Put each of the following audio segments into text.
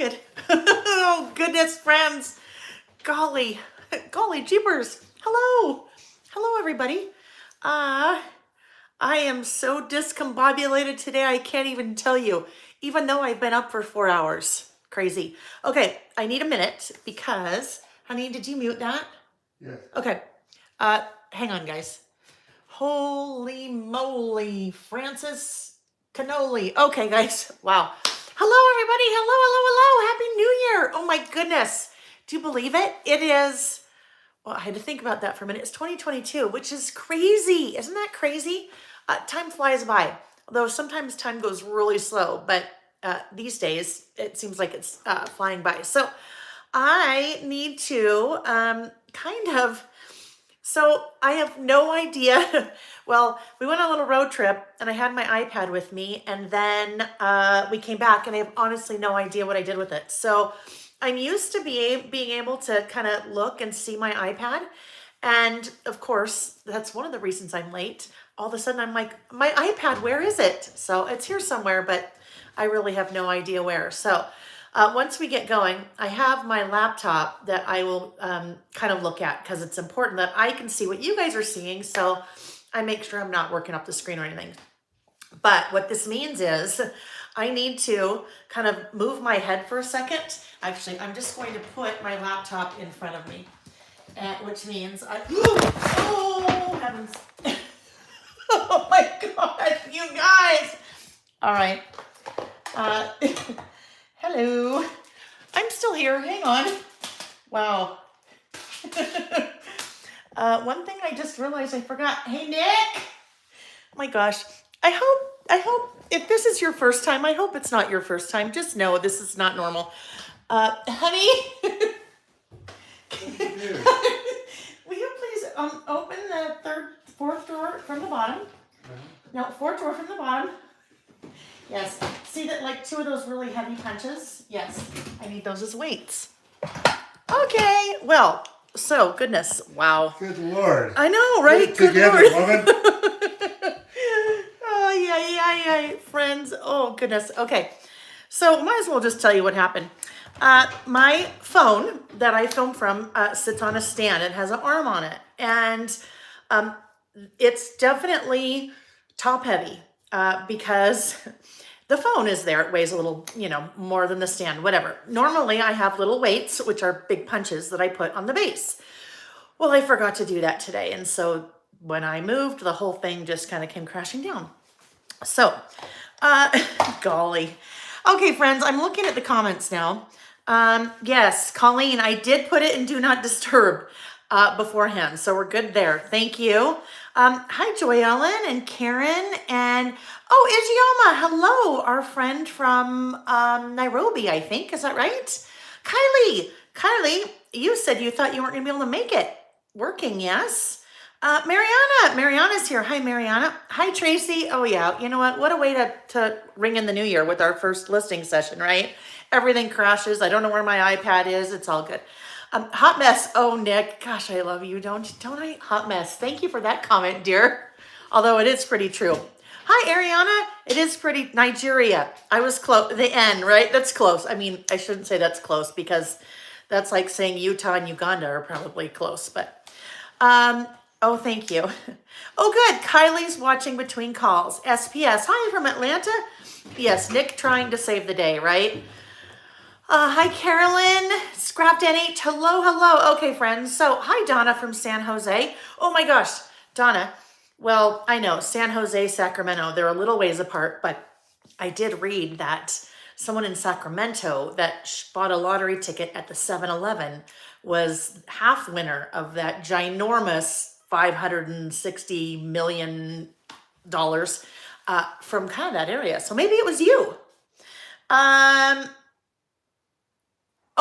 good. Oh, goodness, friends. Golly jeepers. Hello, everybody. I am so discombobulated today, I can't even tell you, even though I've been up for 4 hours. Crazy. Okay, I need a minute because, honey, did you mute that? Yes. Okay. Hang on, guys. Holy moly, Francis Cannoli. Okay, guys. Wow. Hello, everybody. Hello. Happy New Year. Oh my goodness. Do you believe it? It is, well, I had to think about that for a minute. It's 2022, which is crazy. Isn't that crazy? Time flies by. Although sometimes time goes really slow, but these days it seems like it's flying by. So I need to so I have no idea. Well, we went on a little road trip and I had my iPad with me, and then we came back and I have honestly no idea what I did with it. So I'm used to being able to kind of look and see my iPad. And of course, that's one of the reasons I'm late. All of a sudden I'm like, my iPad, where is it? So it's here somewhere, but I really have no idea where. So once we get going, I have my laptop that I will kind of look at because it's important that I can see what you guys are seeing. So I make sure I'm not working up the screen or anything. But what this means is I need to kind of move my head for a second. Actually, I'm just going to put my laptop in front of me, which means oh, heavens. Oh my gosh, you guys. All right. Hello. I'm still here. Hang on. Wow. One thing I just realized I forgot. Hey, Nick. Oh my gosh. I hope if this is your first time, I hope it's not your first time. Just know this is not normal. Honey. Will you please open the fourth drawer from the bottom? No, fourth drawer from the bottom. Yes. See that, like, 2 of those really heavy punches? Yes. I need those as weights. Okay. Well, so, goodness. Wow. Good Lord. I know, right? Get it together, Lord. woman. Oh, yeah. Friends. Oh, goodness. Okay. So, might as well just tell you what happened. My phone that I film from sits on a stand. It has an arm on it. And it's definitely top heavy because the phone is there. It weighs a little, more than the stand, whatever. Normally I have little weights, which are big punches that I put on the base. Well, I forgot to do that today. And so when I moved, the whole thing just kind of came crashing down. So, golly. Okay, friends, I'm looking at the comments now. Yes, Colleen, I did put it in Do Not Disturb beforehand. So we're good there. Thank you. Hi, Joy Ellen and Karen and Ijeoma. Hello, our friend from Nairobi, I think. Is that right? Kylie, you said you thought you weren't going to be able to make it. Working, yes. Mariana's here. Hi, Mariana. Hi, Tracy. Oh, yeah. You know what a way to ring in the new year with our first listing session, right? Everything crashes. I don't know where my iPad is. It's all good. Hot mess. Oh, Nick. Gosh, I love you. Don't I? Hot mess. Thank you for that comment, dear. Although it is pretty true. Hi, Ariana. It is pretty Nigeria. I was close. The N, right? That's close. I mean, I shouldn't say that's close because that's like saying Utah and Uganda are probably close. But, oh, thank you. Oh, good. Kylie's watching between calls. SPS. Hi, from Atlanta. Yes, Nick trying to save the day, right? Hi, Carolyn. Scrapped NH. Hello. Okay, friends. So, hi, Donna from San Jose. Oh my gosh, Donna. Well, I know San Jose, Sacramento, they're a little ways apart, but I did read that someone in Sacramento that bought a lottery ticket at the 7-Eleven was half winner of that ginormous $560 million from kind of that area. So maybe it was you.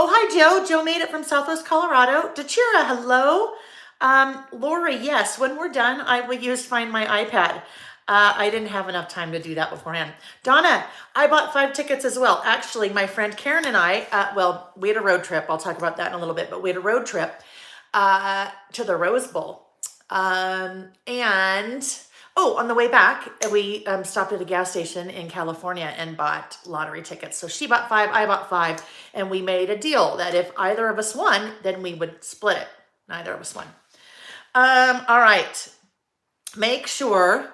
Oh, hi, Joe. Joe made it from Southwest Colorado. Dachira, hello. Lori, yes, when we're done, I will use Find My iPad. I didn't have enough time to do that beforehand. Donna, I bought 5 tickets as well. Actually, my friend Karen and I, we had a road trip. I'll talk about that in a little bit, but we had a road trip to the Rose Bowl. And Oh, on the way back, we stopped at a gas station in California and bought lottery tickets. So she bought 5, I bought 5, and we made a deal that if either of us won, then we would split it. Neither of us won. All right. Make sure,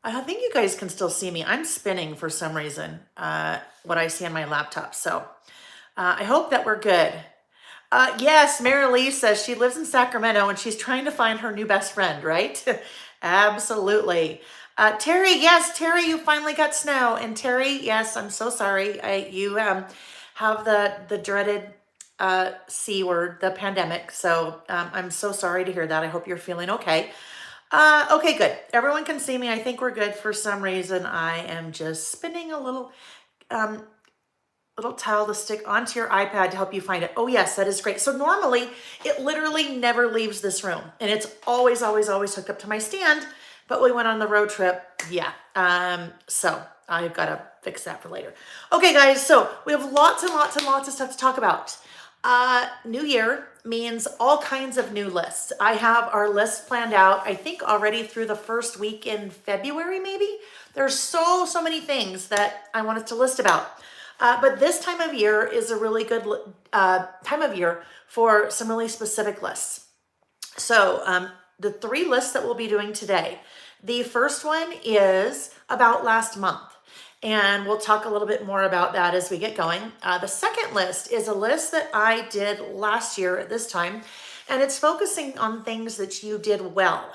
I think you guys can still see me. I'm spinning for some reason, what I see on my laptop. So I hope that we're good. Yes, Mary Lee says she lives in Sacramento and she's trying to find her new best friend, right? Absolutely. Terry, yes, Terry, you finally got snow. And Terry, yes, I'm so sorry. You have the dreaded C word, the pandemic. So I'm so sorry to hear that. I hope you're feeling okay. Okay, good. Everyone can see me. I think we're good. For some reason, I am just spinning a little tile to stick onto your iPad to help you find it. Oh yes, that is great. So normally it literally never leaves this room and it's always, always, always hooked up to my stand, but we went on the road trip. Yeah. So I've got to fix that for later. Okay guys, so we have lots and lots and lots of stuff to talk about. New year means all kinds of new lists. I have our list planned out, I think already through the first week in February, maybe. There's so many things that I wanted to list about. But this time of year is a really good time of year for some really specific lists. So the 3 lists that we'll be doing today, the first one is about last month. And we'll talk a little bit more about that as we get going. The second list is a list that I did last year at this time, and it's focusing on things that you did well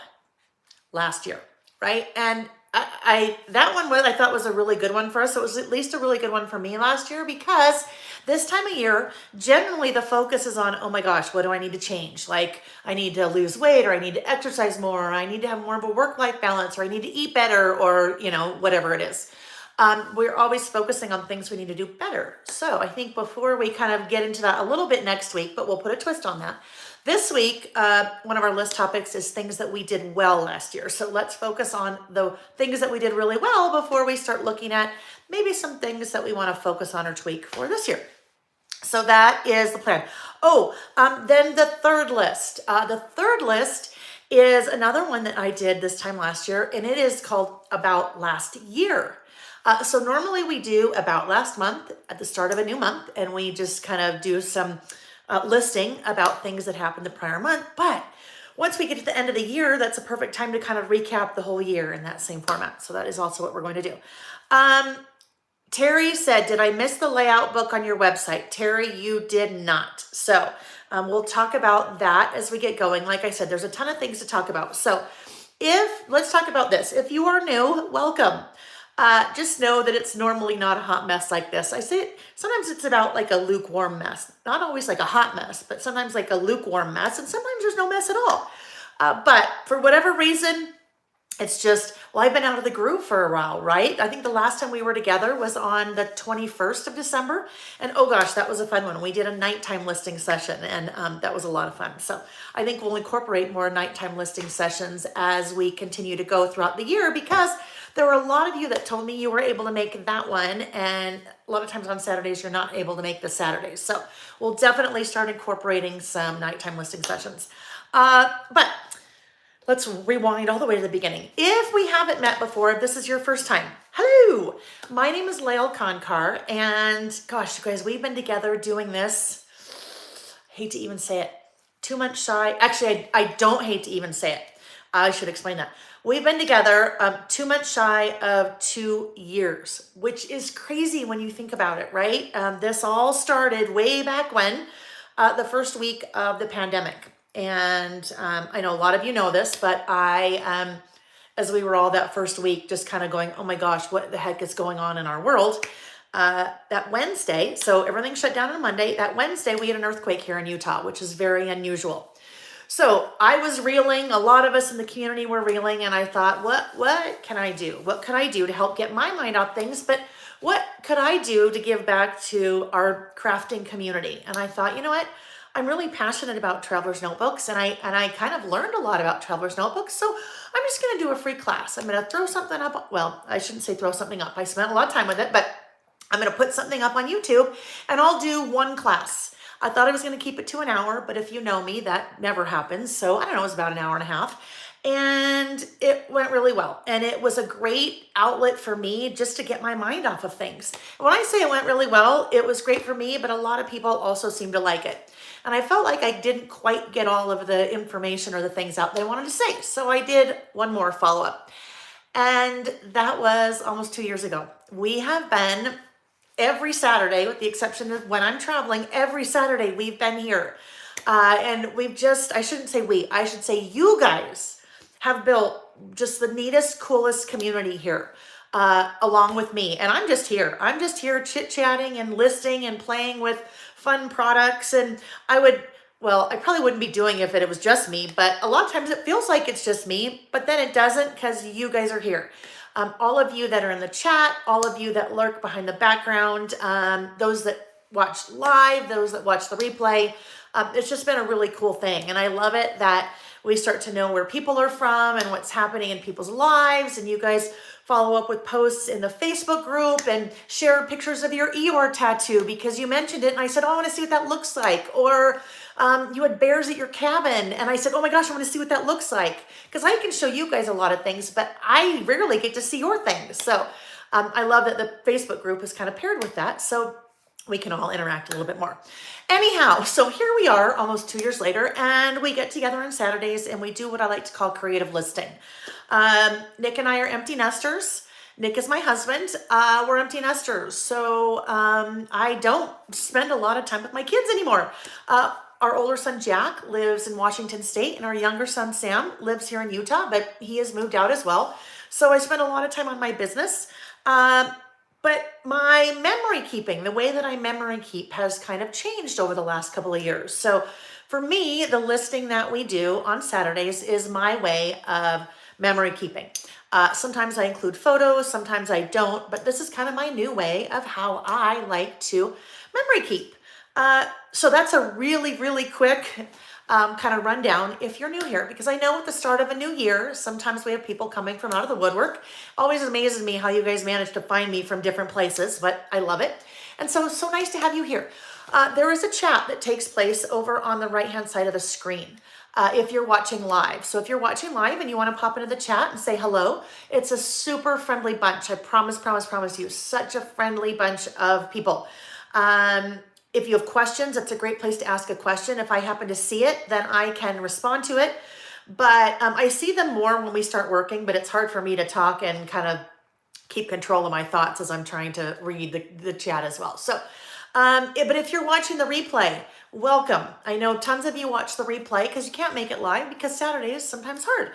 last year, right? And that one I thought was a really good one for us. It was at least a really good one for me last year because this time of year, generally the focus is on, oh my gosh, what do I need to change? Like I need to lose weight, or I need to exercise more, or I need to have more of a work-life balance, or I need to eat better, or whatever it is. We're always focusing on things we need to do better. So I think before we kind of get into that a little bit next week, but we'll put a twist on that. This week, one of our list topics is things that we did well last year. So let's focus on the things that we did really well before we start looking at maybe some things that we want to focus on or tweak for this year. So that is the plan. Then the third list. The third list is another one that I did this time last year, and it is called About Last Year. So normally we do about last month at the start of a new month, and we just kind of do some listing about things that happened the prior month. But once we get to the end of the year, that's a perfect time to kind of recap the whole year in that same format. So that is also what we're going to do. Terry said, did I miss the layout book on your website? Terry, you did not. So we'll talk about that as we get going. Like I said, there's a ton of things to talk about. So let's talk about this. If you are new, welcome. Just know that it's normally not a hot mess like this. I say sometimes it's about like a lukewarm mess, not always like a hot mess, but sometimes like a lukewarm mess, and sometimes there's no mess at all. But for whatever reason, it's just, well, I've been out of the groove for a while, right? I think the last time we were together was on the 21st of December. And oh gosh, that was a fun one. We did a nighttime listing session, and that was a lot of fun. So I think we'll incorporate more nighttime listing sessions as we continue to go throughout the year, because there were a lot of you that told me you were able to make that one, and a lot of times on Saturdays, you're not able to make the Saturdays. So we'll definitely start incorporating some nighttime listing sessions. But let's rewind all the way to the beginning. If we haven't met before, this is your first time. Hello, my name is Lael Kankar, and gosh, you guys, we've been together doing this, hate to even say it, 2 months shy. Actually, I don't hate to even say it. I should explain that. We've been together 2 months shy of 2 years, which is crazy when you think about it, right? This all started way back when, the first week of the pandemic. And I know a lot of you know this, but I, as we were all that first week just kind of going, oh my gosh, what the heck is going on in our world? That Wednesday, so everything shut down on Monday. That Wednesday, we had an earthquake here in Utah, which is very unusual. So I was reeling, a lot of us in the community were reeling, and I thought, what can I do? What could I do to help get my mind off things? But what could I do to give back to our crafting community? And I thought, you know what? I'm really passionate about Traveler's Notebooks, and I kind of learned a lot about Traveler's Notebooks. So I'm just going to do a free class. I'm going to throw something up. Well, I shouldn't say throw something up. I spent a lot of time with it, but I'm going to put something up on YouTube, and I'll do one class. I thought I was going to keep it to an hour, but if you know me, that never happens. So I don't know, it was about an hour and a half. And it went really well. And it was a great outlet for me just to get my mind off of things. When I say it went really well, it was great for me, but a lot of people also seemed to like it. And I felt like I didn't quite get all of the information or the things out that I wanted to say. So I did one more follow-up. And that was almost 2 years ago. We have been every Saturday, with the exception of when I'm traveling, every Saturday we've been here. And we've just, I shouldn't say we, I should say you guys have built just the neatest, coolest community here, along with me. And I'm just here. I'm just here chit-chatting and listing and playing with fun products. And I probably wouldn't be doing it if it was just me, but a lot of times it feels like it's just me, but then it doesn't because you guys are here. All of you that are in the chat, all of you that lurk behind the background, those that watch live, those that watch the replay, it's just been a really cool thing. And I love it that we start to know where people are from and what's happening in people's lives. And you guys follow up with posts in the Facebook group and share pictures of your Eeyore tattoo because you mentioned it. And I said, oh, I want to see what that looks like. Or you had bears at your cabin. And I said, oh my gosh, I want to see what that looks like. Because I can show you guys a lot of things, but I rarely get to see your things. So I love that the Facebook group is kind of paired with that. So we can all interact a little bit more. Anyhow, so here we are almost 2 years later, and we get together on Saturdays and we do what I like to call creative listing. Nick and I are empty nesters. Nick is my husband. We're empty nesters. So I don't spend a lot of time with my kids anymore. Our older son, Jack, lives in Washington State, and our younger son, Sam, lives here in Utah, but he has moved out as well. So I spend a lot of time on my business. But my memory keeping, the way that I memory keep has kind of changed over the last couple of years. So for me, the listing that we do on Saturdays is my way of memory keeping. Sometimes I include photos, sometimes I don't, but this is kind of my new way of how I like to memory keep. So that's a really, really quick kind of rundown if you're new here, because I know at the start of a new year, sometimes we have people coming from out of the woodwork. Always amazes me how you guys manage to find me from different places, but I love it. And so nice to have you here. There is a chat that takes place over on the right-hand side of the screen. If you're watching live. So if you're watching live and you want to pop into the chat and say hello, it's a super friendly bunch. I promise you, such a friendly bunch of people. If you have questions, it's a great place to ask a question. If I happen to see it, then I can respond to it. But I see them more when we start working, but it's hard for me to talk and kind of keep control of my thoughts as I'm trying to read the chat as well. So, but if you're watching the replay, welcome. I know tons of you watch the replay because you can't make it live because Saturday is sometimes hard.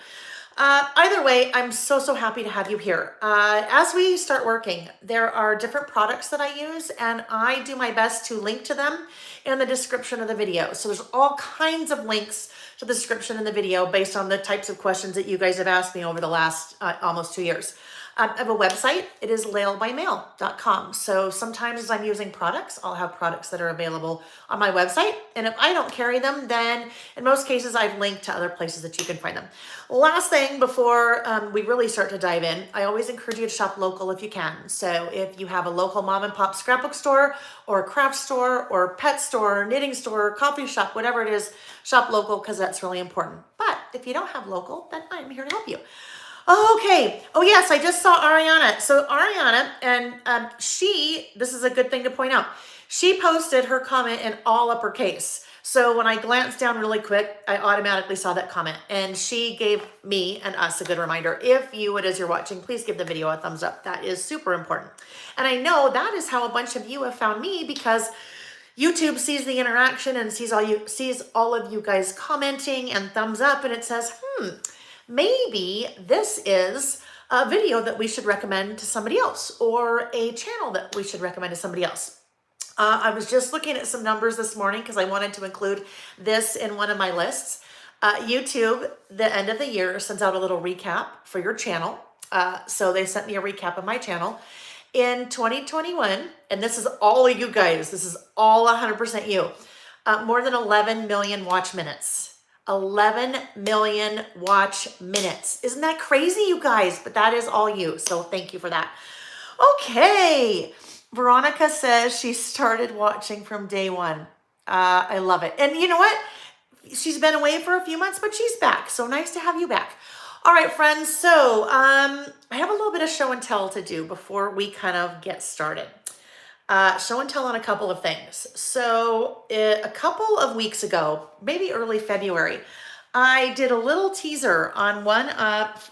Either way, I'm so happy to have you here. As we start working, there are different products that I use, and I do my best to link to them in the description of the video. So there's all kinds of links to the description in the video based on the types of questions that you guys have asked me over the last almost 2 years. I have a website. It is lailbymail.com. So sometimes as I'm using products, I'll have products that are available on my website. And if I don't carry them, then in most cases, I've linked to other places that you can find them. Last thing before we really start to dive in, I always encourage you to shop local if you can. So if you have a local mom and pop scrapbook store or a craft store or pet store, knitting store, coffee shop, whatever it is, shop local because that's really important. But if you don't have local, then I'm here to help you. Okay. Oh yes, I just saw Ariana. So Ariana, and this is a good thing to point out. She posted her comment in all uppercase. So when I glanced down really quick, I automatically saw that comment. And she gave me and us a good reminder. If you would, as you're watching, please give the video a thumbs up. That is super important. And I know that is how a bunch of you have found me because YouTube sees the interaction and sees all of you guys commenting and thumbs up, and it says, maybe this is a video that we should recommend to somebody else or a channel that we should recommend to somebody else. I was just looking at some numbers this morning because I wanted to include this in one of my lists. YouTube, the end of the year, sends out a little recap for your channel. So they sent me a recap of my channel. In 2021, and this is all of you guys, this is all 100% you, more than 11 million watch minutes. 11 million watch minutes. Isn't that crazy, you guys? But that is all you. So thank you for that. Okay. Veronica says she started watching from day one. I love it. And you know what? she's been away for a few months, but she's back. So nice to have you back. All right, friends. So I have a little bit of show and tell to do before we kind of get started. Show and tell on a couple of things. So a couple of weeks ago, maybe early February, I did a little teaser on one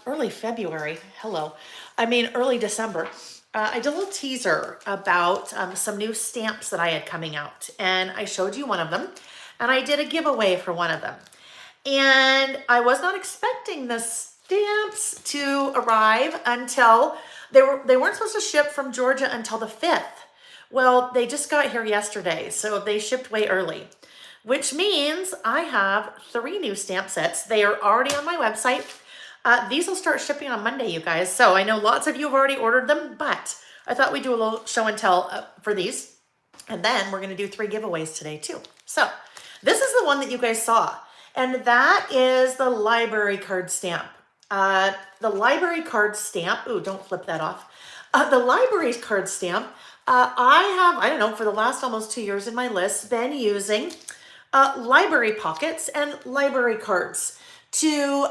early February. Hello. I mean, early December. I did a little teaser about some new stamps that I had coming out, and I showed you one of them, and I did a giveaway for one of them. And I was not expecting the stamps to arrive until they weren't supposed to ship from Georgia until the 5th. Well, they just got here yesterday, so they shipped way early, which means I have 3 new stamp sets. They are already on my website. These will start shipping on Monday, you guys. So I know lots of you have already ordered them, but I thought we'd do a little show and tell for these. And then we're going to do 3 giveaways today too. So this is the one that you guys saw. And that is the library card stamp. The library card stamp. Ooh, don't flip that off. The library card stamp. I don't know, for the last almost 2 years in my list, been using library pockets and library cards to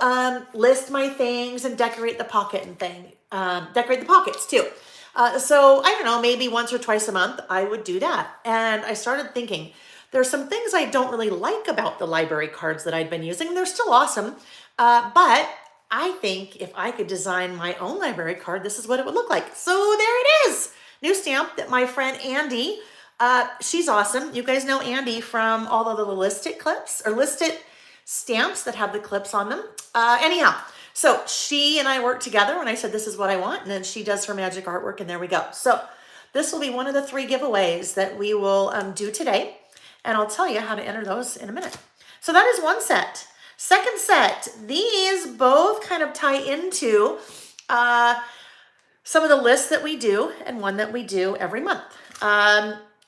list my things and decorate the pocket and decorate the pockets too. So I don't know, maybe once or twice a month I would do that. And I started thinking, there's some things I don't really like about the library cards that I'd been using. They're still awesome, but I think if I could design my own library card, this is what it would look like. So there it is. New stamp that my friend Andy, she's awesome. You guys know Andy from all of the List It clips or List It stamps that have the clips on them. Anyhow, so she and I worked together when I said, this is what I want. And then she does her magic artwork and there we go. So this will be one of the 3 giveaways that we will do today. And I'll tell you how to enter those in a minute. So that is one set. Second set, these both kind of tie into some of the lists that we do and one that we do every month.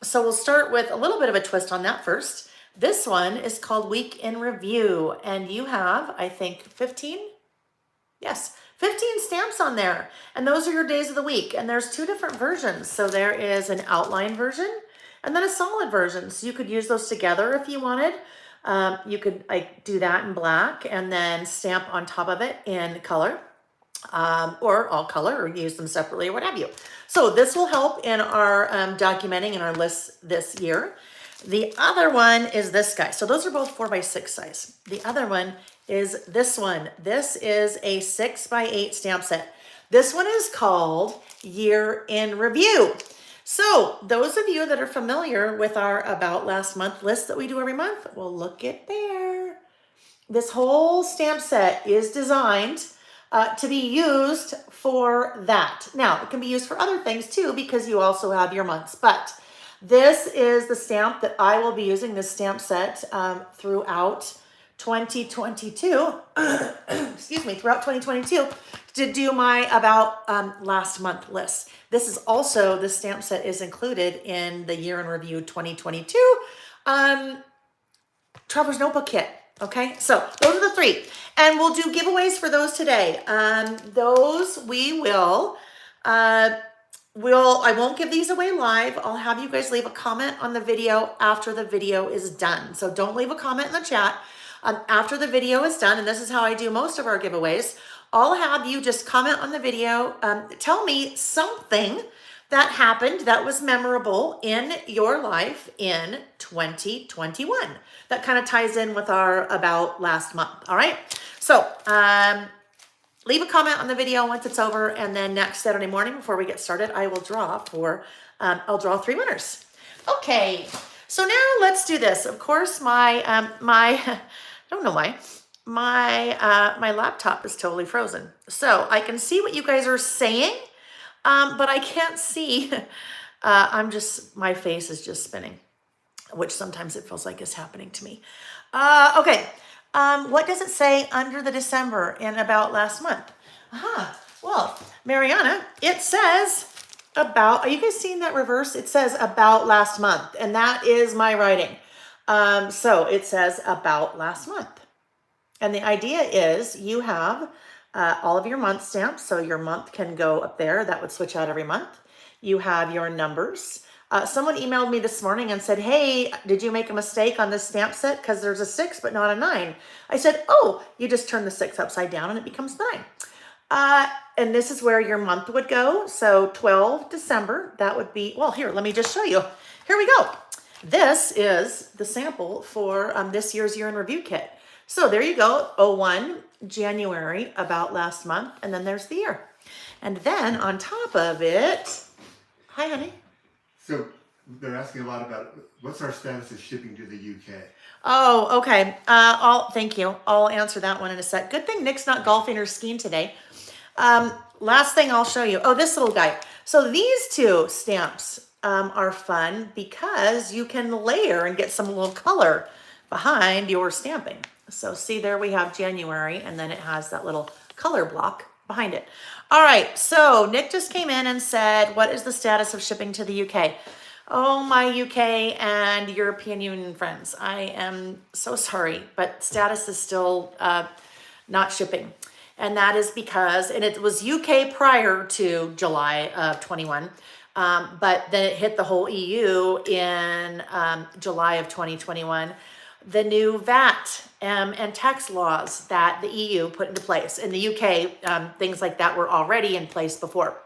So we'll start with a little bit of a twist on that first. This one is called Week in Review, and you have, I think, 15? Yes, 15 stamps on there, and those are your days of the week, and there's 2 different versions. So there is an outline version and then a solid version. So you could use those together if you wanted. You could do that in black and then stamp on top of it in color. Or all color, or use them separately, or what have you. So this will help in our documenting in our lists this year. The other one is this guy. So those are both 4x6 size. The other one is this one. This is a 6x8 stamp set. This one is called Year in Review. So those of you that are familiar with our About Last Month list that we do every month, well, look at there. This whole stamp set is designed to be used for that. Now, it can be used for other things too, because you also have your months, but this is the stamp that I will be using, this stamp set throughout 2022, excuse me, throughout 2022 to do my About Last Month list. This is also, the stamp set is included in the Year in Review 2022 Traveler's Notebook Kit. Okay, so those are the 3, and we'll do giveaways for those today. Those we will, I won't give these away live. I'll have you guys leave a comment on the video after the video is done. So don't leave a comment in the chat after the video is done. And this is how I do most of our giveaways. I'll have you just comment on the video. Tell me something that happened that was memorable in your life in 2021. That kind of ties in with our About Last Month. All right. So leave a comment on the video once it's over. And then next Saturday morning, before we get started, I will draw I'll draw 3 winners. Okay. So now let's do this. Of course, I don't know why, my laptop is totally frozen. So I can see what you guys are saying, but I can't see. My face is just spinning, which sometimes it feels like is happening to me. Okay. What does it say under the December in About Last Month? Well, Mariana, it says about, are you guys seeing that reverse? It says About Last Month, and that is my writing. So it says About Last Month. And the idea is you have all of your month stamps. So your month can go up there. That would switch out every month. You have your numbers. Someone emailed me this morning and said, hey, did you make a mistake on this stamp set? Because there's a 6 but not a 9. I said, oh, you just turn the 6 upside down and it becomes 9. And this is where your month would go. So 12 December, that would be, well, here, let me just show you. Here we go. This is the sample for this year's year in review kit. So there you go, 01 January, about last month, and then there's the year. And then on top of it, hi, honey. So they're asking a lot about what's our status of shipping to the UK? Oh, okay. Thank you. I'll answer that one in a sec. Good thing Nick's not golfing or skiing today. Last thing I'll show you. Oh, this little guy. So these two stamps are fun because you can layer and get some little color behind your stamping. So see, there we have January, and then it has that little color block behind it. All right, so Nick just came in and said, what is the status of shipping to the UK? Oh, my UK and European Union friends, I am so sorry, but status is still not shipping. And that is because, and it was UK prior to July of 21, but then it hit the whole EU in July of 2021. The new VAT and tax laws that the EU put into place. In the UK, things like that were already in place before.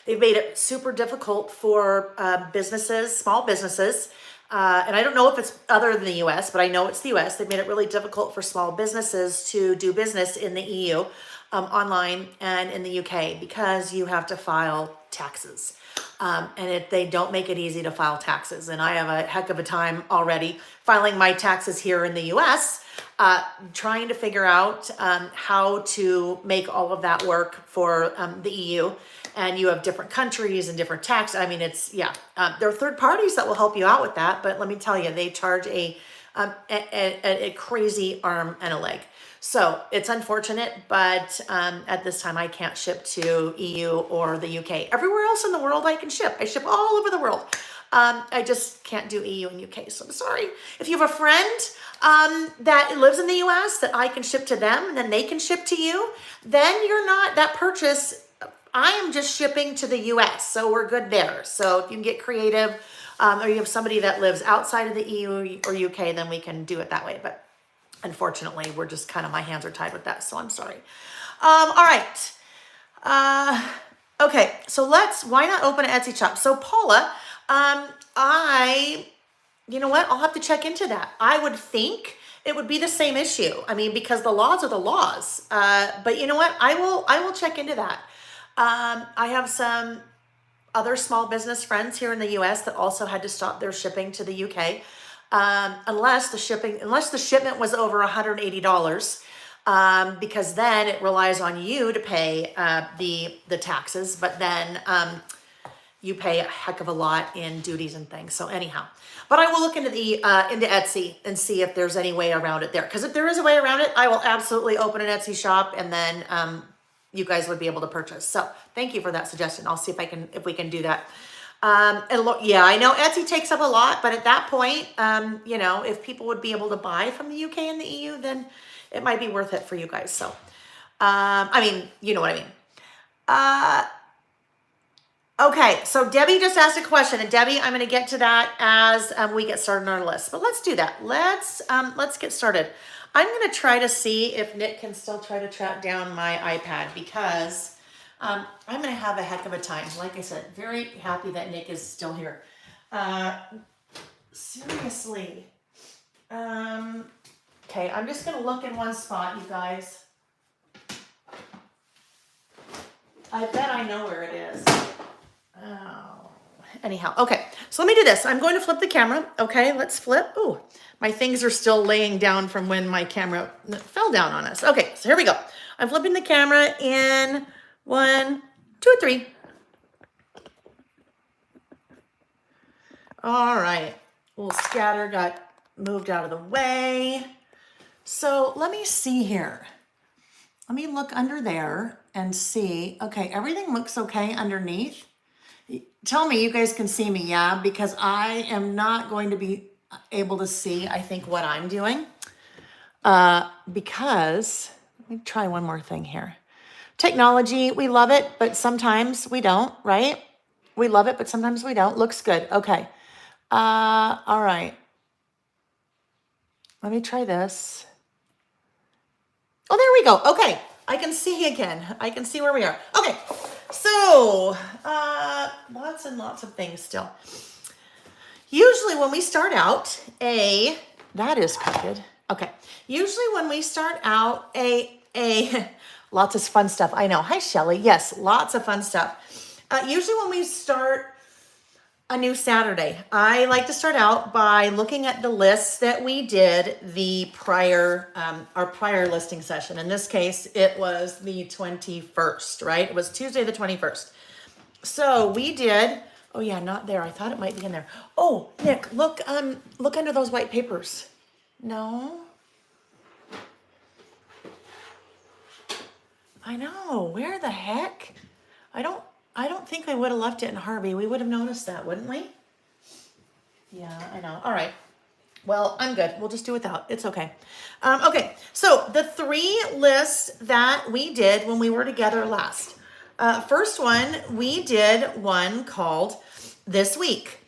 They've made it super difficult for businesses, small businesses, and I don't know if it's other than the US, but I know it's the US. They've made it really difficult for small businesses to do business in the EU, online and in the UK, because you have to file taxes. They don't make it easy to file taxes. And I have a heck of a time already filing my taxes here in the US, trying to figure out how to make all of that work for the EU. And you have different countries and different tax. I mean, it's, yeah, there are third parties that will help you out with that. But let me tell you, they charge a crazy arm and a leg. So it's unfortunate, but at this time I can't ship to EU or the UK. Everywhere else in the world I can ship. I ship all over the world. I just can't do EU and UK, so I'm sorry. If you have a friend that lives in the US that I can ship to them and then they can ship to you, then you're not, that purchase, I am just shipping to the US, so we're good there. So if you can get creative, or you have somebody that lives outside of the EU or UK, then we can do it that way. But unfortunately, we're just kind of, my hands are tied with that, so I'm sorry. All right. Okay, so why not open an Etsy shop? So Paula, you know what? I'll have to check into that. I would think it would be the same issue. I mean, because the laws are the laws. But you know what? I will check into that. I have some other small business friends here in the US that also had to stop their shipping to the UK. Unless the shipment was over $180, because then it relies on you to pay the taxes, but then you pay a heck of a lot in duties and things. So anyhow, but I will look into into Etsy and see if there's any way around it there. Because if there is a way around it, I will absolutely open an Etsy shop, and then you guys would be able to purchase. So thank you for that suggestion. I'll see if we can do that. And look, yeah, I know Etsy takes up a lot, but at that point, you know, if people would be able to buy from the UK and the EU, then it might be worth it for you guys. So, I mean, you know what I mean. Okay, so Debbie just asked a question, and Debbie, I'm going to get to that as we get started on our list. But let's do that. Let's get started. I'm going to try to see if Nick can still try to track down my iPad, because I'm going to have a heck of a time. Like I said, very happy that Nick is still here. Seriously. Okay, I'm just going to look in one spot, you guys. I bet I know where it is. Oh, anyhow, okay, so let me do this. I'm going to flip the camera. Okay, let's flip. Ooh, my things are still laying down from when my camera fell down on us. Okay, so here we go. I'm flipping the camera in 1, 2, 3. All right, little scatter got moved out of the way. So let me see here. Let me look under there and see. Okay, everything looks okay underneath. Tell me you guys can see me, yeah? Because I am not going to be able to see, I think, what I'm doing. Because, let me try one more thing here. Technology, we love it, but sometimes we don't, right? We love it, but sometimes we don't. Looks good. Okay. All right. Let me try this. Oh, there we go. Okay. I can see again. I can see where we are. Okay. So, lots and lots of things still. Usually when we start out that is crooked. Okay. Usually when we start out lots of fun stuff. I know. Hi, Shelly. Yes, lots of fun stuff. Usually when we start a new Saturday, I like to start out by looking at the lists that we did the prior, our prior listing session. In this case, it was the 21st, right? It was Tuesday, the 21st. So we did, oh yeah, not there. I thought it might be in there. Oh, Nick, look under those white papers. No. I know, where the heck? I don't think I would have left it in Harvey. We would have noticed that, wouldn't we? Yeah, I know. All right. Well, I'm good. We'll just do without. It's okay. Okay, so the 3 lists that we did when we were together last. First one, we did one called This Week.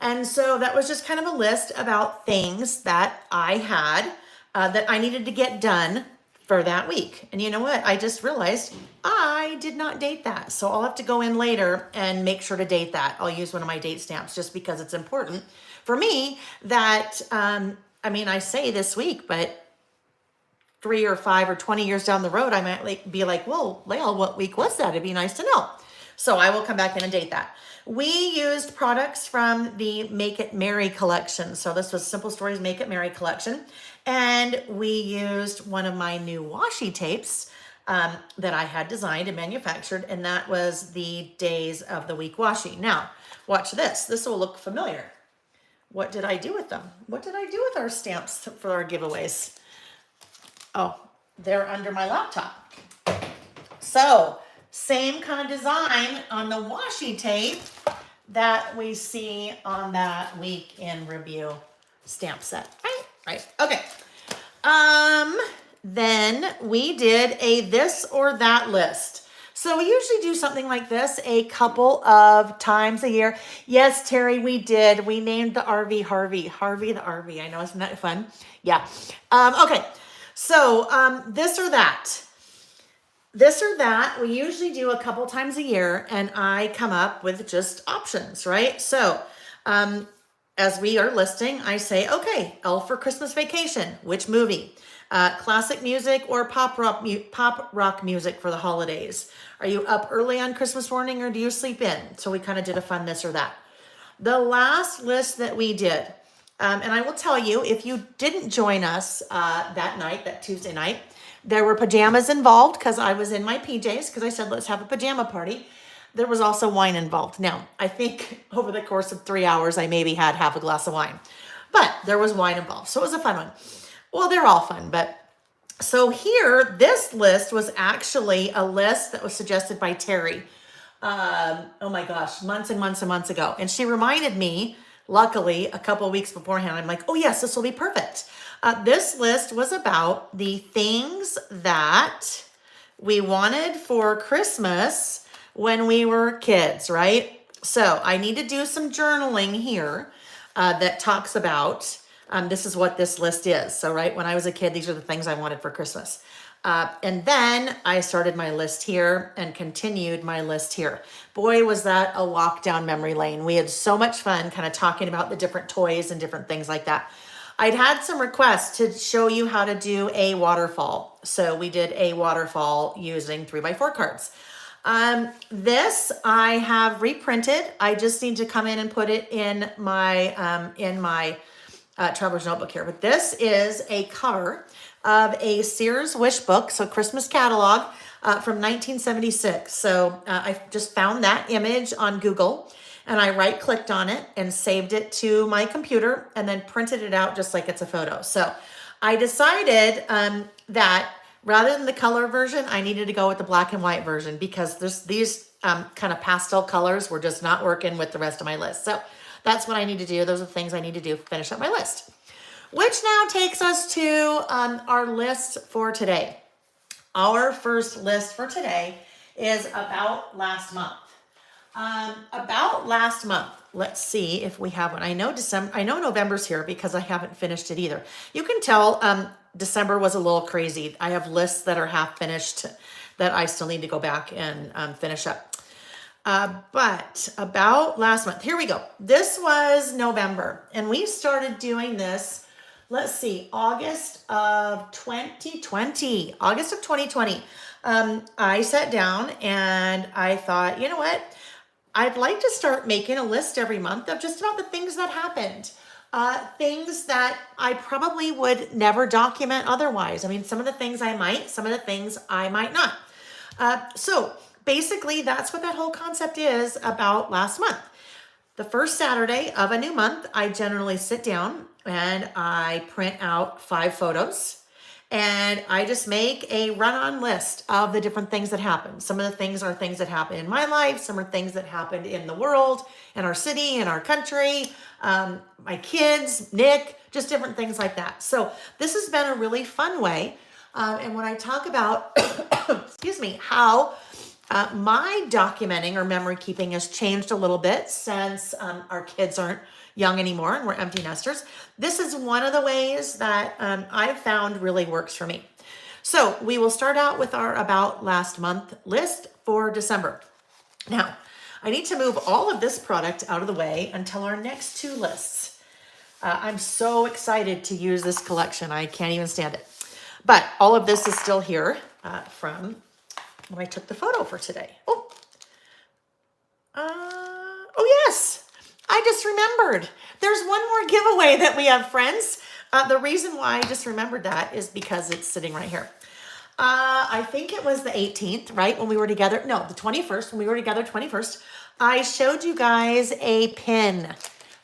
And so that was just kind of a list about things that I had that I needed to get done for that week. And you know what? I just realized I did not date that. So I'll have to go in later and make sure to date that. I'll use one of my date stamps just because it's important for me that, I say this week, but 3 or 5 or 20 years down the road, I might be like, well, Lael, what week was that? It'd be nice to know. So I will come back in and date that. We used products from the Make It Merry collection. So this was Simple Stories Make It Merry collection. And we used one of my new washi tapes that I had designed and manufactured. And that was the Days of the Week washi. Now, watch this. This will look familiar. What did I do with them? What did I do with our stamps for our giveaways? Oh, they're under my laptop. So, same kind of design on the washi tape that we see on that week in review stamp set. Right. Okay. Then we did a this or that list. So we usually do something like this a couple of times a year. Yes, Terry, we did. We named the RV Harvey the RV. I know, isn't that fun? Yeah. Okay. So, this or that. This or that, we usually do a couple times a year, and I come up with just options, right? So, as we are listing, I say, okay, Elf for Christmas Vacation, which movie? Classic music or pop rock music for the holidays? Are you up early on Christmas morning or do you sleep in? So we kind of did a fun this or that. The last list that we did, and I will tell you, if you didn't join us that night, that Tuesday night, there were pajamas involved because I was in my PJs because I said, let's have a pajama party. There was also wine involved. Now, I think over the course of 3 hours, I maybe had half a glass of wine, but there was wine involved. So it was a fun one. Well, they're all fun, but so here, this list was actually a list that was suggested by Terri. Oh my gosh, months and months and months ago. And she reminded me, luckily, a couple of weeks beforehand, I'm like, oh yes, this will be perfect. This list was about the things that we wanted for Christmas when we were kids, right? So I need to do some journaling here that talks about, this is what this list is. So, right, when I was a kid, these are the things I wanted for Christmas. And then I started my list here and continued my list here. Boy, was that a walk down memory lane. We had so much fun kind of talking about the different toys and different things like that. I'd had some requests to show you how to do a waterfall. So we did a waterfall using 3x4 cards. This I have reprinted. I just need to come in and put it in my traveler's notebook here. But this is a cover of a Sears Wish book, so Christmas catalog from 1976. So I just found that image on Google and I right-clicked on it and saved it to my computer and then printed it out just like it's a photo. So I decided that rather than the color version, I needed to go with the black and white version because these kind of pastel colors were just not working with the rest of my list. So that's what I need to do. Those are the things I need to do to finish up my list. Which now takes us to our list for today. Our first list for today is about last month. About last month. Let's see if we have one. I know November's here because I haven't finished it either. You can tell December was a little crazy. I have lists that are half finished that I still need to go back and finish up. But about last month, here we go. This was November, and we started doing this, let's see, August of 2020. August of 2020. I sat down and I thought, you know what? I'd like to start making a list every month of just about the things that happened. Things that I probably would never document otherwise. I mean, some of the things I might, some of the things I might not. So basically, that's what that whole concept is about last month. The first Saturday of a new month, I generally sit down and I print out 5 photos. And I just make a run-on list of the different things that happen. Some of the things are things that happen in my life. Some are things that happened in the world, in our city, in our country, my kids, Nick, just different things like that. So this has been a really fun way. And when I talk about, excuse me, how my documenting or memory keeping has changed a little bit since our kids aren't young anymore and we're empty nesters. This is one of the ways that I've found really works for me. So we will start out with our about last month list for December. Now, I need to move all of this product out of the way until our next 2 lists. I'm so excited to use this collection. I can't even stand it. But all of this is still here from when I took the photo for today. Oh yes. I just remembered. There's one more giveaway that we have, friends. The reason why I just remembered that is because it's sitting right here. I think it was the 18th, right? When we were together. No, the 21st, when we were together, 21st. I showed you guys a pin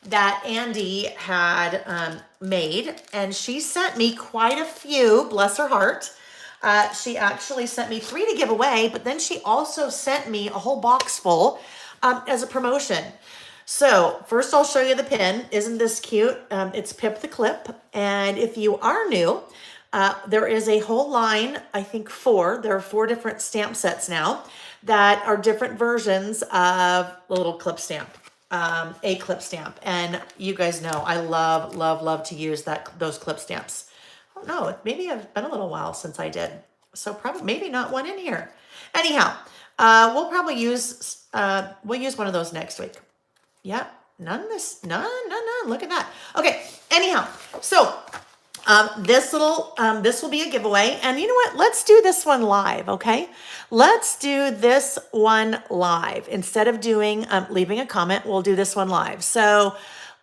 that Andy had made, and she sent me quite a few, bless her heart. She actually sent me 3 to give away, but then she also sent me a whole box full as a promotion. So first I'll show you the pin. Isn't this cute? It's Pip the Clip. And if you are new, there is a whole line, I think 4. There are 4 different stamp sets now that are different versions of the little clip stamp, a clip stamp. And you guys know I love, love, love to use those clip stamps. I don't know, maybe it's been a little while since I did. So probably maybe not one in here. Anyhow, we'll probably use one of those next week. Yep, none. Look at that. Okay, anyhow, so this will be a giveaway. And you know what? Let's do this one live, okay? Let's do this one live. Instead of doing leaving a comment, we'll do this one live. So,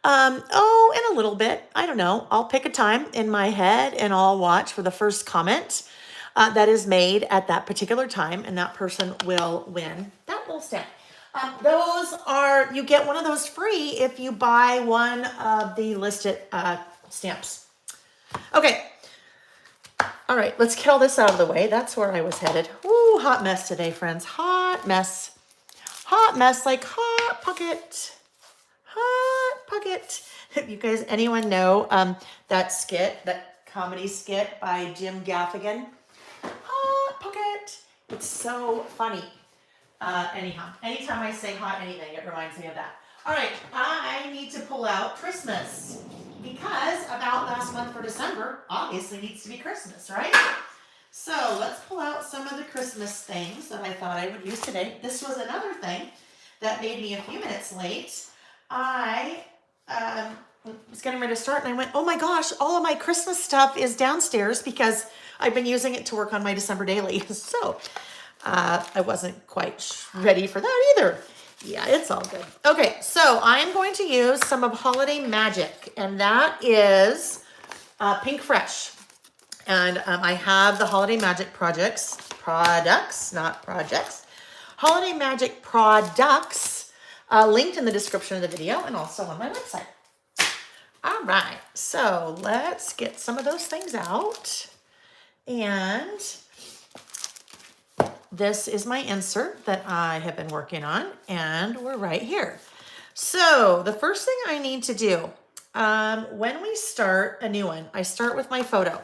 in a little bit, I don't know, I'll pick a time in my head and I'll watch for the first comment that is made at that particular time, and that person will win that little stamp. You get one of those free if you buy one of the listed stamps. Okay. All right, let's get all this out of the way. That's where I was headed. Ooh, hot mess today, friends. Hot mess. Hot mess like Hot Pocket. Hot Pocket. You guys, anyone know that comedy skit by Jim Gaffigan? Hot Pocket. It's so funny. Anyhow, anytime I say hot anything, it reminds me of that. All right, I need to pull out Christmas because about last month for December obviously needs to be Christmas, right? So let's pull out some of the Christmas things that I thought I would use today. This was another thing that made me a few minutes late. I was getting ready to start and I went, oh my gosh, all of my Christmas stuff is downstairs because I've been using it to work on my December daily. So I wasn't quite ready for that either. Yeah, it's all good. Okay, so I am going to use some of Holiday Magic, and that is Pink Fresh. And I have the Holiday Magic products, not projects. Holiday Magic products linked in the description of the video and also on my website. All right, so let's get some of those things out. And this is my insert that I have been working on, and we're right here. So the first thing I need to do, when we start a new one, I start with my photo.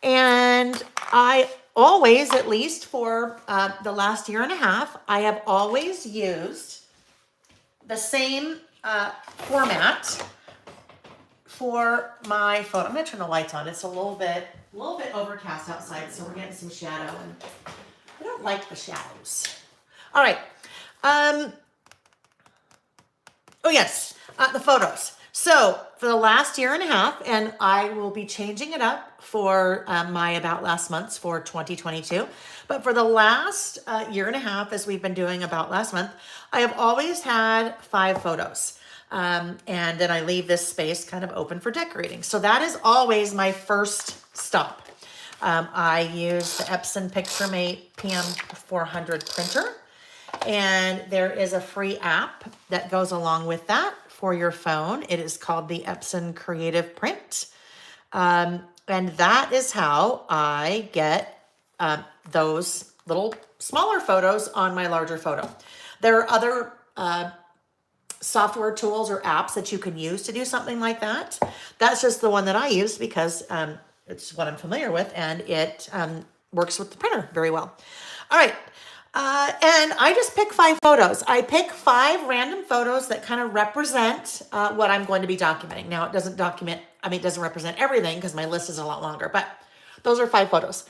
And I always, at least for the last year and a half, I have always used the same format for my phone. I'm gonna turn the lights on. It's a little bit overcast outside, so we're getting some shadow, and I don't like the shadows. All right. Oh yes, the photos. So for the last year and a half, and I will be changing it up for my About Last Months for 2022. But for the last year and a half, as we've been doing About Last Month, I have always had 5 photos. And then I leave this space kind of open for decorating. So that is always my first stop. I use the Epson PictureMate PM400 printer. And there is a free app that goes along with that for your phone. It is called the Epson Creative Print. And that is how I get those little smaller photos on my larger photo. There are other software tools or apps that you can use to do something like that. That's just the one that I use because it's what I'm familiar with, and it works with the printer very well. All right. And I just pick 5 photos. I pick 5 random photos that kind of represent what I'm going to be documenting. Now, it doesn't represent everything because my list is a lot longer, but those are 5 photos.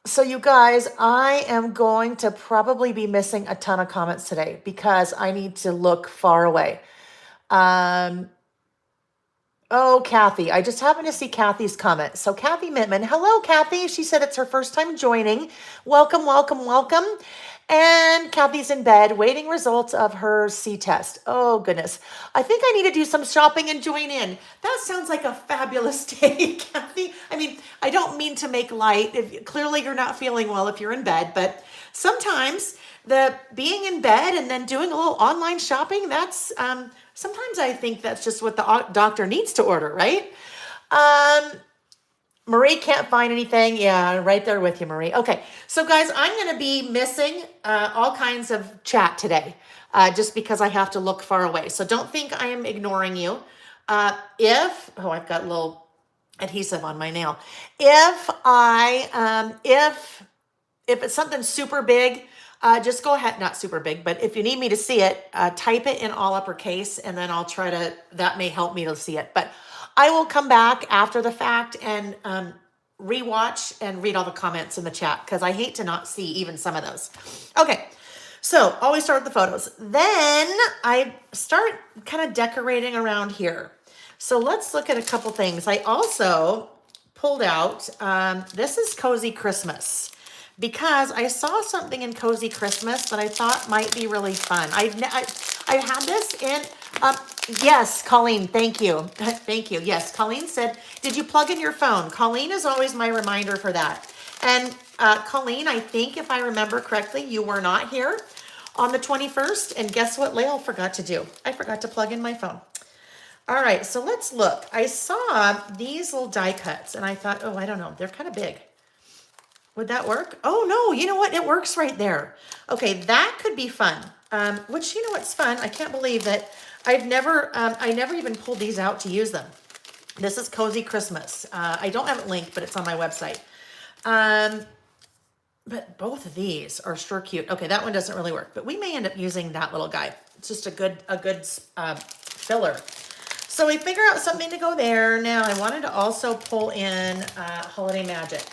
So you guys, I am going to probably be missing a ton of comments today because I need to look far away. Oh, Kathy. I just happened to see Kathy's comment. So Kathy Mittman. Hello, Kathy. She said it's her first time joining. Welcome, welcome, welcome. And Kathy's in bed waiting results of her C-test. Oh, goodness. I think I need to do some shopping and join in. That sounds like a fabulous day, Kathy. I mean, I don't mean to make light. Clearly, you're not feeling well if you're in bed, but sometimes the being in bed and then doing a little online shopping, that's sometimes I think that's just what the doctor needs to order, right? Marie can't find anything. Yeah, right there with you, Marie. Okay, so guys, I'm going to be missing all kinds of chat today just because I have to look far away. So don't think I am ignoring you. I've got a little adhesive on my nail. If it's something super big, just go ahead, not super big, but if you need me to see it, type it in all uppercase, and then I'll try to, that may help me to see it. But I will come back after the fact and rewatch and read all the comments in the chat because I hate to not see even some of those. Okay, so always start with the photos. Then I start kind of decorating around here. So let's look at a couple things. I also pulled out, this is Cozy Christmas, because I saw something in Cozy Christmas that I thought might be really fun. I had this in, yes, Colleen, thank you. Thank you. Yes, Colleen said, did you plug in your phone? Colleen is always my reminder for that. And Colleen, I think if I remember correctly, you were not here on the 21st. And guess what Lael forgot to do? I forgot to plug in my phone. All right, so let's look. I saw these little die cuts and I thought, oh, I don't know. They're kind of big. Would that work? Oh, no, you know what? It works right there. Okay, that could be fun. Which, you know what's fun? I can't believe that I never even pulled these out to use them. This is Cozy Christmas. I don't have it linked, but it's on my website. But both of these are sure cute. Okay, that one doesn't really work, but we may end up using that little guy. It's just a good filler. So we figure out something to go there. Now I wanted to also pull in Holiday Magic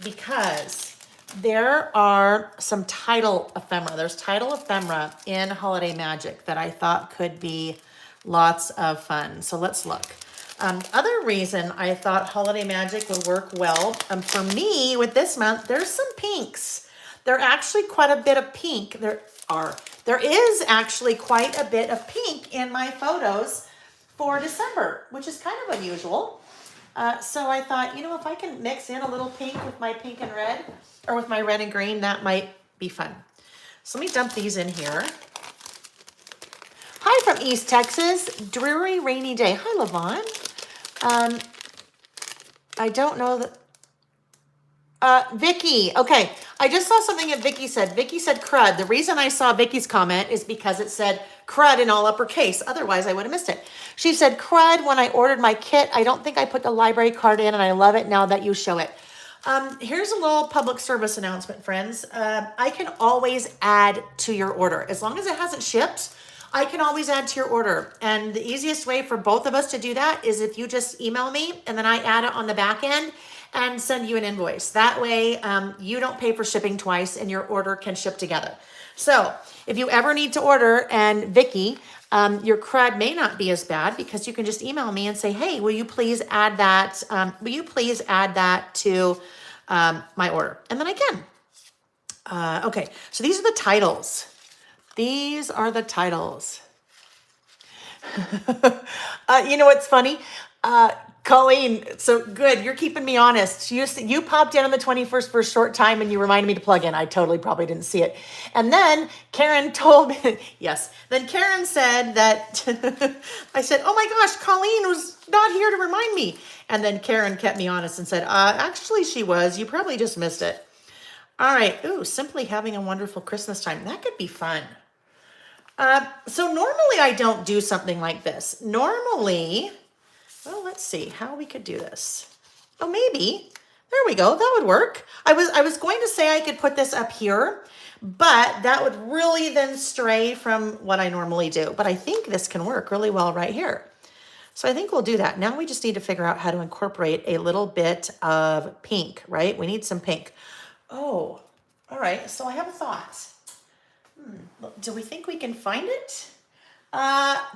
because there are some title ephemera. There's title ephemera in Holiday Magic that I thought could be lots of fun. So let's look. Other reason I thought Holiday Magic would work well, for me with this month, there's some pinks. There are actually quite a bit of pink. There is actually quite a bit of pink in my photos for December, which is kind of unusual. So I thought, you know, if I can mix in a little pink with my pink and red, or with my red and green, that might be fun. So let me dump these in here. Hi from East Texas. Dreary, rainy day. Hi, Levon. I don't know that. Vicky. Okay. I just saw something that Vicky said. Vicky said crud. The reason I saw Vicky's comment is because it said crud in all uppercase. Otherwise, I would have missed it. She said crud when I ordered my kit. I don't think I put the library card in, and I love it now that you show it. Here's a little public service announcement, friends. I can always add to your order. As long as it hasn't shipped, I can always add to your order. And the easiest way for both of us to do that is if you just email me and then I add it on the back end and send you an invoice. That way you don't pay for shipping twice and your order can ship together. So if you ever need to order, and Vicky, your crud may not be as bad because you can just email me and say, hey, will you please add that? Will you please add that to my order? And then I can. Okay, so these are the titles. These are the titles. You know what's funny? Colleen, so good. You're keeping me honest. You popped in on the 21st for a short time and you reminded me to plug in. I totally probably didn't see it. And then Karen told me, yes. Then Karen said that, I said, oh my gosh, Colleen was not here to remind me. And then Karen kept me honest and said, actually she was. You probably just missed it. All right. Ooh, simply having a wonderful Christmas time. That could be fun. So normally I don't do something like this. Normally, well, let's see how we could do this. Oh, maybe. There we go. That would work. I was going to say I could put this up here, but that would really then stray from what I normally do. But I think this can work really well right here. So I think we'll do that. Now we just need to figure out how to incorporate a little bit of pink, right? We need some pink. Oh, all right. So I have a thought. Do we think we can find it?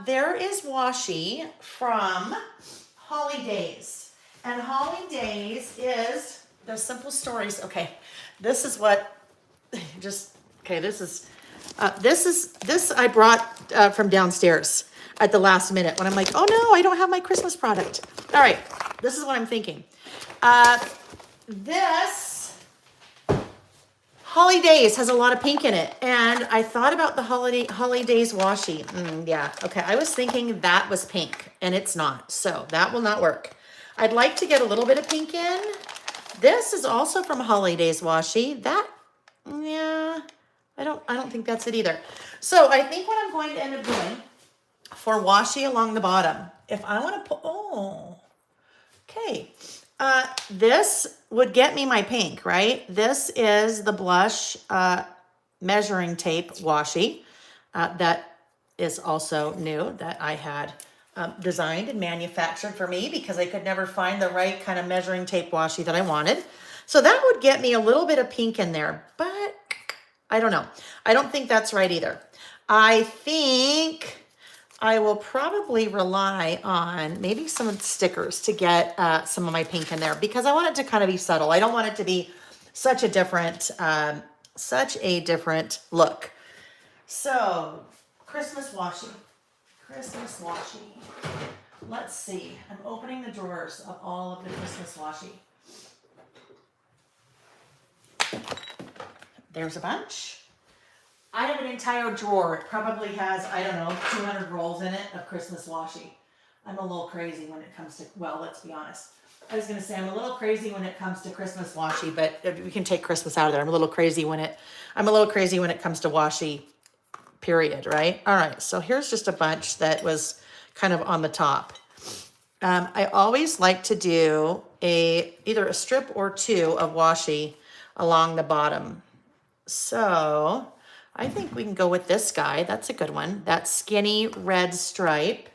There is washi from Holidays. And Holidays is the simple stories. Okay, this is what, this I brought from downstairs at the last minute when I'm like, oh no, I don't have my Christmas product. All right, this is what I'm thinking. This Holidays has a lot of pink in it, and I thought about the Holidays washi. Yeah, okay, I was thinking that was pink, and it's not, so that will not work. I'd like to get a little bit of pink in. This is also from Holidays washi. That, yeah, I don't think that's it either. So I think what I'm going to end up doing for washi along the bottom, if I want to put, oh, okay. This would get me my pink, right? This is the blush measuring tape washi that is also new that I had designed and manufactured for me because I could never find the right kind of measuring tape washi that I wanted. So that would get me a little bit of pink in there, but I don't know. I don't think that's right either. I think I will probably rely on maybe some stickers to get some of my pink in there because I want it to kind of be subtle. I don't want it to be such a different look. So Christmas washi. Let's see. I'm opening the drawers of all of the Christmas washi. There's a bunch. I have an entire drawer. It probably has, I don't know, 200 rolls in it of Christmas washi. I'm a little crazy when it comes to, well, let's be honest. I was going to say I'm a little crazy when it comes to Christmas washi, but we can take Christmas out of there. I'm a little crazy when it comes to washi, period, right? All right, so here's just a bunch that was kind of on the top. I always like to do either a strip or two of washi along the bottom. So I think we can go with this guy. That's a good one. That skinny red stripe.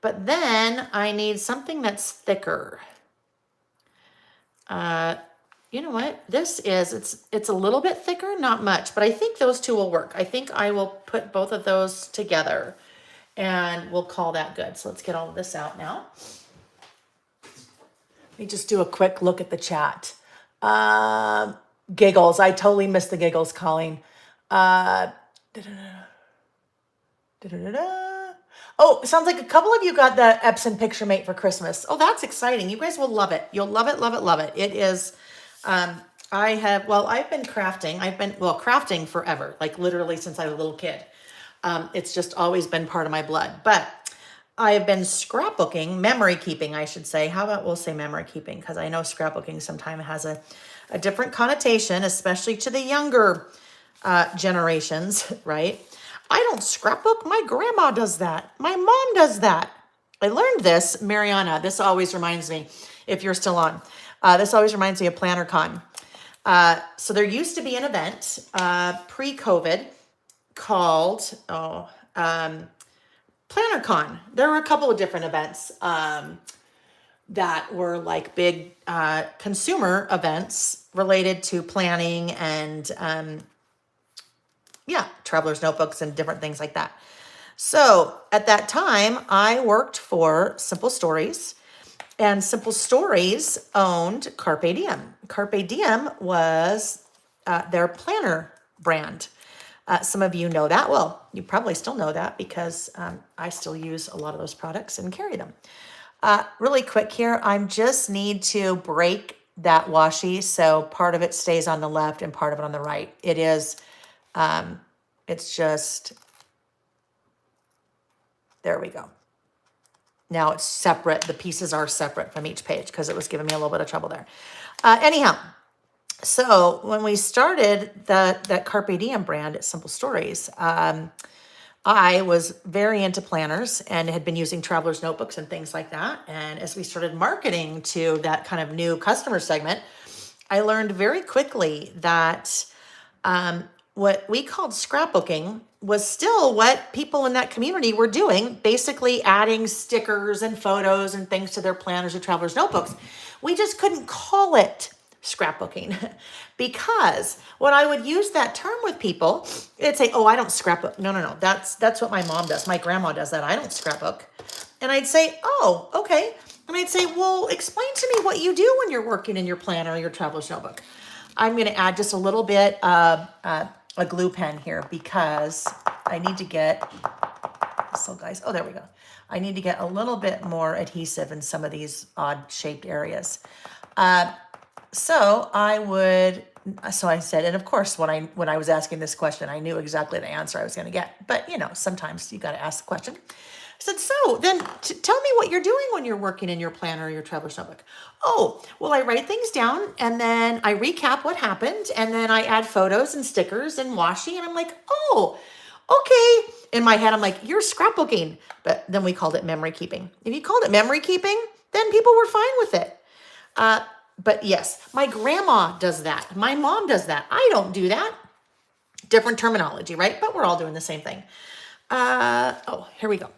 But then I need something that's thicker. You know what? It's a little bit thicker, not much, but I think those two will work. I think I will put both of those together and we'll call that good. So let's get all of this out now. Let me just do a quick look at the chat. Giggles. I totally missed the giggles, Colleen. Oh, it sounds like a couple of you got the Epson Picture Mate for Christmas. Oh, that's exciting. You guys will love it. You'll love it, love it, love it. It is, I've been crafting. Crafting forever, like literally since I was a little kid. It's just always been part of my blood. But I have been scrapbooking, memory keeping, I should say. How about we'll say memory keeping? Because I know scrapbooking sometimes has a different connotation, especially to the younger generations, right? I don't scrapbook. My grandma does that. My mom does that. I learned this, Mariana. This always reminds me, if you're still on, this always reminds me of PlannerCon. So there used to be an event pre-COVID called, PlannerCon. There were a couple of different events that were like big consumer events related to planning and traveler's notebooks and different things like that. So at that time, I worked for Simple Stories, and Simple Stories owned Carpe Diem. Carpe Diem was their planner brand. Some of you know that. Well, you probably still know that because I still use a lot of those products and carry them. Really quick here, I just need to break that washi so part of it stays on the left and part of it on the right. It is, it's just, there we go. Now it's separate. The pieces are separate from each page because it was giving me a little bit of trouble there. Anyhow, so when we started that Carpe Diem brand at Simple Stories, I was very into planners and had been using traveler's notebooks and things like that. And as we started marketing to that kind of new customer segment, I learned very quickly that what we called scrapbooking was still what people in that community were doing, basically adding stickers and photos and things to their planners or traveler's notebooks. We just couldn't call it scrapbooking because when I would use that term with people, they'd say, "Oh, I don't scrapbook." No. That's what my mom does. My grandma does that. I don't scrapbook. And I'd say, "Oh, okay." And I'd say, "Well, explain to me what you do when you're working in your planner or your traveler's notebook." I'm going to add just a little bit of a glue pen here because I need to get, so guys, oh, there we go. I need to get a little bit more adhesive in some of these odd shaped areas. So I said, and of course, when I was asking this question, I knew exactly the answer I was going to get. But, sometimes you got to ask the question. I said, so then tell me what you're doing when you're working in your planner or your traveler's notebook. Oh, well, I write things down and then I recap what happened. And then I add photos and stickers and washi. And I'm like, oh, okay. In my head, I'm like, you're scrapbooking. But then we called it memory keeping. If you called it memory keeping, then people were fine with it. But yes, my grandma does that. My mom does that. I don't do that. Different terminology, right? But we're all doing the same thing. Here we go.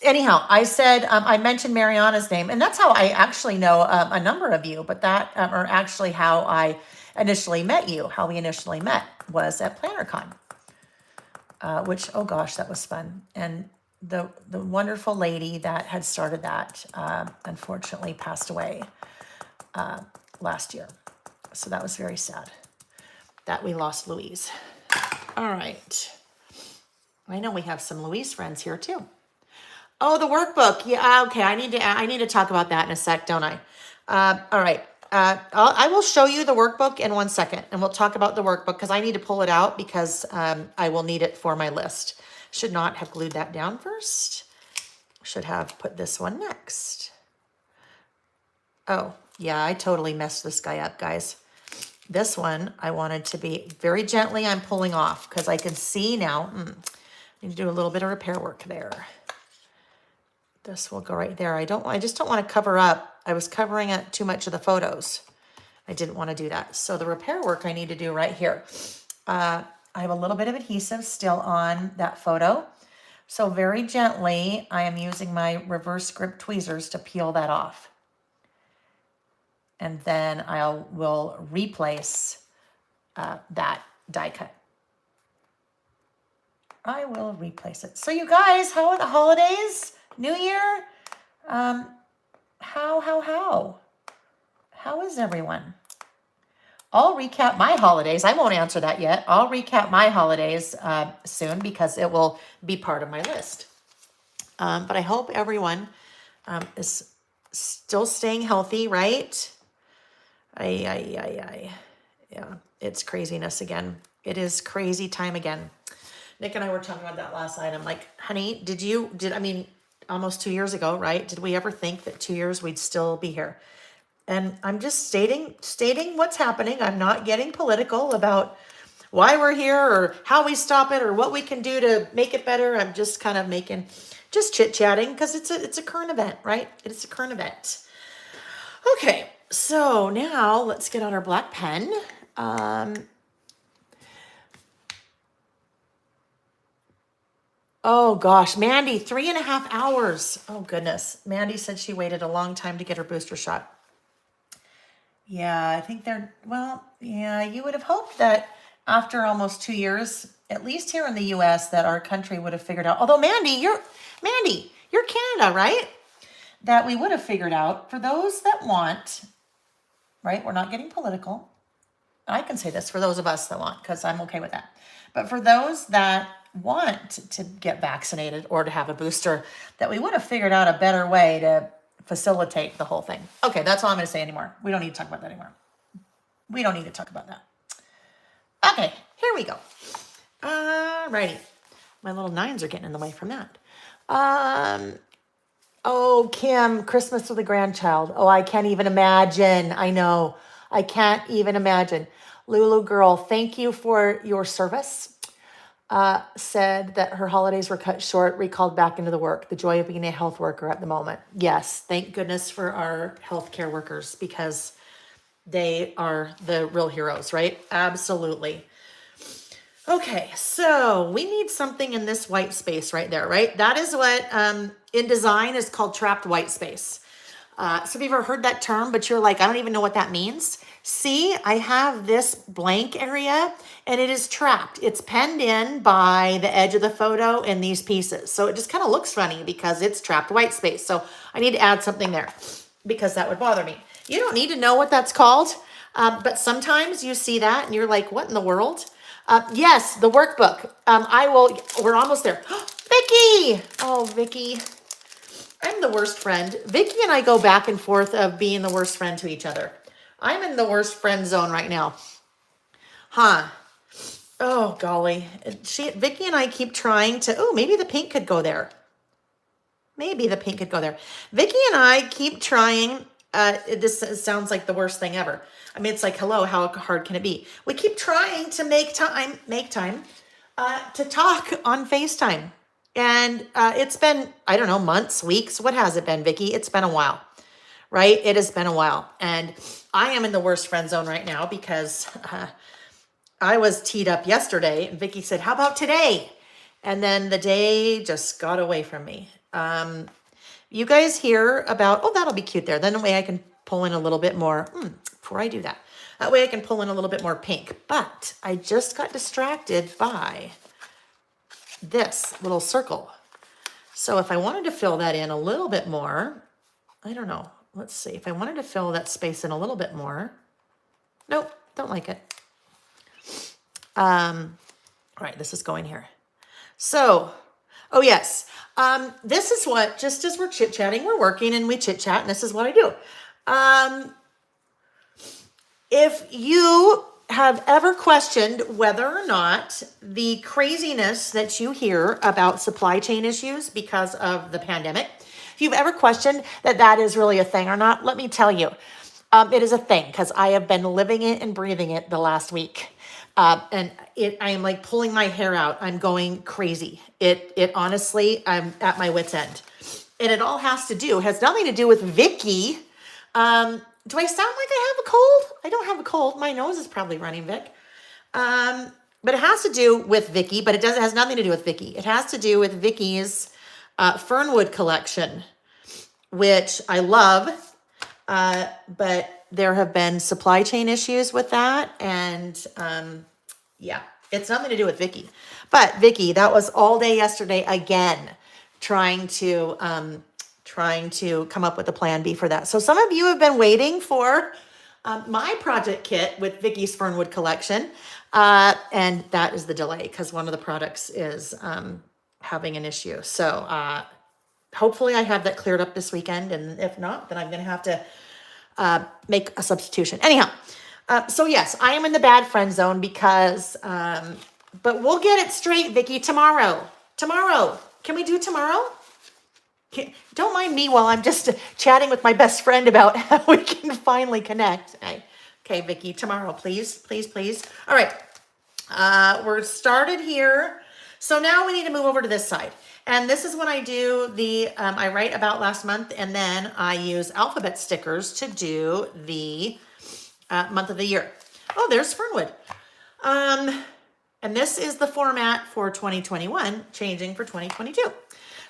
Anyhow, I said, I mentioned Mariana's name, and that's how I actually know a number of you, but that are actually how I initially met you. How we initially met was at PlannerCon, which, oh gosh, that was fun. And the wonderful lady that had started that unfortunately passed away last year. So that was very sad that we lost Louise. All right. I know we have some Louise friends here too. Oh, the workbook. Yeah, okay. I need to talk about that in a sec, don't I? All right. I will show you the workbook in 1 second, and we'll talk about the workbook because I need to pull it out because I will need it for my list. Should not have glued that down first. Should have put this one next. Oh, yeah, I totally messed this guy up, guys. This one, I wanted to be very gently. I'm pulling off because I can see now. I need to do a little bit of repair work there. This will go right there. I just don't want to cover up. I was covering up too much of the photos. I didn't want to do that. So the repair work I need to do right here. I have a little bit of adhesive still on that photo. So very gently, I am using my reverse grip tweezers to peel that off. And then will replace that die cut. I will replace it. So you guys, how are the holidays? New Year? How is everyone? I'll recap my holidays. I won't answer that yet. I'll recap my holidays soon because it will be part of my list. But I hope everyone is still staying healthy, right? Yeah, it's craziness again. It is crazy time again. Nick and I were talking about that last night. I'm like, honey, almost 2 years ago, right? Did we ever think that 2 years we'd still be here? And I'm just stating what's happening. I'm not getting political about why we're here or how we stop it or what we can do to make it better. I'm just kind of just chit-chatting because it's a current event, right? It's a current event. Okay, so now let's get out our black pen. Oh gosh, Mandy, 3.5 hours. Oh goodness. Mandy said she waited a long time to get her booster shot. Yeah, I think well, yeah, you would have hoped that after almost 2 years, at least here in the US, that our country would have figured out. Although Mandy, you're Canada, right? That we would have figured out for those that want, right? We're not getting political. I can say this for those of us that want, because I'm okay with that. But for those that want to get vaccinated or to have a booster, that we would have figured out a better way to facilitate the whole thing. Okay, that's all I'm going to say anymore. We don't need to talk about that anymore. We don't need to talk about that. Okay, here we go. Alrighty. My little nines are getting in the way from that. Oh, Kim, Christmas with a grandchild. Oh, I can't even imagine. I know. I can't even imagine. Lulu girl, thank you for your service. Said that her holidays were cut short, recalled back into the work. The joy of being a health worker at the moment. Yes, thank goodness for our healthcare workers because they are the real heroes, right? Absolutely. Okay, so we need something in this white space right there, right? That is what in design is called trapped white space. So if you've ever heard that term, but you're like, I don't even know what that means. See, I have this blank area and it is trapped. It's penned in by the edge of the photo in these pieces. So it just kind of looks funny because it's trapped white space. So I need to add something there because that would bother me. You don't need to know what that's called, but sometimes you see that and you're like, what in the world? Yes, the workbook. We're almost there. Vicky! Oh, Vicky. I'm the worst friend. Vicky and I go back and forth of being the worst friend to each other. I'm in the worst friend zone right now. Huh. Oh, golly. Vicky and I keep trying to, maybe the pink could go there. Maybe the pink could go there. Vicky and I keep trying, this sounds like the worst thing ever. I mean, it's like, hello, how hard can it be? We keep trying to make time to talk on FaceTime. And it's been, I don't know, months, weeks. What has it been, Vicky? It's been a while, right? It has been a while. And I am in the worst friend zone right now because I was teed up yesterday. And Vicky said, how about today? And then the day just got away from me. You guys hear about, that'll be cute there. Then the way I can pull in a little bit more, before I do that. That way I can pull in a little bit more pink. But I just got distracted by this little circle. So if I wanted to fill that in a little bit more, I don't know. Let's see. If I wanted to fill that space in a little bit more, nope, don't like it. All right, this is going here. So, oh yes, this is what, just as we're chit-chatting, we're working and we chit-chat, and this is what I do. If you have ever questioned whether or not the craziness that you hear about supply chain issues because of the pandemic, if you've ever questioned that that is really a thing or not, let me tell you, it is a thing because I have been living it and breathing it the last week. I am like pulling my hair out. I'm going crazy. It honestly, I'm at my wit's end. And it all has nothing to do with Vicky. Do I sound like I have a cold? I don't have a cold. My nose is probably running, Vic. But it has to do with Vicky, but it has nothing to do with Vicky. It has to do with Vicky's Fernwood collection, which I love. But there have been supply chain issues with that. And yeah, it's nothing to do with Vicky. But Vicky, that was all day yesterday again, trying to come up with a plan B for that. So some of you have been waiting for my project kit with Vicky's Fernwood collection. And that is the delay because one of the products is having an issue. So hopefully I have that cleared up this weekend. And if not, then I'm going to have to make a substitution. Anyhow, so yes, I am in the bad friend zone because, but we'll get it straight, Vicky, tomorrow. Tomorrow. Can we do tomorrow? Don't mind me while I'm just chatting with my best friend about how we can finally connect. Okay, Vicky, tomorrow, please, please, please. All right, we're started here. So now we need to move over to this side. And this is when I do I write about last month, and then I use alphabet stickers to do the month of the year. Oh, there's Fernwood. And this is the format for 2021, changing for 2022.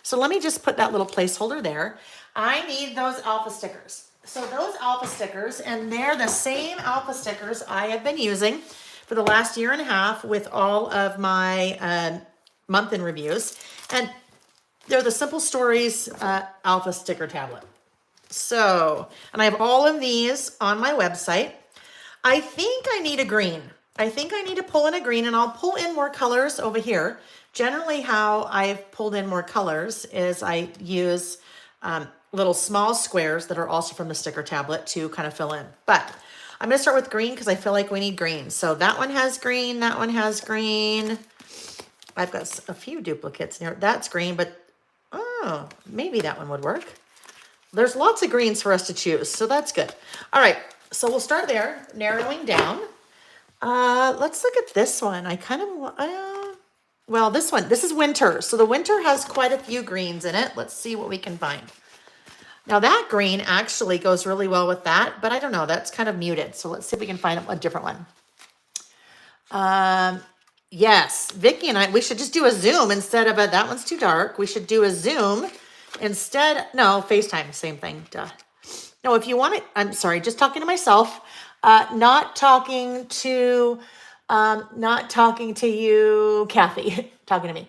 So let me just put that little placeholder there. I need those alpha stickers. So those alpha stickers, and they're the same alpha stickers I have been using for the last year and a half with all of my month in reviews. And they're the Simple Stories alpha sticker tablet. So, and I have all of these on my website. I think I need a green. I think I need to pull in a green, and I'll pull in more colors over here. Generally, how I've pulled in more colors is I use little small squares that are also from the sticker tablet to kind of fill in. But I'm going to start with green because I feel like we need green. So that one has green. That one has green. I've got a few duplicates here. That's green, but oh, maybe that one would work. There's lots of greens for us to choose, so that's good. All right, so we'll start there, narrowing down. Let's look at this one. I kind of, well, this one, this is winter. So the winter has quite a few greens in it. Let's see what we can find. Now that green actually goes really well with that, but I don't know, that's kind of muted. So let's see if we can find a different one. Yes, Vicky and I, we should just do a Zoom instead of that one's too dark. We should do a Zoom instead. No, FaceTime, same thing. Duh. No, if you want it, I'm sorry, just talking to myself, not talking to you, Kathy, talking to me.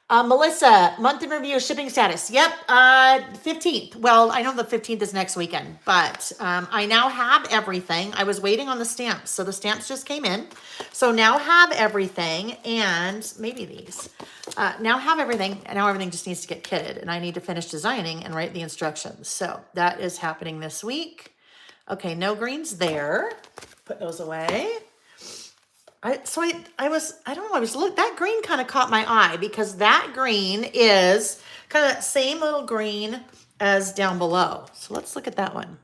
Melissa, month in review, shipping status. Yep, 15th. Well, I know the 15th is next weekend, but I now have everything. I was waiting on the stamps, so the stamps just came in. So now have everything, and maybe these. Now have everything, and now everything just needs to get kitted, and I need to finish designing and write the instructions. So that is happening this week. Okay, no greens there. Put those away. I don't know, look, that green kind of caught my eye because that green is kind of that same little green as down below. So let's look at that one.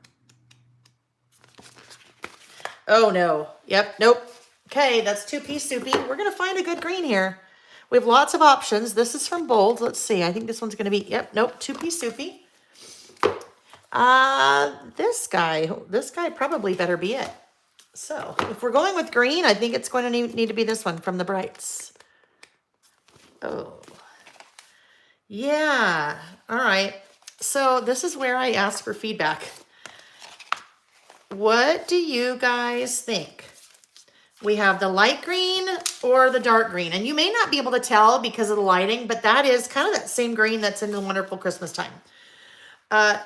Oh no, yep, nope. Okay, that's 2-piece soupy. We're gonna find a good green here. We have lots of options. This is from Bold. Let's see, I think this one's gonna be, yep, nope, 2-piece soupy. This guy probably better be it. So if we're going with green, I think it's going to need to be this one from the Brights. Oh, yeah. All right. So this is where I ask for feedback. What do you guys think? We have the light green or the dark green. And you may not be able to tell because of the lighting, but that is kind of that same green that's in the Wonderful Christmas Time.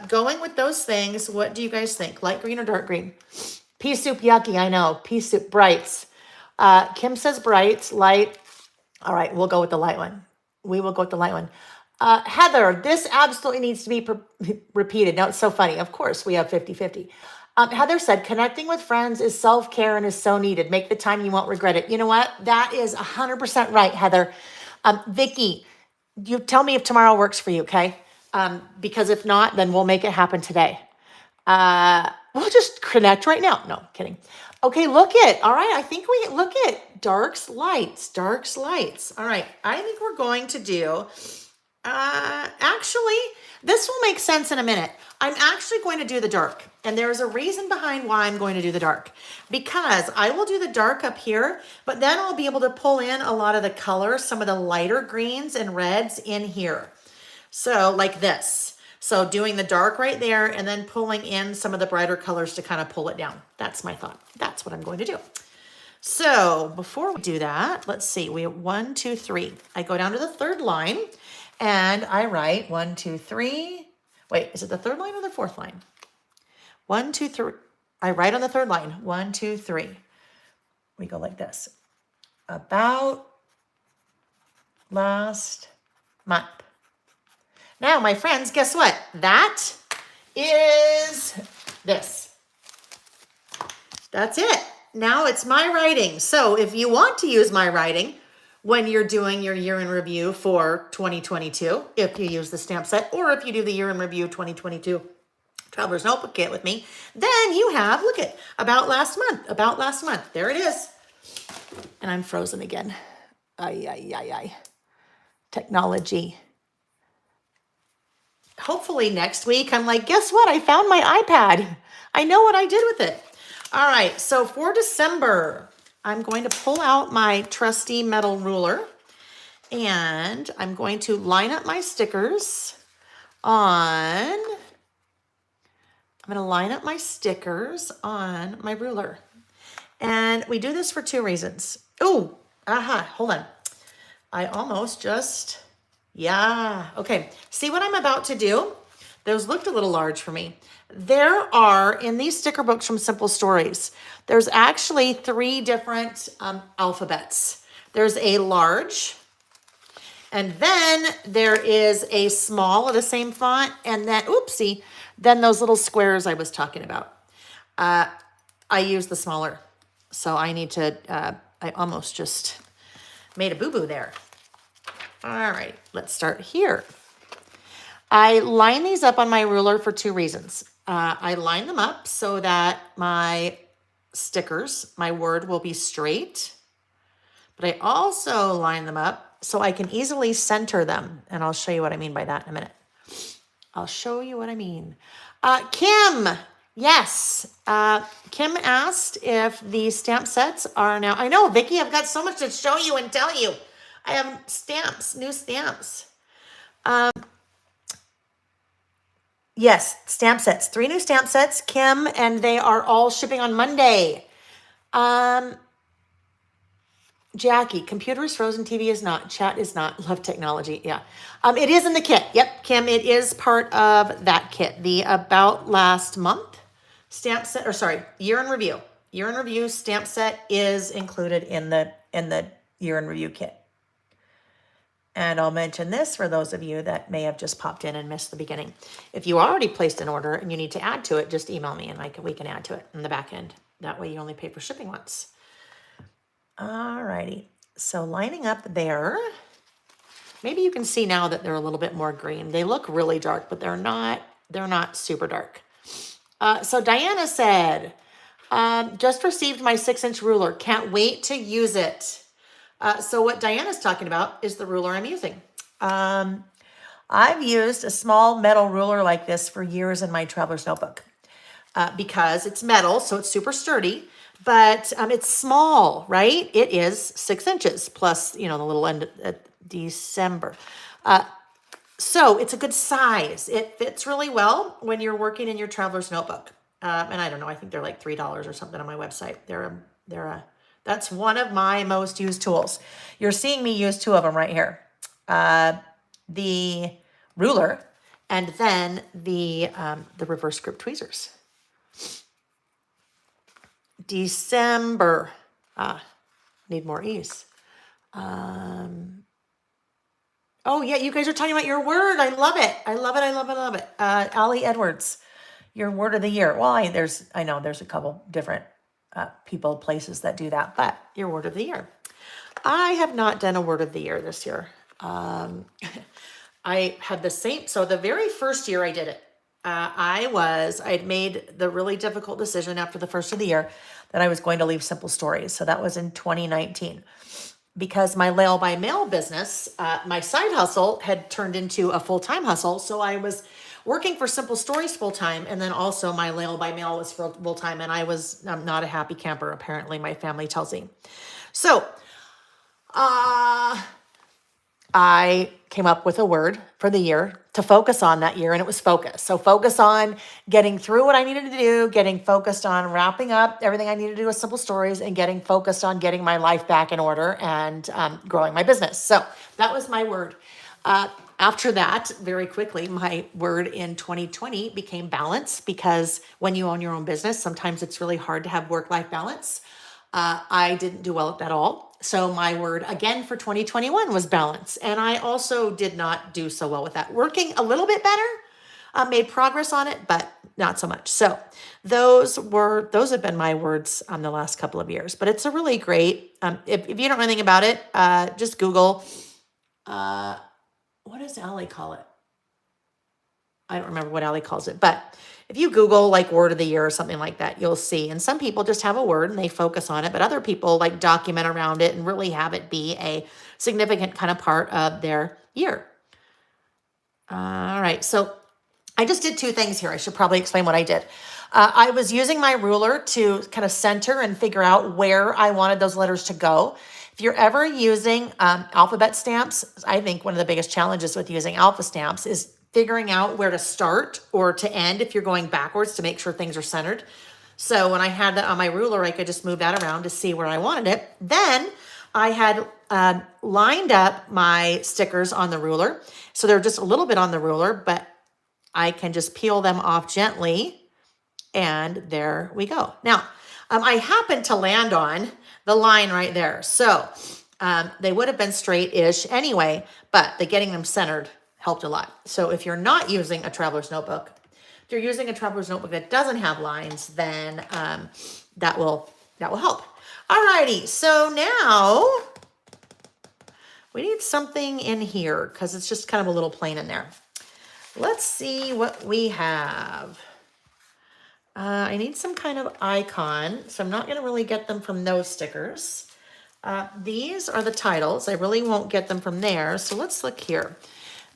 Going with those things, what do you guys think? Light green or dark green? Pea soup, yucky, I know. Pea soup, Brights. Kim says Brights, light. All right, we'll go with the light one. We will go with the light one. Heather, this absolutely needs to be repeated. Now, it's so funny. Of course, we have 50-50. Heather said, connecting with friends is self-care and is so needed. Make the time, you won't regret it. You know what? That is 100% right, Heather. Vicky, you tell me if tomorrow works for you, okay? Because if not, then we'll make it happen today. We'll just connect right now. No, kidding. Okay, look it. All right, I think we look at darks, lights. All right, I think we're going to do, actually, this will make sense in a minute. I'm actually going to do the dark, and there's a reason behind why I'm going to do the dark, because I will do the dark up here, but then I'll be able to pull in a lot of the colors, some of the lighter greens and reds in here. So like this. So doing the dark right there and then pulling in some of the brighter colors to kind of pull it down. That's my thought. That's what I'm going to do. So before we do that, let's see. We have 1, 2, 3. I go down to the third line and I write 1, 2, 3. Wait, is it the third line or the fourth line? 1, 2, 3. I write on the third line. 1, 2, 3. We go like this. About last month. Now, my friends, guess what? That is this. That's it. Now it's my writing. So if you want to use my writing when you're doing your year in review for 2022, if you use the stamp set, or if you do the year in review 2022 Traveler's Notebook Kit with me, then you have, look at, about last month. There it is. And I'm frozen again. Ay. Technology. Hopefully next week, I'm like, guess what? I found my iPad. I know what I did with it. All right, so for December, I'm going to pull out my trusty metal ruler and I'm going to line up my stickers on, my ruler. And we do this for two reasons. Oh, hold on. I almost just, okay. See what I'm about to do? Those looked a little large for me. There are, in these sticker books from Simple Stories, there's actually 3 different alphabets. There's a large, and then there is a small of the same font, and then, then those little squares I was talking about. I use the smaller, so I need to, I almost just made a boo-boo there. All right, let's start here. I line these up on my ruler for 2 reasons. I line them up so that my stickers, my word will be straight, but I also line them up so I can easily center them. And I'll show you what I mean by that in a minute. I'll show you what I mean. Kim, yes. Kim asked if the stamp sets are now, I know, Vicki, I've got so much to show you and tell you. I have stamps, new stamps. Yes, stamp sets, 3 new stamp sets, Kim, and they are all shipping on Monday. Jackie, computer is frozen, TV is not, chat is not, love technology, yeah. It is in the kit, yep, Kim, it is part of that kit. The About Last Month stamp set, or sorry, year in review stamp set is included in the year in review kit. And I'll mention this for those of you that may have just popped in and missed the beginning. If you already placed an order and you need to add to it, just email me and we can add to it in the back end. That way you only pay for shipping once. All righty. So lining up there, maybe you can see now that they're a little bit more green. They look really dark, but they're not super dark. So Diana said, just received my 6-inch ruler. Can't wait to use it. So what Diana's talking about is the ruler I'm using. I've used a small metal ruler like this for years in my traveler's notebook because it's metal, so it's super sturdy, but it's small, right? It is 6 inches plus, the little end at December. So it's a good size. It fits really well when you're working in your traveler's notebook. And I don't know, I think they're like $3 or something on my website. That's one of my most used tools. You're seeing me use 2 of them right here. The ruler and then the reverse grip tweezers. December. Need more E's. Oh yeah, you guys are talking about your word. I love it. I love it. Allie Edwards, your word of the year. Well, I know there's a couple different people, places that do that, but your word of the year. I have not done a word of the year this year. I had the same, so the very first year I did it, I'd made the really difficult decision after the first of the year that I was going to leave Simple Stories. So that was in 2019. Because my Lail by Mail business, my side hustle had turned into a full-time hustle. So I was working for Simple Stories full-time, and then also my Lail by Mail was full-time, and I'm not a happy camper, apparently, my family tells me. So I came up with a word for the year to focus on that year, and it was focus. So focus on getting through what I needed to do, getting focused on wrapping up everything I needed to do with Simple Stories, and getting focused on getting my life back in order and growing my business. So that was my word. After that, very quickly, my word in 2020 became balance, because when you own your own business, sometimes it's really hard to have work-life balance. I didn't do well at that at all. So my word again for 2021 was balance. And I also did not do so well with that. Working a little bit better, made progress on it, but not so much. So those have been my words on the last couple of years, but it's a really great, if you don't know anything about it, just Google, what does Allie call it? I don't remember what Allie calls it, but if you Google like word of the year or something like that, you'll see. And some people just have a word and they focus on it, but other people like document around it and really have it be a significant kind of part of their year. All right. So I just did 2 things here. I should probably explain what I did. I was using my ruler to kind of center and figure out where I wanted those letters to go. If you're ever using alphabet stamps, I think one of the biggest challenges with using alpha stamps is figuring out where to start or to end if you're going backwards to make sure things are centered. So when I had that on my ruler, I could just move that around to see where I wanted it. Then I had lined up my stickers on the ruler. So they're just a little bit on the ruler, but I can just peel them off gently. And there we go. Now, I happened to land on the line right there. So they would have been straight-ish anyway, but the getting them centered helped a lot. So if you're not using a traveler's notebook, if you're using a traveler's notebook that doesn't have lines, then that will help. Alrighty, so now we need something in here because it's just kind of a little plain in there. Let's see what we have. I need some kind of icon, so I'm not going to really get them from those stickers. These are the titles. I really won't get them from there, so let's look here.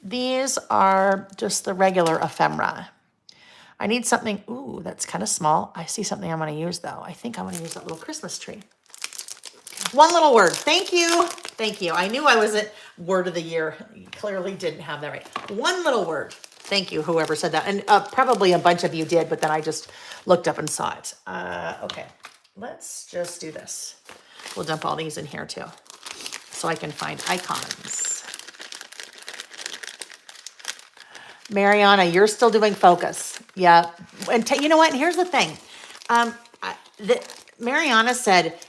These are just the regular ephemera. I need something, ooh, that's kind of small. I see something I'm going to use, though. I think I'm going to use that little Christmas tree. One little word. Thank you. Thank you. I knew I wasn't word of the year. You clearly didn't have that right. One little word. Thank you, whoever said that. And probably a bunch of you did, but then I just looked up and saw it. Okay, let's just do this. We'll dump all these in here too, so I can find icons. Mariana, you're still doing focus. Yeah, and you know what? Here's the thing. Mariana said,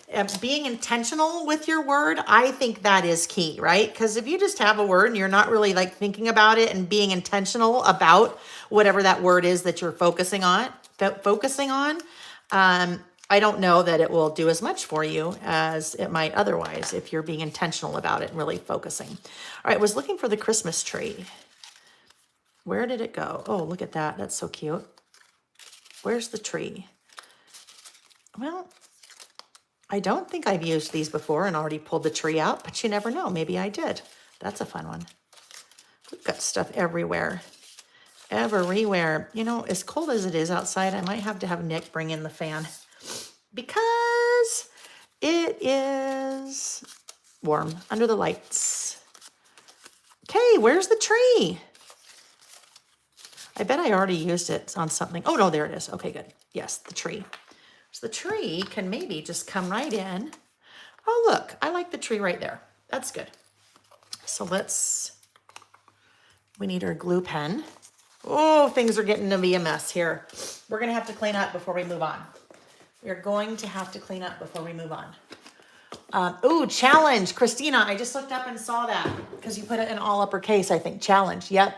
being intentional with your word, I think that is key, right? Because if you just have a word and you're not really like thinking about it and being intentional about whatever that word is that you're focusing on, I don't know that it will do as much for you as it might otherwise if you're being intentional about it and really focusing. All right, I was looking for the Christmas tree. Where did it go? Oh, look at that. That's so cute. Where's the tree? Well, I don't think I've used these before and already pulled the tree out, but you never know. Maybe I did. That's a fun one. We've got stuff everywhere. Everywhere. You know, as cold as it is outside, I might have to have Nick bring in the fan because it is warm under the lights. Okay, where's the tree? I bet I already used it on something. Oh, no, there it is. Okay, good. Yes, the tree. So the tree can maybe just come right in. Oh, look, I like the tree right there. That's good. So we need our glue pen. Oh, things are getting to be a mess here. We're going to have to clean up before we move on. We're going to have to clean up before we move on. Ooh, challenge. Christina, I just looked up and saw that because you put it in all uppercase, I think. Challenge. Yep.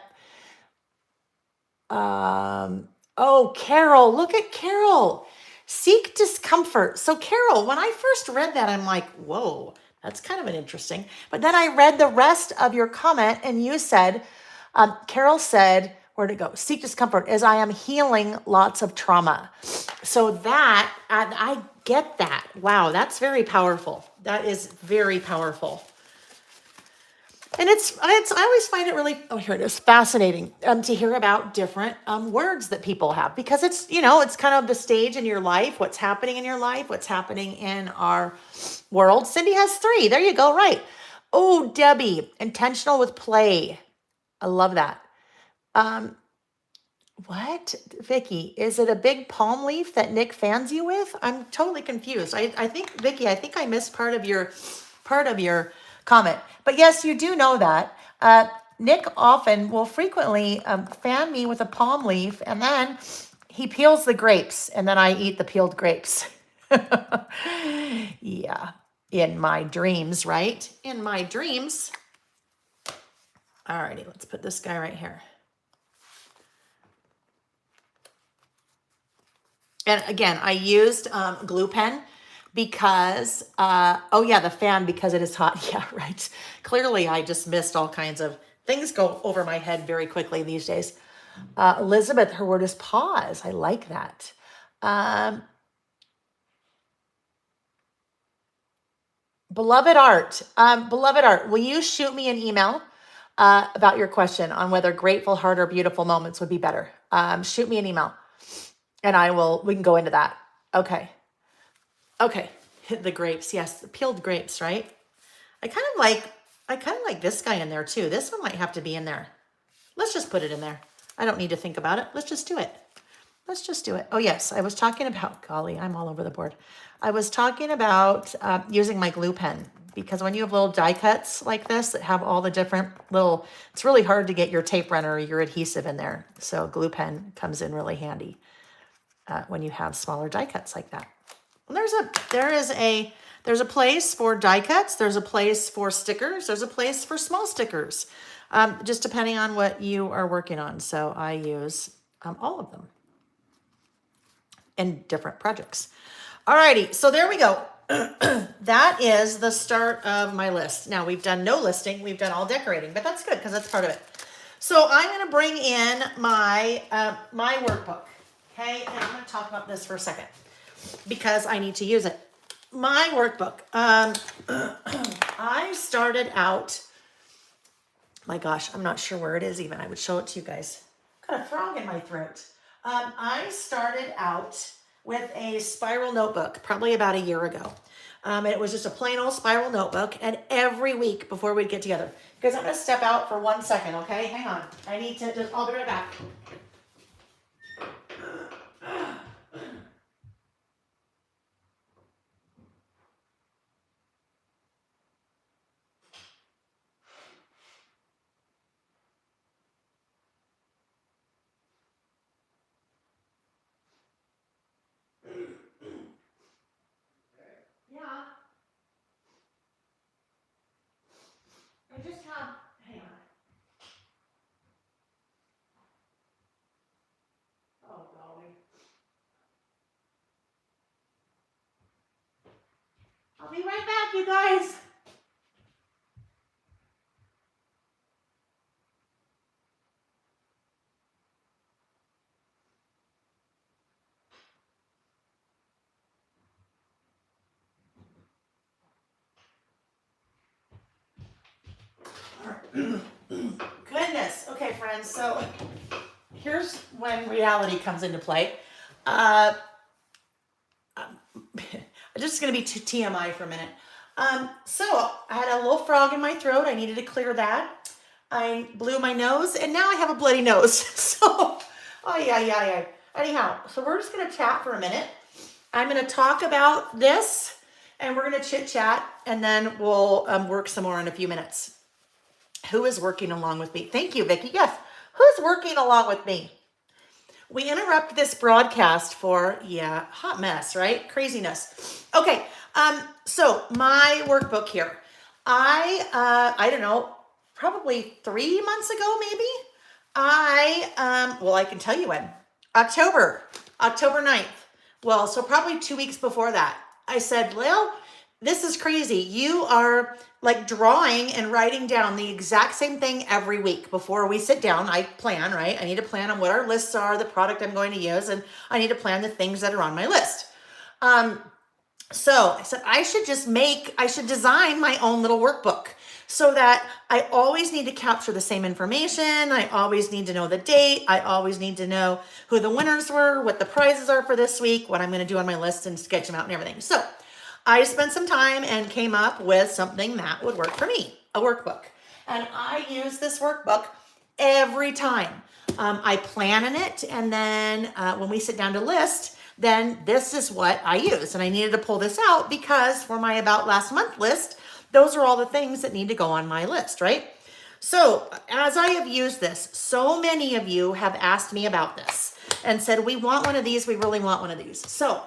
Oh, Carol, look at Carol. Seek discomfort. So Carol, when I first read that, I'm like, whoa, that's kind of an interesting. But then I read the rest of your comment and you said, Carol said, where'd it go? Seek discomfort as I am healing lots of trauma. So that, I get that. Wow, that's very powerful. That is very powerful. And I always find it really, oh, here it is, fascinating to hear about different words that people have because it's, you know, it's kind of the stage in your life, what's happening in your life, what's happening in our world. Cindy has 3. There you go. Right. Oh, Debbie, intentional with play. I love that. What, Vicky, is it a big palm leaf that Nick fans you with? I'm totally confused. I think, Vicky, I think I missed part of your comment. But yes, you do know that. Nick will frequently fan me with a palm leaf and then he peels the grapes and then I eat the peeled grapes. Yeah, in my dreams, right? In my dreams. Alrighty, let's put this guy right here. And again, I used glue pen because, oh yeah, the fan because it is hot. Yeah, right. Clearly, I just missed all kinds of things go over my head very quickly these days. Elizabeth, her word is pause. I like that. Beloved Art, will you shoot me an email about your question on whether grateful heart or beautiful moments would be better? Shoot me an email. And we can go into that. Okay. Okay. The grapes. Yes. The peeled grapes, right? I kind of like this guy in there too. This one might have to be in there. Let's just put it in there. I don't need to think about it. Let's just do it. Let's just do it. Oh yes, I was talking about, golly, I'm all over the board. I was talking about using my glue pen, because when you have little die cuts like this that have all the different little, it's really hard to get your tape runner or your adhesive in there. So glue pen comes in really handy when you have smaller die cuts like that. There's a place for die cuts. There's a place for stickers. There's a place for small stickers, just depending on what you are working on. So I use all of them in different projects. Alrighty, so there we go. That is the start of my list. Now we've done no listing, we've done all decorating, but that's good because that's part of it. So I'm going to bring in my my workbook, okay? And I'm going to talk about this for a second because I need to use it. My workbook. I started out. My gosh, I'm not sure where it is even. I would show it to you guys. Got a frog in my throat. I started out with a spiral notebook probably about a year ago. And it was just a plain old spiral notebook. And every week before we'd get together, because I'm going to step out for 1 second, okay? Hang on. I need to just, I'll be right back. Yeah. I just have, hang on. Oh, golly. I'll be right back, you guys. Goodness. Okay, friends. So here's when reality comes into play. Just going to be TMI for a minute. So I had a little frog in my throat. I needed to clear that. I blew my nose, and now I have a bloody nose. So, oh yeah. Anyhow, so we're just going to chat for a minute. I'm going to talk about this, and we're going to chit chat, and then we'll work some more in a few minutes. Who is working along with me? Thank you, Vicki. Yes, who's working along with me? We interrupt this broadcast for, hot mess, right? Craziness. Okay, so my workbook here. I don't know, probably 3 months ago, maybe. I can tell you when. October 9th. Well, so probably 2 weeks before that. I said, well, this is crazy. You are like drawing and writing down the exact same thing every week. Before we sit down, I plan, right? I need to plan on what our lists are, the product I'm going to use, and I need to plan the things that are on my list. So I said, I should design my own little workbook so that I always need to capture the same information. I always need to know the date. I always need to know who the winners were, what the prizes are for this week, what I'm going to do on my list, and sketch them out and everything. So I spent some time and came up with something that would work for me, a workbook. And I use this workbook every time. I plan in it, and then when we sit down to list, then this is what I use. And I needed to pull this out because for my About Last Month list, those are all the things that need to go on my list, right? So as I have used this, so many of you have asked me about this and said, we want one of these, we really want one of these. So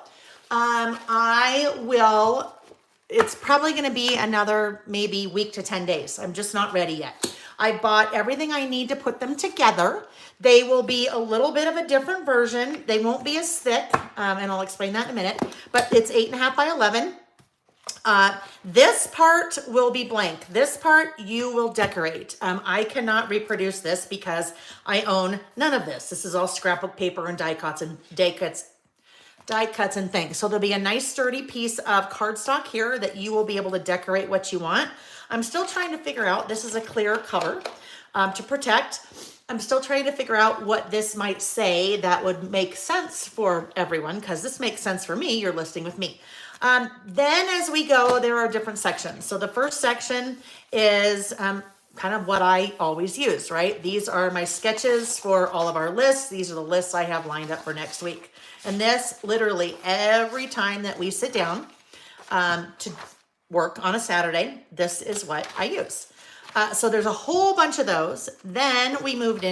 it's probably going to be another maybe week to 10 days. I'm just not ready yet. I bought everything I need to put them together. They will be a little bit of a different version. They won't be as thick, and I'll explain that in a minute, but it's 8.5 by 11. This part will be blank. This part you will decorate. I cannot reproduce this because I own none of this. This is all scrapbook paper and die cuts and things. So there'll be a nice sturdy piece of cardstock here that you will be able to decorate what you want. I'm still trying to figure out, this is a clear cover to protect. I'm still trying to figure out what this might say that would make sense for everyone, because this makes sense for me. You're listing with me. Then as we go, there are different sections. So the first section is kind of what I always use, right? These are my sketches for all of our lists. These are the lists I have lined up for next week. And this literally every time that we sit down to work on a Saturday, this is what I use. So there's a whole bunch of those. Then we move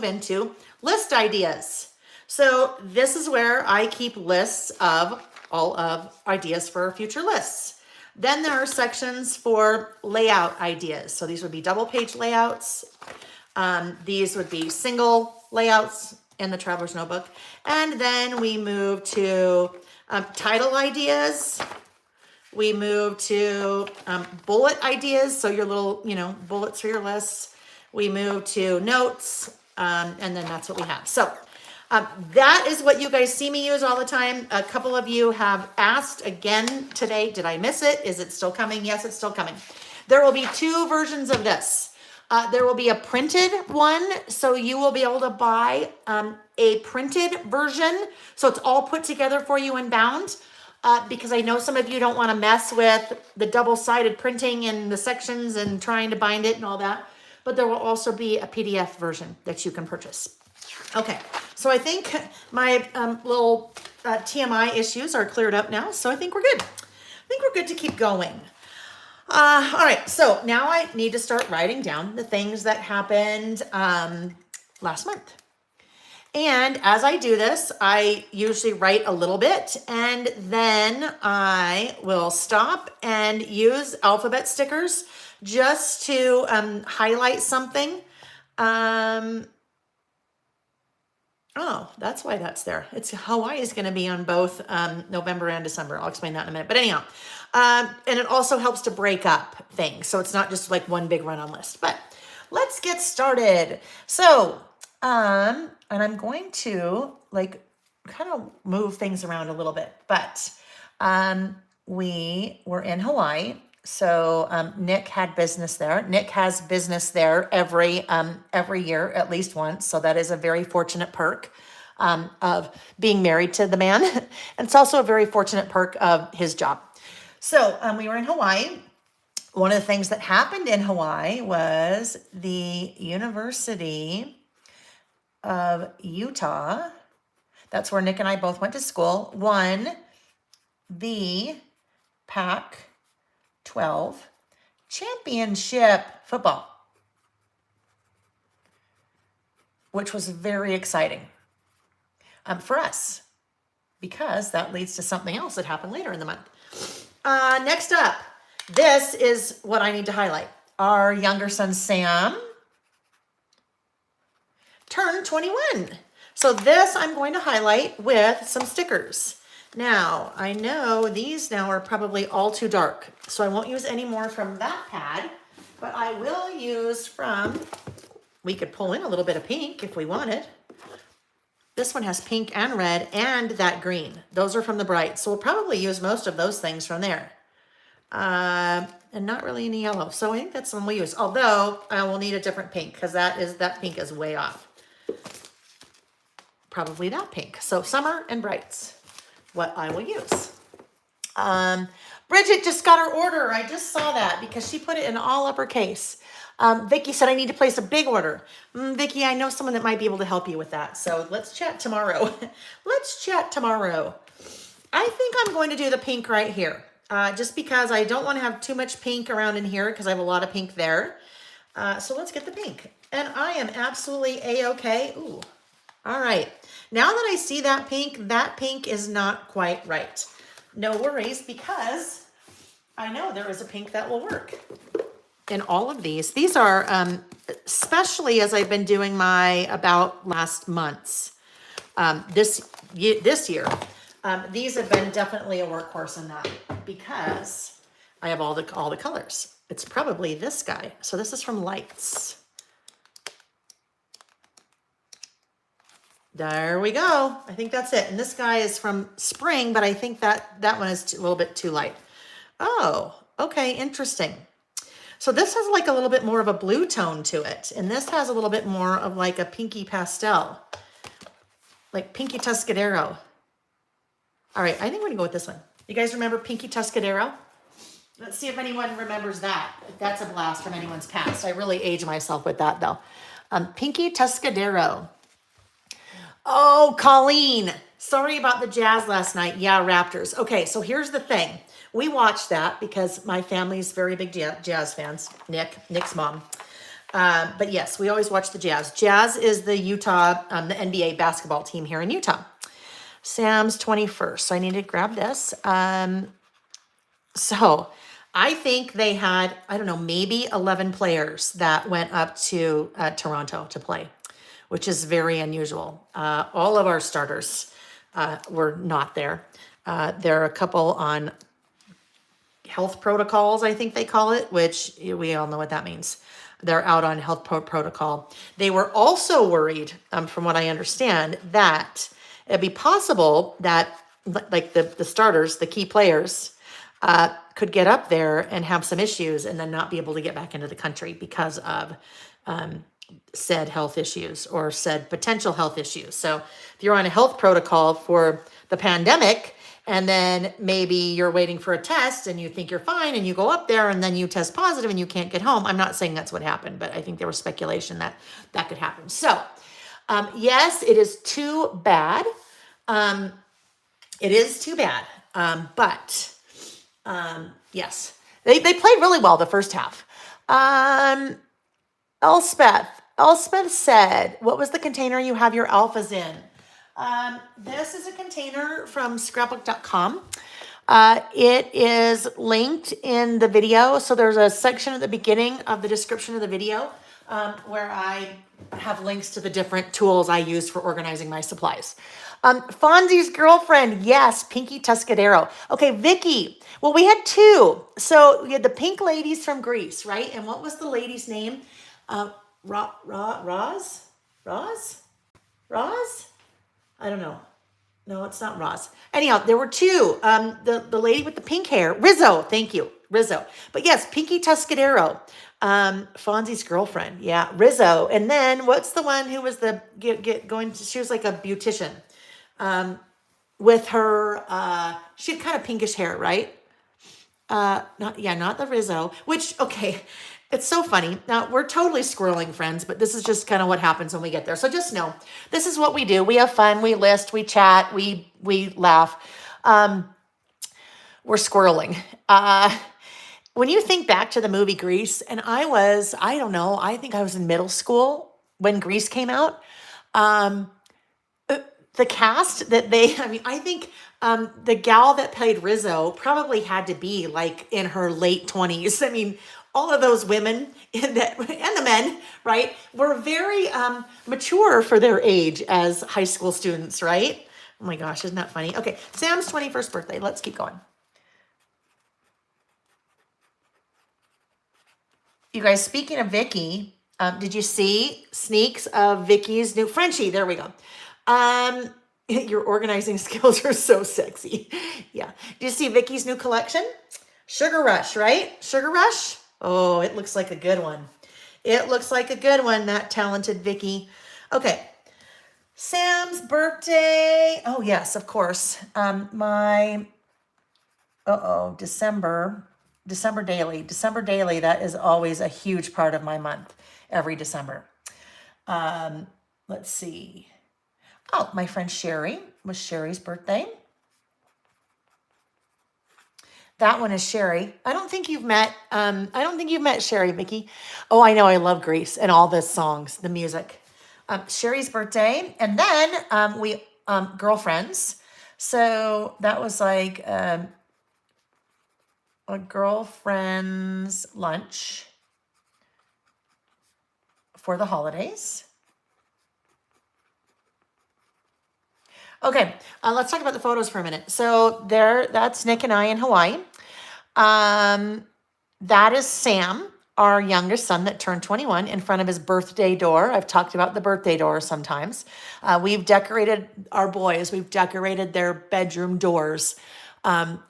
into list ideas. So this is where I keep lists of all of ideas for future lists. Then there are sections for layout ideas. So these would be double page layouts. These would be single layouts in the Traveler's Notebook. And then we move to title ideas. We move to bullet ideas, so your little, bullets for your lists. We move to notes, and then that's what we have. So that is what you guys see me use all the time. A couple of you have asked again today, did I miss it? Is it still coming? Yes, it's still coming. There will be two versions of this. There will be a printed one, so you will be able to buy a printed version. So it's all put together for you and bound. Because I know some of you don't want to mess with the double-sided printing and the sections and trying to bind it and all that. But there will also be a PDF version that you can purchase. Okay, so I think my little TMI issues are cleared up now. So I think we're good. I think we're good to keep going. All right, so now I need to start writing down the things that happened last month. And as I do this, I usually write a little bit and then I will stop and use alphabet stickers just to highlight something. Oh, that's why that's there. It's Hawaii is going to be on both November and December. I'll explain that in a minute. But anyhow, and it also helps to break up things. So it's not just like one big run-on list. But let's get started. So, and I'm going to kind of move things around a little bit, but we were in Hawaii. So Nick had business there. Nick has business there every year, at least once. So that is a very fortunate perk of being married to the man. And it's also a very fortunate perk of his job. So we were in Hawaii. One of the things that happened in Hawaii was the University of Utah, that's where Nick and I both went to school, won the Pac-12 championship football, which was very exciting for us because that leads to something else that happened later in the month. Next up, this is what I need to highlight. Our younger son, Sam, turned 21. So this I'm going to highlight with some stickers. Now, I know these now are probably all too dark, so I won't use any more from that pad, but I will use from, we could pull in a little bit of pink if we wanted. This one has pink and red and that green. Those are from the bright, so we'll probably use most of those things from there. And not really any yellow, so I think that's the one we use. Although I will need a different pink because that pink is way off. Probably that pink. So summer and brights, what I will use. Bridget just got her order. I just saw that because she put it in all uppercase. Vicky said I need to place a big order. Vicky, I know someone that might be able to help you with that. So let's chat tomorrow. Let's chat tomorrow. I think I'm going to do the pink right here. Just because I don't want to have too much pink around in here because I have a lot of pink there. So let's get the pink. And I am absolutely A-okay. Ooh. All right. Now that I see that pink is not quite right. No worries, because I know there is a pink that will work in all of these. These are, especially as I've been doing my about last months, this year, these have been definitely a workhorse in that because I have all the colors. It's probably this guy. So this is from Lights. There we go. I think that's it. And this guy is from Spring, but I think that one is a little bit too light. Oh, okay, interesting. So this has like a little bit more of a blue tone to it. And this has a little bit more of like a pinky pastel, like Pinky Tuscadero. All right, I think we're gonna go with this one. You guys remember Pinky Tuscadero? Let's see if anyone remembers that. That's a blast from anyone's past. I really age myself with that though. Pinky Tuscadero. Oh, Colleen. Sorry about the Jazz last night. Yeah, Raptors. Okay, so here's the thing. We watched that because my family's very big Jazz fans. Nick's mom. But yes, we always watch the Jazz. Jazz is the Utah, the NBA basketball team here in Utah. Sam's 21st. So I need to grab this. So I think they had, I don't know, maybe 11 players that went up to Toronto to play, which is very unusual. All of our starters were not there. There are a couple on health protocols, I think they call it, which we all know what that means. They're out on health protocol. They were also worried, from what I understand, that it'd be possible that like the starters, the key players, could get up there and have some issues and then not be able to get back into the country because of said health issues or said potential health issues. So if you're on a health protocol for the pandemic and then maybe you're waiting for a test and you think you're fine and you go up there and then you test positive and you can't get home. I'm not saying that's what happened, but I think there was speculation that that could happen. So yes, it is too bad. It is too bad. But yes, they played really well the first half. Elspeth said, what was the container you have your alphas in? This is a container from scrapbook.com. It is linked in the video. So there's a section at the beginning of the description of the video where I have links to the different tools I use for organizing my supplies. Fonzie's girlfriend, yes, Pinky Tuscadero. Okay, Vicky. Well, we had two. So we had the pink ladies from Greece, right? And what was the lady's name? Roz? I don't know. No, it's not Roz. Anyhow, there were two. The lady with the pink hair, Rizzo. Thank you, Rizzo. But yes, Pinky Tuscadero, Fonzie's girlfriend. Yeah, Rizzo. And then what's the one who was the she was like a beautician. With her, she had kind of pinkish hair, right? Not the Rizzo, which, okay, it's so funny. Now, we're totally squirreling, friends, but this is just kind of what happens when we get there. So just know, this is what we do. We have fun, we list, we chat, we laugh. We're squirreling. When you think back to the movie Grease, and I don't know, I think I was in middle school when Grease came out. The cast that I think the gal that played Rizzo probably had to be like in her late 20s. I mean, all of those women and the men, right, were very mature for their age as high school students, right? Oh my gosh, isn't that funny? Okay, Sam's 21st birthday. Let's keep going. You guys, speaking of Vicky, did you see sneaks of Vicky's new Frenchie? There we go. Your organizing skills are so sexy. Yeah. Do you see Vicky's new collection? Sugar Rush, right? Sugar Rush? Oh, it looks like a good one. It looks like a good one, that talented Vicky. Okay. Sam's birthday. Oh, yes, of course. December daily. December daily, that is always a huge part of my month, every December. Let's see. Oh, my friend Sherry, was Sherry's birthday. That one is Sherry. I don't think you've met Sherry, Vicky. Oh, I know. I love Grease and all the songs, the music. Sherry's birthday. And then we girlfriends. So that was like a girlfriend's lunch for the holidays. Okay, let's talk about the photos for a minute. So that's Nick and I in Hawaii. That is Sam, our youngest son that turned 21, in front of his birthday door. I've talked about the birthday door sometimes. We've decorated our boys. We've decorated their bedroom doors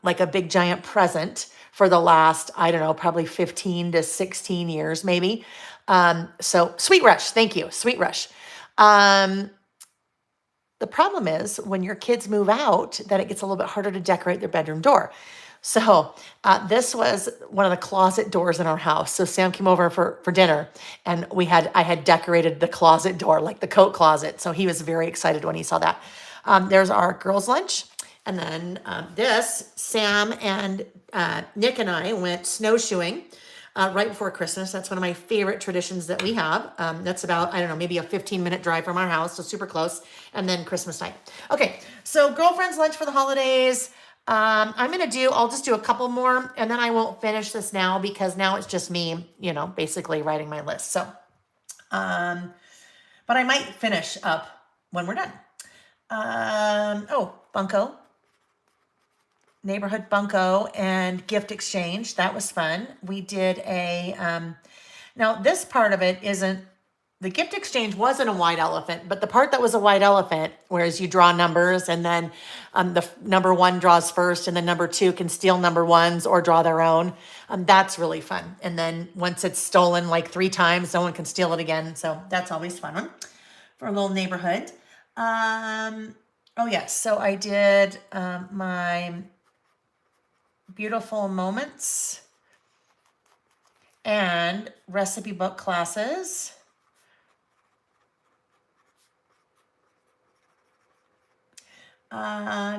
like a big giant present for the last, I don't know, probably 15 to 16 years, maybe. So Sweet Rush, thank you, Sweet Rush. The problem is when your kids move out, that it gets a little bit harder to decorate their bedroom door. So this was one of the closet doors in our house. So Sam came over for dinner, and I had decorated the closet door, like the coat closet. So he was very excited when he saw that. There's our girls' lunch. And then Sam and Nick and I went snowshoeing right before Christmas. That's one of my favorite traditions that we have. That's about, I don't know, maybe a 15-minute drive from our house, so super close. And then Christmas night. Okay, so girlfriend's lunch for the holidays. I'll just do a couple more, and then I won't finish this now because now it's just me, basically writing my list. So, but I might finish up when we're done. Bunko. Neighborhood bunko and gift exchange. That was fun. We did now this part of it isn't, the gift exchange wasn't a white elephant, but the part that was a white elephant, whereas you draw numbers and then the number one draws first and then number two can steal number ones or draw their own. That's really fun. And then once it's stolen like 3 times, no one can steal it again. So that's always fun for a little neighborhood. So I did my beautiful moments and recipe book classes. Oh,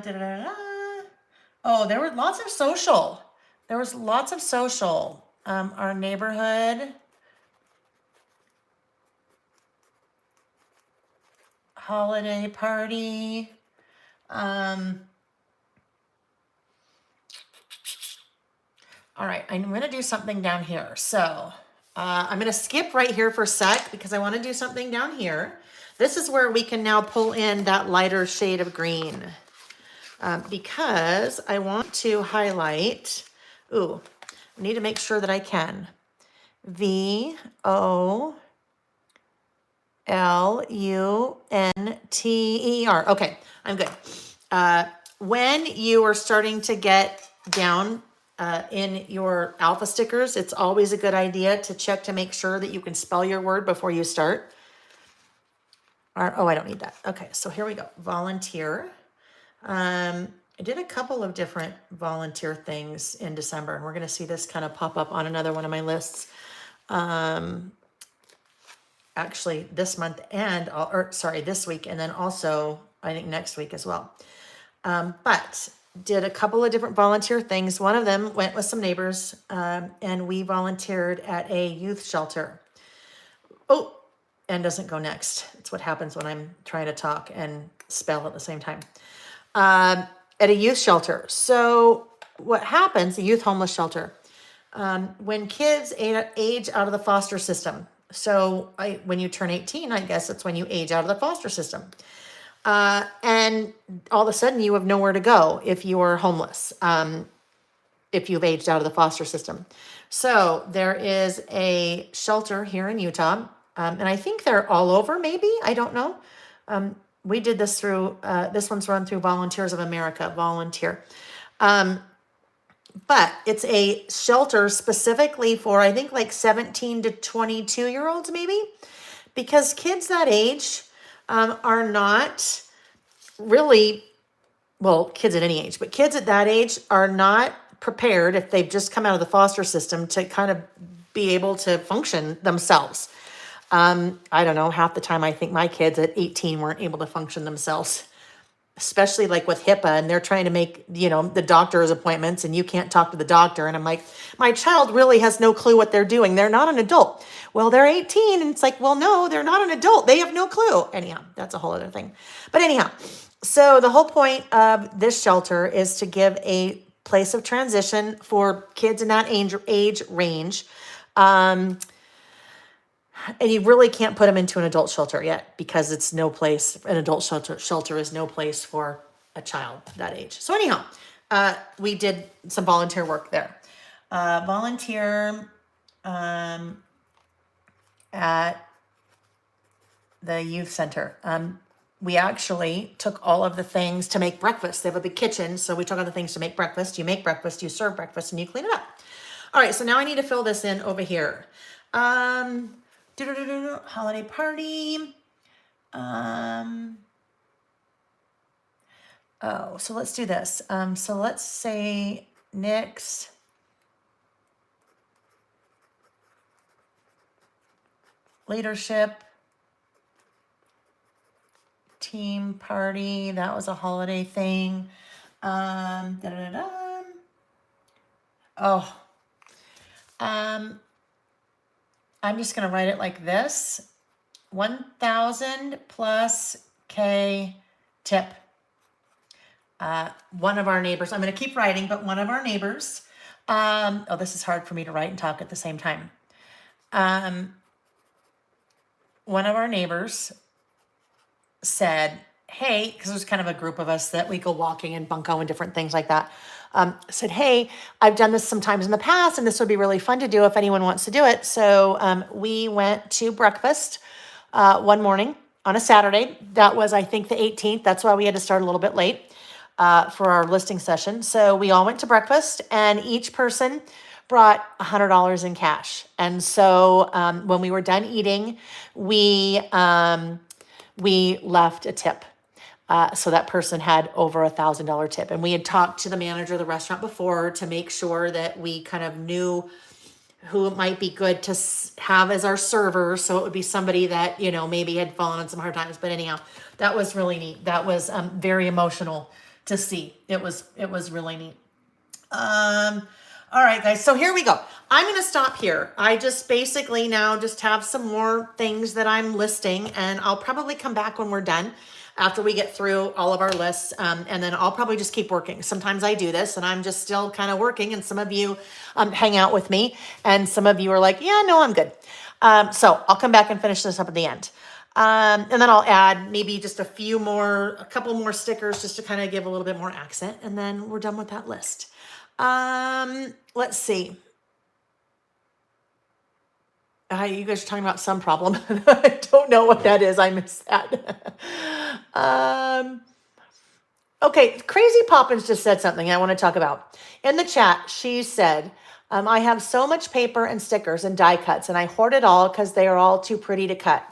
there were lots of social. There was lots of social. Our neighborhood holiday party. All right, I'm going to do something down here. So I'm going to skip right here for a sec because I want to do something down here. This is where we can now pull in that lighter shade of green because I want to highlight, I need to make sure that I can. VOLUNTER. Okay, I'm good. When you are starting to get down in your alpha stickers, it's always a good idea to check to make sure that you can spell your word before you start. I don't need that. Okay, so here we go. Volunteer. I did a couple of different volunteer things in December, and we're going to see this kind of pop up on another one of my lists. Actually, this month this week, and then also I think next week as well. But did a couple of different volunteer things. One of them went with some neighbors, and we volunteered at a youth shelter. And doesn't go next. It's what happens when I'm trying to talk and spell at the same time. At a youth shelter. So what happens, a youth homeless shelter, when kids age out of the foster system. So when you turn 18, I guess that's when you age out of the foster system. And all of a sudden you have nowhere to go if you are homeless, if you've aged out of the foster system. So there is a shelter here in Utah, and I think they're all over, maybe, I don't know. We did this through, this one's run through Volunteers of America, volunteer. But it's a shelter specifically for, I think, like 17 to 22-year-olds, maybe, because kids that age are not really, well, kids at any age, but kids at that age are not prepared if they've just come out of the foster system to kind of be able to function themselves. I don't know, half the time I think my kids at 18 weren't able to function themselves, especially like with HIPAA, and they're trying to make, the doctor's appointments and you can't talk to the doctor. And I'm like, my child really has no clue what they're doing. They're not an adult. Well, they're 18. And it's like, well, no, they're not an adult. They have no clue. Anyhow, that's a whole other thing. But anyhow, so the whole point of this shelter is to give a place of transition for kids in that age range. And you really can't put them into an adult shelter yet because it's no place, an adult shelter is no place for a child that age. So anyhow, we did some volunteer work there. Volunteer at the youth center. we actually took all of the things to make breakfast. They have a big kitchen, so we took all the things to make breakfast. You make breakfast, you serve breakfast, and you clean it up. All right, so now I need to fill this in over here. Holiday party. Oh, so let's do this. So let's say Nick's leadership team party. That was a holiday thing. Oh, I'm just gonna write it like this: 1,000 plus K tip. One of our neighbors. I'm gonna keep writing, but one of our neighbors. Oh, this is hard for me to write and talk at the same time. One of our neighbors said, hey, because there's kind of a group of us that we go walking and bunko and different things like that. Said, hey, I've done this sometimes in the past, and this would be really fun to do if anyone wants to do it. So we went to breakfast one morning on a Saturday. That was, I think, the 18th. That's why we had to start a little bit late for our listing session. So we all went to breakfast, and each person brought $100 in cash. And so when we were done eating, we left a tip. So that person had over $1,000 tip. And we had talked to the manager of the restaurant before to make sure that we kind of knew who it might be good to have as our server. So it would be somebody that, you know, maybe had fallen on some hard times. But anyhow, that was really neat. That was very emotional to see. It was really neat. All right, guys, so here we go. I'm going to stop here. I just basically now just have some more things that I'm listing, and I'll probably come back when we're done after we get through all of our lists, and then I'll probably just keep working. Sometimes I do this, and I'm just still kind of working, and some of you hang out with me, and some of you are like, yeah, no, I'm good. So I'll come back and finish this up at the end. And then I'll add maybe just a couple more stickers just to kind of give a little bit more accent, and then we're done with that list. Let's see. You guys are talking about some problem. I don't know what that is. I missed that. Okay, Crazy Poppins just said something I want to talk about. In the chat, she said, I have so much paper and stickers and die cuts, and I hoard it all because they are all too pretty to cut.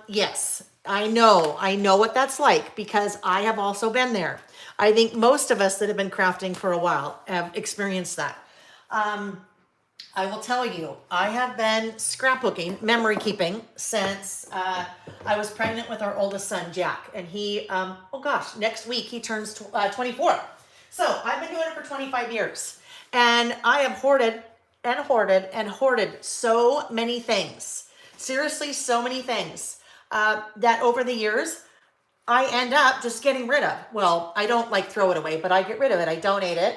Yes, I know what that's like, because I have also been there. I think most of us that have been crafting for a while have experienced that. I will tell you, I have been scrapbooking, memory keeping, since I was pregnant with our oldest son, Jack. And he, next week he turns 24. So I've been doing it for 25 years. And I have hoarded and hoarded and hoarded so many things. Seriously, so many things that over the years, I end up just getting rid of. Well, I don't like throw it away, but I get rid of it. I donate it,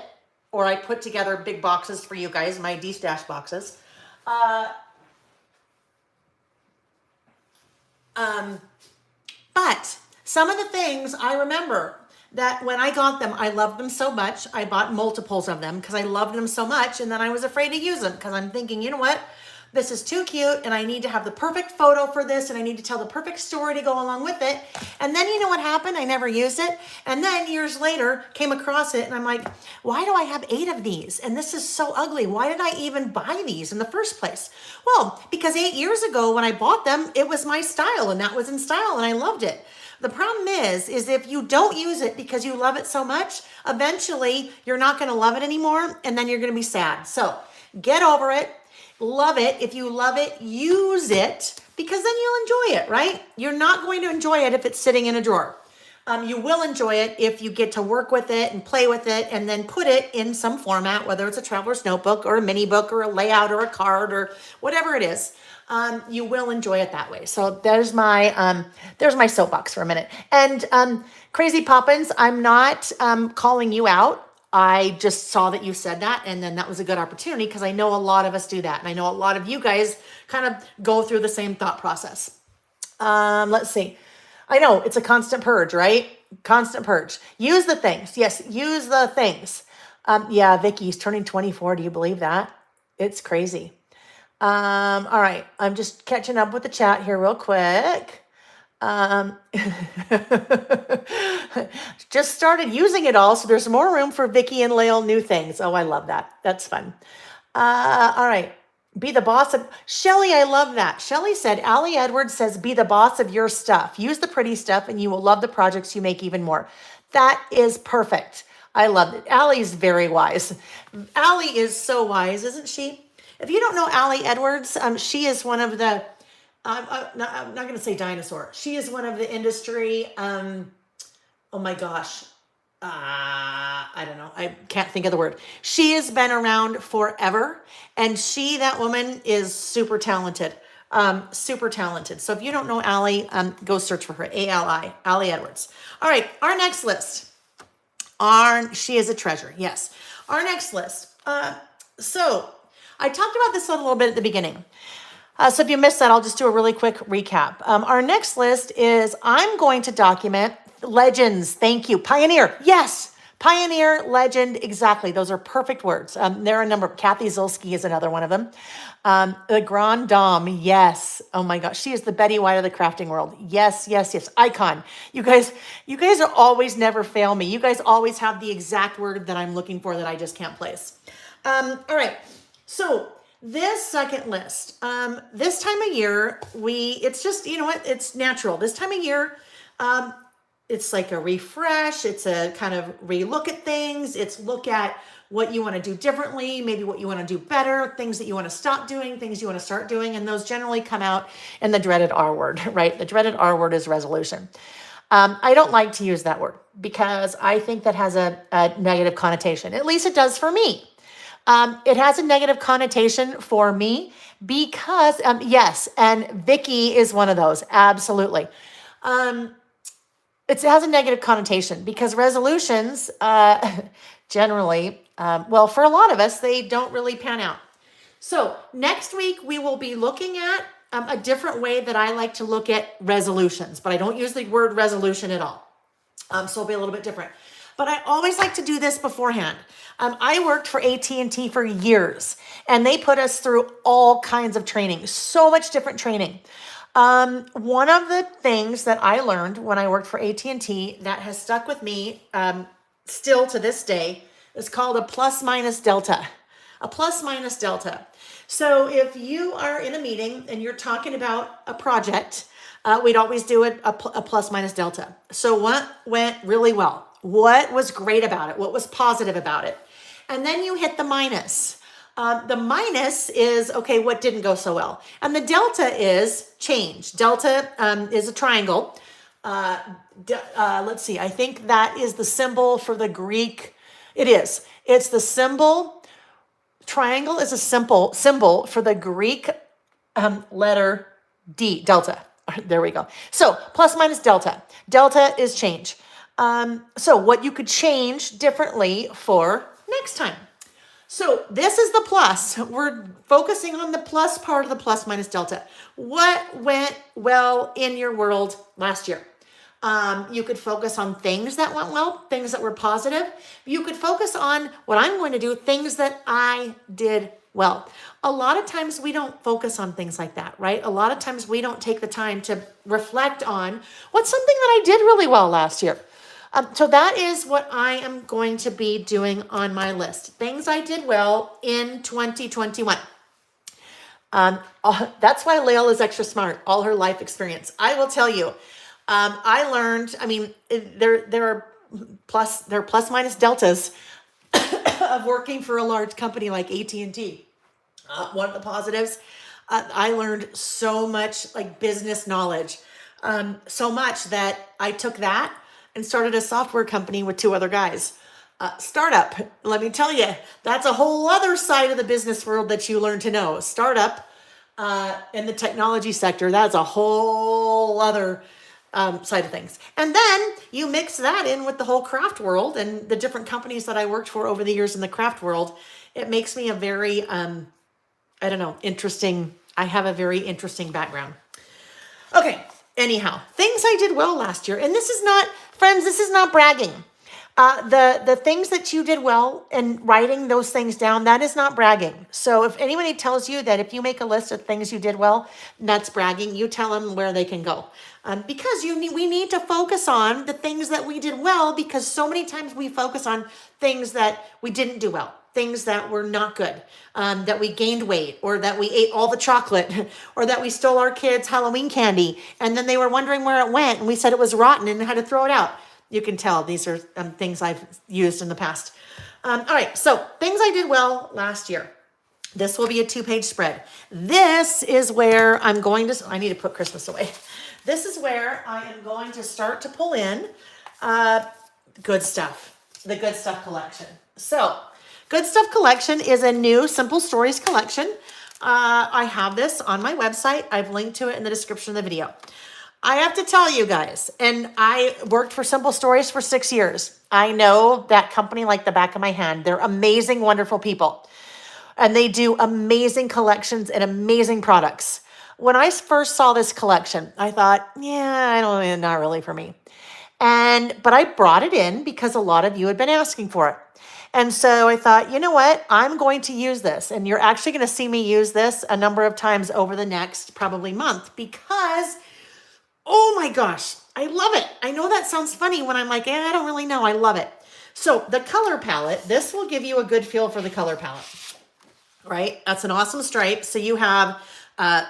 or I put together big boxes for you guys, my D-stash boxes. But some of the things I remember that when I got them, I loved them so much. I bought multiples of them because I loved them so much. And then I was afraid to use them because I'm thinking, you know what? This is too cute, and I need to have the perfect photo for this, and I need to tell the perfect story to go along with it. And then you know what happened? I never used it. And then years later, came across it, and I'm like, why do I have 8 of these? And this is so ugly. Why did I even buy these in the first place? Well, because 8 years ago when I bought them, it was my style, and that was in style, and I loved it. The problem is if you don't use it because you love it so much, eventually you're not going to love it anymore, and then you're going to be sad. So get over it. Love it. If you love it, use it, because then you'll enjoy it, right? You're not going to enjoy it if it's sitting in a drawer. You will enjoy it if you get to work with it and play with it and then put it in some format, whether it's a traveler's notebook or a mini book or a layout or a card or whatever it is. You will enjoy it that way. So there's my soapbox for a minute. And Crazy Poppins, I'm not calling you out. I just saw that you said that, and then that was a good opportunity because I know a lot of us do that. And I know a lot of you guys kind of go through the same thought process. Let's see. I know it's a constant purge, right? Constant purge. Use the things. Yes, use the things. Yeah, Vicky's turning 24. Do you believe that? It's crazy. All right. I'm just catching up with the chat here real quick. Um, just started using it all, so there's more room for Vicky and Lael new things. Oh, I love that. That's fun. All right. Be the boss of Shelly. I love that. Shelly said, Allie Edwards says, be the boss of your stuff. Use the pretty stuff and you will love the projects you make even more. That is perfect. I love it. Allie's very wise. Allie is so wise, isn't she? If you don't know Allie Edwards, she is one of the, I'm not going to say dinosaur. She is one of the industry, oh my gosh. I don't know. I can't think of the word. She has been around forever, and that woman is super talented. Super talented. So if you don't know Allie, go search for her. A-L-I, Allie Edwards. All right, our next list. She is a treasure. Yes. Our next list. So I talked about this a little bit at the beginning. So if you missed that, I'll just do a really quick recap. Our next list is I'm going to document legends. Thank you. Pioneer. Yes. Pioneer, legend. Exactly. Those are perfect words. There are a number. Kathy Zolski is another one of them. The Grand Dame. Yes. Oh my gosh. She is the Betty White of the crafting world. Yes, yes, yes. Icon. You guys are always never fail me. You guys always have the exact word that I'm looking for that I just can't place. All right. So this second list, this time of year, it's just, you know what? It's natural. This time of year, it's like a refresh. It's a kind of relook at things. It's look at what you want to do differently, maybe what you want to do better, things that you want to stop doing, things you want to start doing. And those generally come out in the dreaded R word, right? The dreaded R word is resolution. I don't like to use that word because I think that has a negative connotation. At least it does for me. It has a negative connotation for me because, yes, and Vicky is one of those. Absolutely. It has a negative connotation because resolutions generally, well, for a lot of us, they don't really pan out. So next week, we will be looking at a different way that I like to look at resolutions, but I don't use the word resolution at all. So it'll be a little bit different. But I always like to do this beforehand. I worked for AT&T for years, and they put us through all kinds of training, so much different training. One of the things that I learned when I worked for AT&T that has stuck with me still to this day is called a plus minus delta. A plus minus delta. So if you are in a meeting and you're talking about a project, we'd always do a plus minus delta. So what went really well? What was great about it? What was positive about it? And then you hit the minus. The minus is, okay, what didn't go so well? And the delta is change. Delta is a triangle. Let's see. I think that is the symbol for the Greek. It is. It's the symbol. Triangle is a symbol for the Greek letter D, delta. There we go. So plus minus delta. Delta is change. So what you could change differently for next time. So this is the plus. We're focusing on the plus part of the plus minus delta. What went well in your world last year? You could focus on things that went well, things that were positive. You could focus on what I'm going to do, things that I did well. A lot of times we don't focus on things like that, right? A lot of times we don't take the time to reflect on what's something that I did really well last year. So that is what I am going to be doing on my list. Things I did well in 2021. That's why Lael is extra smart, all her life experience. I will tell you, I learned, I mean, there are plus minus deltas of working for a large company like AT&T. One of the positives, I learned so much like business knowledge, so much that I took that and started a software company with two other guys. Startup, let me tell you, that's a whole other side of the business world that you learn to know. Startup in the technology sector, that's a whole other side of things. And then you mix that in with the whole craft world and the different companies that I worked for over the years in the craft world. It makes me a very, interesting, I have a very interesting background. Okay, anyhow, things I did well last year. And this is not, friends, this is not bragging. The things that you did well and writing those things down, that is not bragging. So if anybody tells you that if you make a list of things you did well, that's bragging, you tell them where they can go. Because we need to focus on the things that we did well, because so many times we focus on things that we didn't do well, things that were not good, that we gained weight, or that we ate all the chocolate, or that we stole our kids' Halloween candy, and then they were wondering where it went, and we said it was rotten and had to throw it out. You can tell these are things I've used in the past. All right, so things I did well last year. This will be a 2-page spread. This is where I'm going to, I need to put Christmas away. This is where I am going to start to pull in good stuff, the Good Stuff collection. So Good Stuff collection is a new Simple Stories collection. I have this on my website. I've linked to it in the description of the video. I have to tell you guys, and I worked for Simple Stories for 6 years. I know that company like the back of my hand. They're amazing, wonderful people. And they do amazing collections and amazing products. When I first saw this collection, I thought, yeah, not really for me. But I brought it in because a lot of you had been asking for it. And so I thought, you know what? I'm going to use this. And you're actually going to see me use this a number of times over the next probably month, because oh my gosh, I love it. I know that sounds funny when I'm like, I don't really know. I love it. So the color palette, this will give you a good feel for the color palette, right? That's an awesome stripe. So you have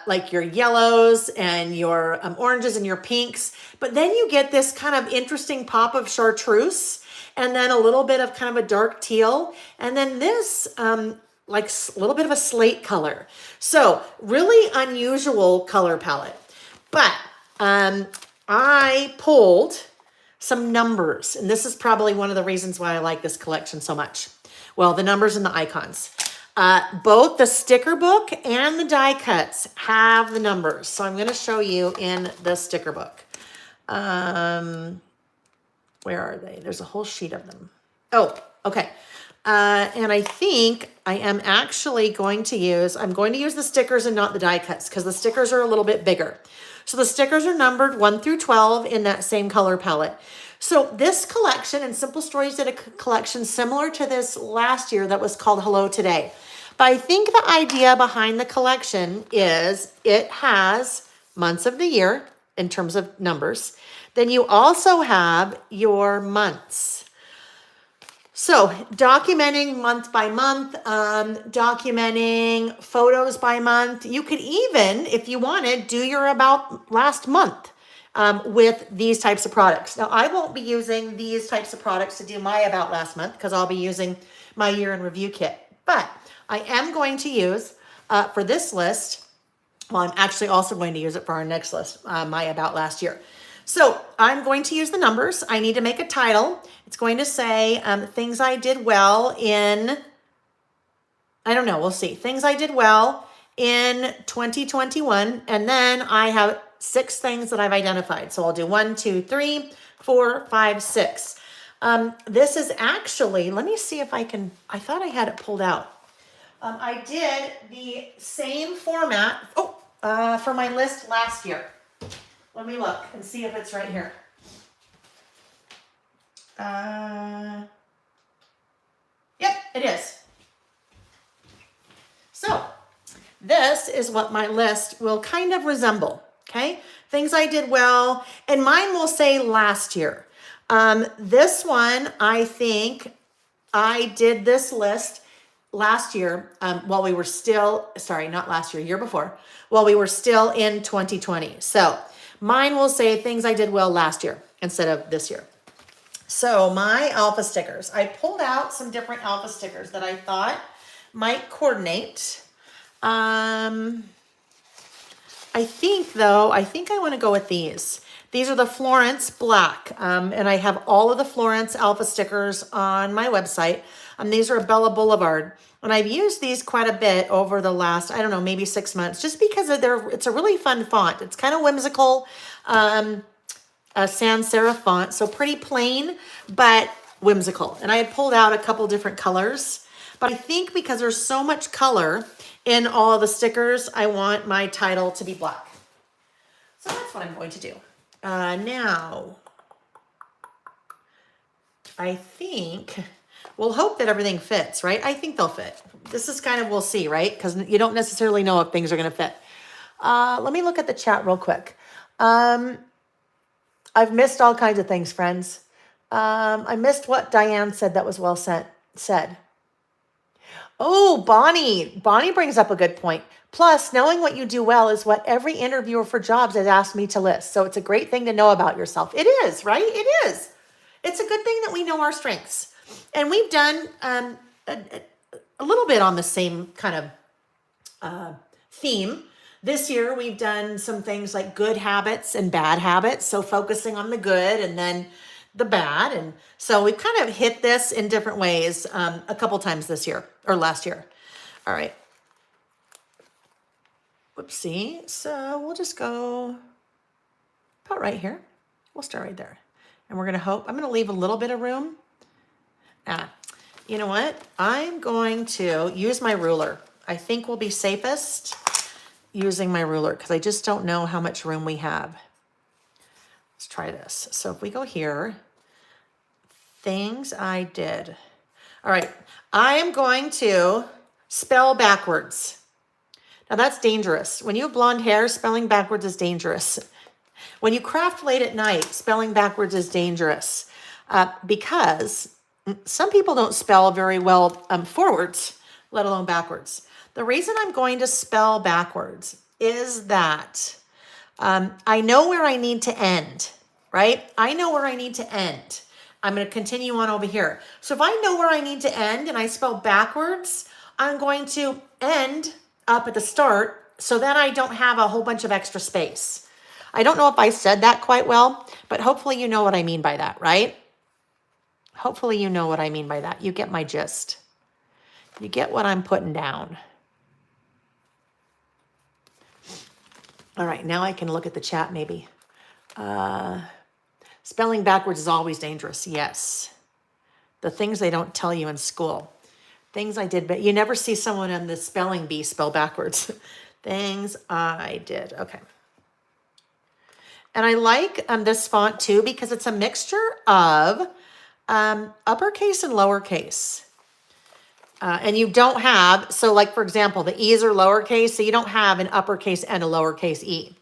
like your yellows and your oranges and your pinks, but then you get this kind of interesting pop of chartreuse, and then a little bit of kind of a dark teal, and then this like a little bit of a slate color. So really unusual color palette. But I pulled some numbers, and this is probably one of the reasons why I like this collection so much. Well, the numbers and the icons. Both the sticker book and the die cuts have the numbers. So I'm going to show you in the sticker book. Where are they? There's a whole sheet of them. Oh, okay. And I think I am actually going to use the stickers and not the die cuts, because the stickers are a little bit bigger. So the stickers are numbered 1 through 12 in that same color palette. So this collection, and Simple Stories did a collection similar to this last year that was called Hello Today. But I think the idea behind the collection is it has months of the year in terms of numbers. Then you also have your months. So documenting month by month, documenting photos by month. You could even, if you wanted, do your about last month with these types of products. Now, I won't be using these types of products to do my about last month, because I'll be using my year in review kit. But I am going to use for this list, well, I'm actually also going to use it for our next list, my about last year. So I'm going to use the numbers. I need to make a title. It's going to say things I did well in, I don't know, we'll see. Things I did well in 2021. And then I have 6 things that I've identified. So I'll do 1, 2, 3, 4, 5, 6. This is actually, let me see if I thought I had it pulled out. I did the same format for my list last year. Let me look and see if it's right here. Yep, it is. So this is what my list will kind of resemble, okay? Things I did well, and mine will say last year. This one, I think I did this list last year while we were still, not last year, year before, while we were still in 2020. So mine will say things I did well last year instead of this year. So my alpha stickers, I pulled out some different alpha stickers that I thought might coordinate. I think I want to go with these. These are the Florence Black, and I have all of the Florence alpha stickers on my website. These are Bella Boulevard, and I've used these quite a bit over the last, I don't know, maybe 6 months, just because it's a really fun font. It's kind of whimsical, a sans serif font, so pretty plain, but whimsical. And I had pulled out a couple different colors, but I think because there's so much color in all of the stickers, I want my title to be black. So that's what I'm going to do. Now, I think we'll hope that everything fits, right? I think they'll fit. This is kind of, we'll see, right? Because you don't necessarily know if things are going to fit. Let me look at the chat real quick. I've missed all kinds of things, friends. I missed what Diane said that was well said. Oh, Bonnie. Bonnie brings up a good point. Plus, knowing what you do well is what every interviewer for jobs has asked me to list. So it's a great thing to know about yourself. It is, right? It is. It's a good thing that we know our strengths. And we've done a little bit on the same kind of theme. This year, we've done some things like good habits and bad habits. So focusing on the good and then the bad. And so we've kind of hit this in different ways a couple times this year or last year. All right. Whoopsie. So we'll just go about right here. We'll start right there. And we're going to hope, I'm going to leave a little bit of room. You know what? I'm going to use my ruler. I think we'll be safest using my ruler because I just don't know how much room we have. Let's try this. So if we go here, things I did. All right. I am going to spell backwards. Now that's dangerous. When you have blonde hair, spelling backwards is dangerous. When you craft late at night, spelling backwards is dangerous because some people don't spell very well forwards, let alone backwards. The reason I'm going to spell backwards is that I know where I need to end, right? I know where I need to end. I'm going to continue on over here. So if I know where I need to end and I spell backwards, I'm going to end up at the start so then I don't have a whole bunch of extra space. I don't know if I said that quite well, but hopefully you know what I mean by that, right? Hopefully you know what I mean by that. You get my gist. You get what I'm putting down. All right, now I can look at the chat maybe. Spelling backwards is always dangerous. Yes. The things they don't tell you in school. Things I did, but you never see someone in the spelling bee spell backwards. Things I did. Okay. And I like this font too because it's a mixture of uppercase and lowercase. And you don't have, so like for example, the E's are lowercase, so you don't have an uppercase and a lowercase E,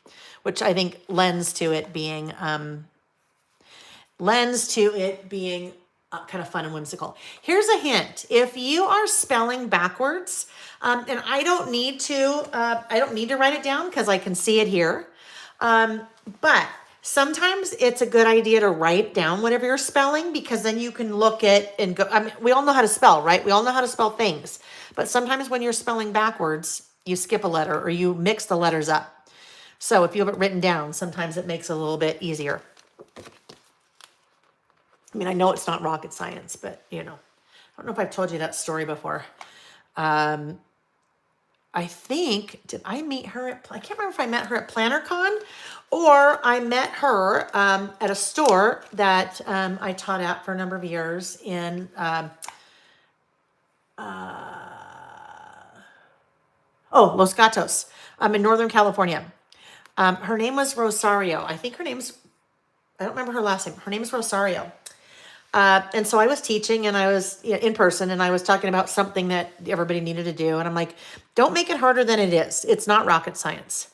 which I think lends to it being kind of fun and whimsical. Here's a hint: if you are spelling backwards, and I don't need to write it down because I can see it here, but sometimes it's a good idea to write down whatever you're spelling because then you can look at and go. I mean, we all know how to spell, right? We all know how to spell things. But sometimes when you're spelling backwards, you skip a letter or you mix the letters up. So if you have it written down, sometimes it makes it a little bit easier. I mean, I know it's not rocket science, but I don't know if I've told you that story before. I think, did I meet her I can't remember if I met her at PlannerCon or I met her at a store that I taught at for a number of years in Los Gatos. In Northern California. Her name was Rosario. I don't remember her last name. Her name is Rosario. And so I was teaching and I was in person and I was talking about something that everybody needed to do. And I'm like, don't make it harder than it is. It's not rocket science.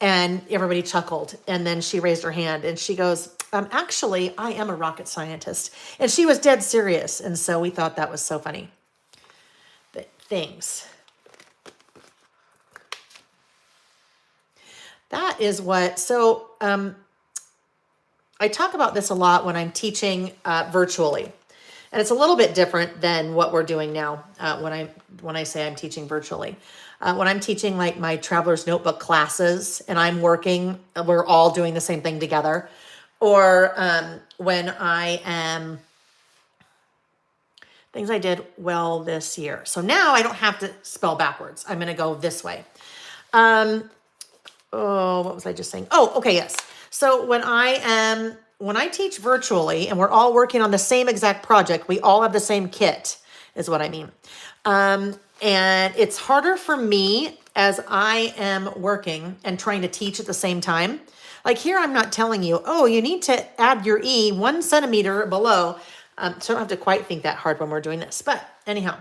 And everybody chuckled. And then she raised her hand and she goes, actually, I am a rocket scientist. And she was dead serious. And so we thought that was so funny. But things. That is what, so, I talk about this a lot when I'm teaching virtually, and it's a little bit different than what we're doing now. When I say I'm teaching virtually, when I'm teaching like my Traveler's Notebook classes, and we're all doing the same thing together, or when I am things I did well this year. So now I don't have to spell backwards. I'm going to go this way. What was I just saying? Oh, okay, yes. So when I teach virtually and we're all working on the same exact project, we all have the same kit is what I mean. And it's harder for me as I am working and trying to teach at the same time. Like here, I'm not telling you, oh, you need to add your E 1 centimeter below. So I don't have to quite think that hard when we're doing this. But anyhow,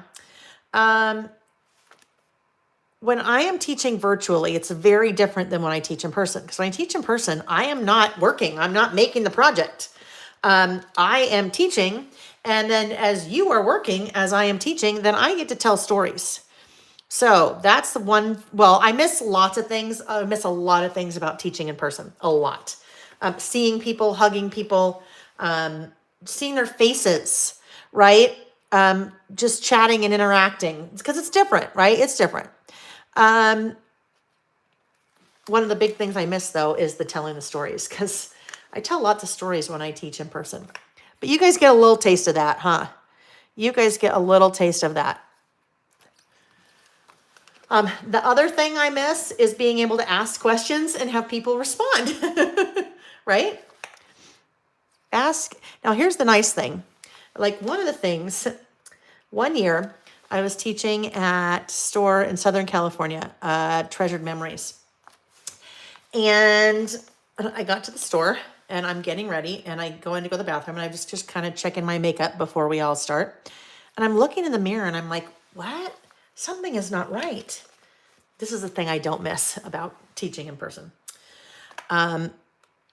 when I am teaching virtually, it's very different than when I teach in person. Because when I teach in person, I am not working. I'm not making the project. I am teaching. And then as you are working, as I am teaching, then I get to tell stories. So that's the one. Well, I miss lots of things. I miss a lot of things about teaching in person. A lot. Seeing people, hugging people, seeing their faces, right? Just chatting and interacting, because it's different, right? It's different. One of the big things I miss, though, is the telling the stories, because I tell lots of stories when I teach in person. But you guys get a little taste of that, huh? You guys get a little taste of that. The other thing I miss is being able to ask questions and have people respond, right? Ask. Now, here's the nice thing. Like, one of the things, one year I was teaching at a store in Southern California, Treasured Memories. And I got to the store and I'm getting ready and I go in to go to the bathroom and I just kind of checking my makeup before we all start. And I'm looking in the mirror and I'm like, what? Something is not right. This is the thing I don't miss about teaching in person.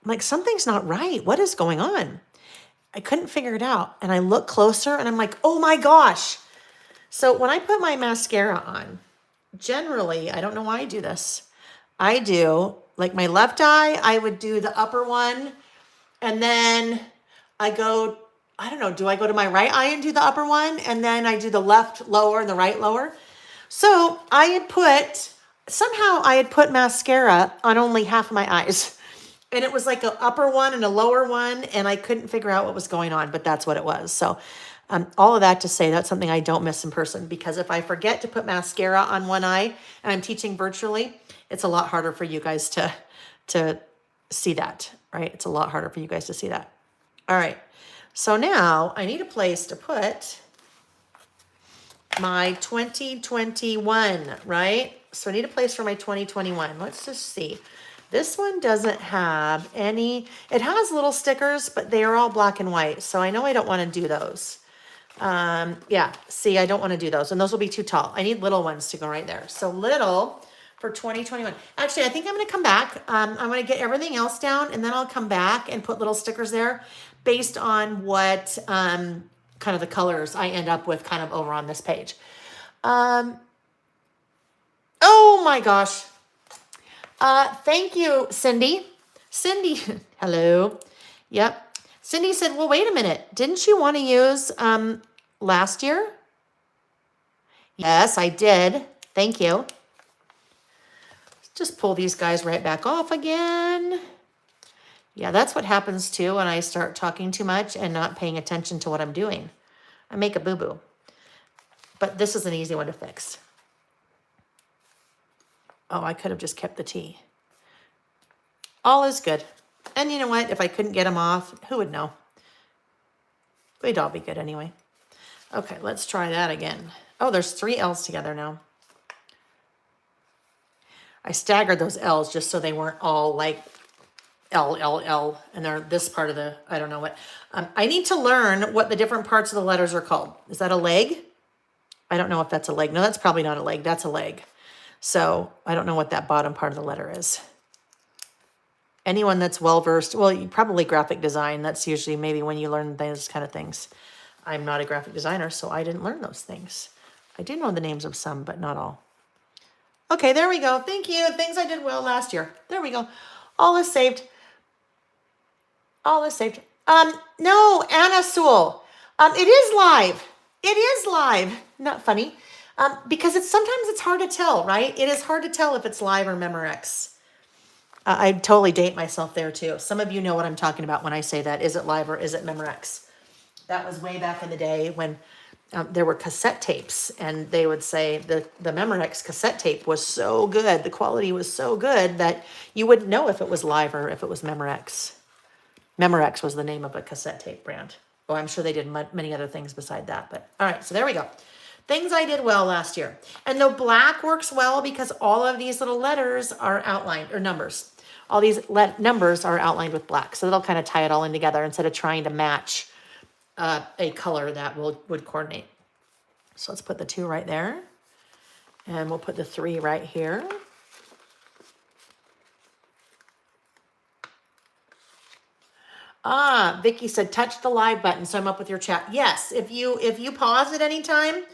Like, something's not right. What is going on? I couldn't figure it out. And I look closer and I'm like, oh my gosh. So when I put my mascara on, generally, I don't know why I do this. I do, like, my left eye, I would do the upper one. And then I go, I don't know, do I go to my right eye and do the upper one? And then I do the left lower and the right lower. So somehow I had put mascara on only half of my eyes. And it was like an upper one and a lower one. And I couldn't figure out what was going on, but that's what it was. So all of that to say that's something I don't miss in person, because if I forget to put mascara on one eye and I'm teaching virtually, it's a lot harder for you guys to see that, right? It's a lot harder for you guys to see that. All right. So now I need a place to put my 2021, right? So I need a place for my 2021. Let's just see. This one doesn't have any, it has little stickers, but they are all black and white. So I know I don't want to do those. Yeah, see, I don't want to do those. And those will be too tall. I need little ones to go right there. So little for 2021. Actually, I think I'm going to come back. I'm going to get everything else down and then I'll come back and put little stickers there based on what, kind of the colors I end up with kind of over on this page. Oh my gosh. Thank you, Cindy. Cindy, hello. Yep. Cindy said, well, wait a minute. Didn't you want to use last year? Yes, I did. Thank you. Just pull these guys right back off again. Yeah, that's what happens too when I start talking too much and not paying attention to what I'm doing. I make a boo-boo. But this is an easy one to fix. Oh, I could have just kept the T. All is good. And you know what? If I couldn't get them off, who would know? They'd all be good anyway. Okay, let's try that again. Oh, there's 3 L's together now. I staggered those L's just so they weren't all like L, L, L, and they're this part of the, I don't know what. I need to learn what the different parts of the letters are called. Is that a leg? I don't know if that's a leg. No, that's probably not a leg. That's a leg. So I don't know what that bottom part of the letter is. Anyone that's well-versed, well, you probably graphic design. That's usually maybe when you learn those kind of things. I'm not a graphic designer, so I didn't learn those things. I do know the names of some, but not all. Okay, there we go. Thank you. Things I did well last year. There we go. All is saved. All is saved. No, Anna Sewell. It is live. It is live. Not funny. Because sometimes it's hard to tell, right? It is hard to tell if it's live or Memorex. I totally date myself there too. Some of you know what I'm talking about when I say that. Is it live or is it Memorex? That was way back in the day when there were cassette tapes, and they would say the Memorex cassette tape was so good, the quality was so good that you wouldn't know if it was live or if it was Memorex. Memorex was the name of a cassette tape brand. Oh, I'm sure they did many other things beside that. But all right, so there we go. Things I did well last year. And the black works well because all of these little letters are outlined, or numbers. All these numbers are outlined with black. So that'll kind of tie it all in together instead of trying to match a color that would coordinate. So let's put the 2 right there. And we'll put the 3 right here. Ah, Vicky said, touch the live button. So I'm up with your chat. Yes, if you pause at any time,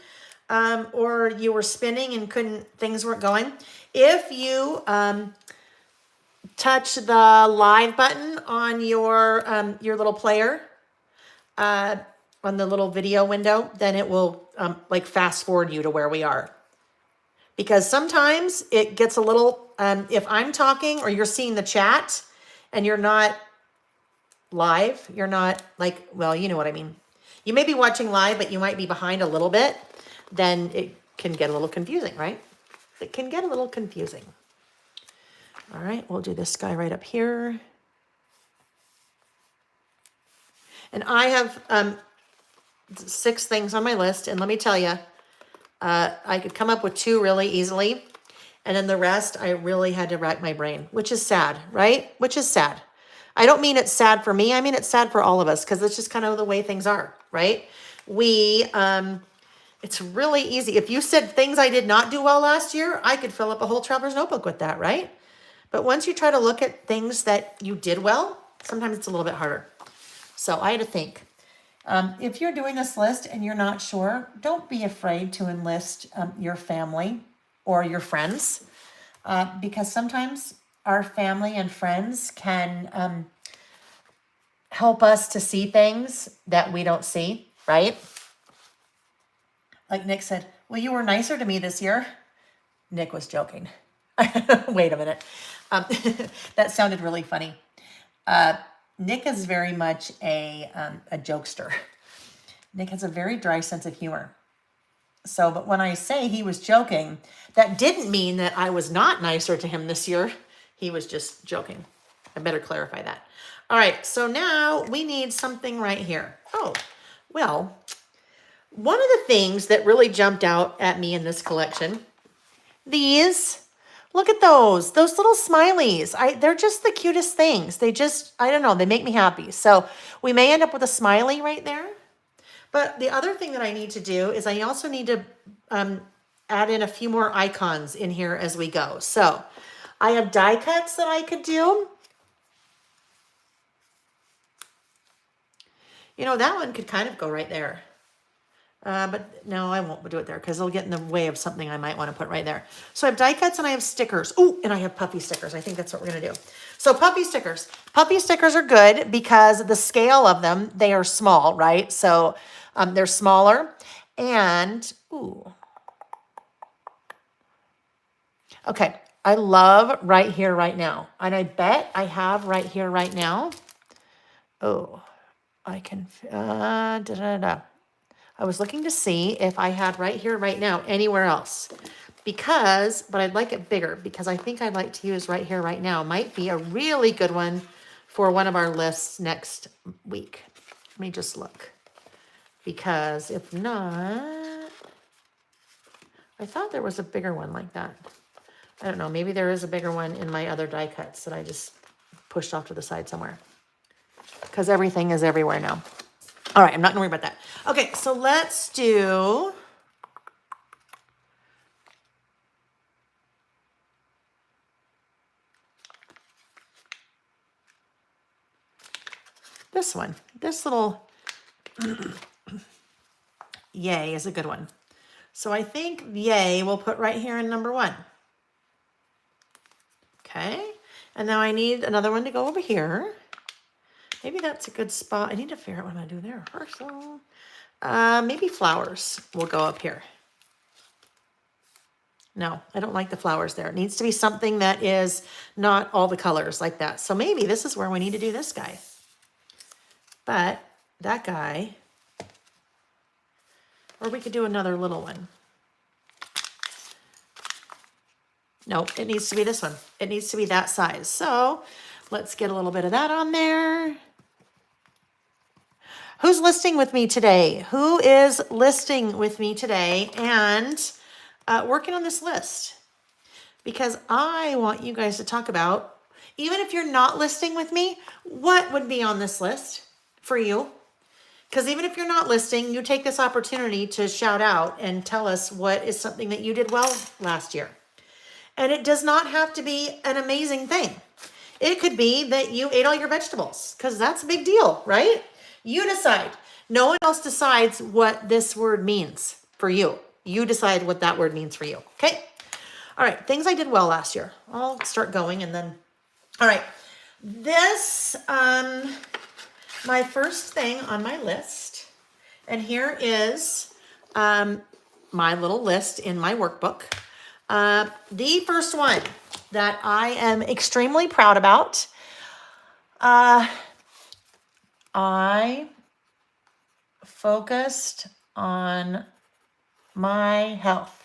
or you were spinning and things weren't going. If you touch the live button on your little player, on the little video window, then it will like fast forward you to where we are. Because sometimes it gets a little, if I'm talking or you're seeing the chat and you're not live, you're not like, well, you know what I mean. You may be watching live, but you might be behind a little bit, then it can get a little confusing, right? It can get a little confusing. All right, we'll do this guy right up here. And I have 6 things on my list, and let me tell you, I could come up with 2 really easily, and then the rest I really had to rack my brain, which is sad, right? Which is sad. I don't mean it's sad for me. I mean it's sad for all of us because it's just kind of the way things are, right? It's really easy. If you said things I did not do well last year, I could fill up a whole traveler's notebook with that, right? But once you try to look at things that you did well, sometimes it's a little bit harder. So I had to think. If you're doing this list and you're not sure, don't be afraid to enlist your family or your friends, because sometimes our family and friends can help us to see things that we don't see, right? Like Nick said, well, you were nicer to me this year. Nick was joking. Wait a minute. That sounded really funny. Nick is very much a jokester. Nick has a very dry sense of humor. So, but when I say he was joking, that didn't mean that I was not nicer to him this year. He was just joking. I better clarify that. All right, so now we need something right here. Oh, well, one of the things that really jumped out at me in this collection, these, look at those little smileys. They're just the cutest things. They just, I don't know, they make me happy. So we may end up with a smiley right there. But the other thing that I need to do is I also need to add in a few more icons in here as we go. So I have die cuts that I could do. You know, that one could kind of go right there. But no, I won't do it there because it'll get in the way of something I might want to put right there. So I have die cuts and I have stickers. Oh, and I have puppy stickers. I think that's what we're going to do. So puppy stickers. Puppy stickers are good because the scale of them, they are small, right? So they're smaller. And, ooh. Okay, I love right here, right now. And I bet I have right here, right now. Oh, I can, I was looking to see if I had right here, right now, anywhere else. Because, but I'd like it bigger because I think I'd like to use right here, right now. Might be a really good one for one of our lists next week. Let me just look. Because if not, I thought there was a bigger one like that. I don't know, maybe there is a bigger one in my other die cuts that I just pushed off to the side somewhere. Because everything is everywhere now. All right, I'm not gonna worry about that. Okay, so let's do this one. This little yay is a good one. So I think yay we'll put right here in number 1. Okay, and now I need another one to go over here. Maybe that's a good spot. I need to figure out what I'm gonna do there first. So, maybe flowers will go up here. No, I don't like the flowers there. It needs to be something that is not all the colors like that. So maybe this is where we need to do this guy. But that guy, or we could do another little one. No, it needs to be this one. It needs to be that size. So let's get a little bit of that on there. Who's listing with me today? Who is listing with me today and working on this list? Because I want you guys to talk about, even if you're not listing with me, what would be on this list for you? Because even if you're not listing, you take this opportunity to shout out and tell us what is something that you did well last year. And it does not have to be an amazing thing. It could be that you ate all your vegetables, because that's a big deal, right? You decide. No one else decides what this word means for you. You decide what that word means for you, okay? All right, things I did well last year. I'll start going and then, all right. This, my first thing on my list, and here is my little list in my workbook. The first one that I am extremely proud about, I focused on my health.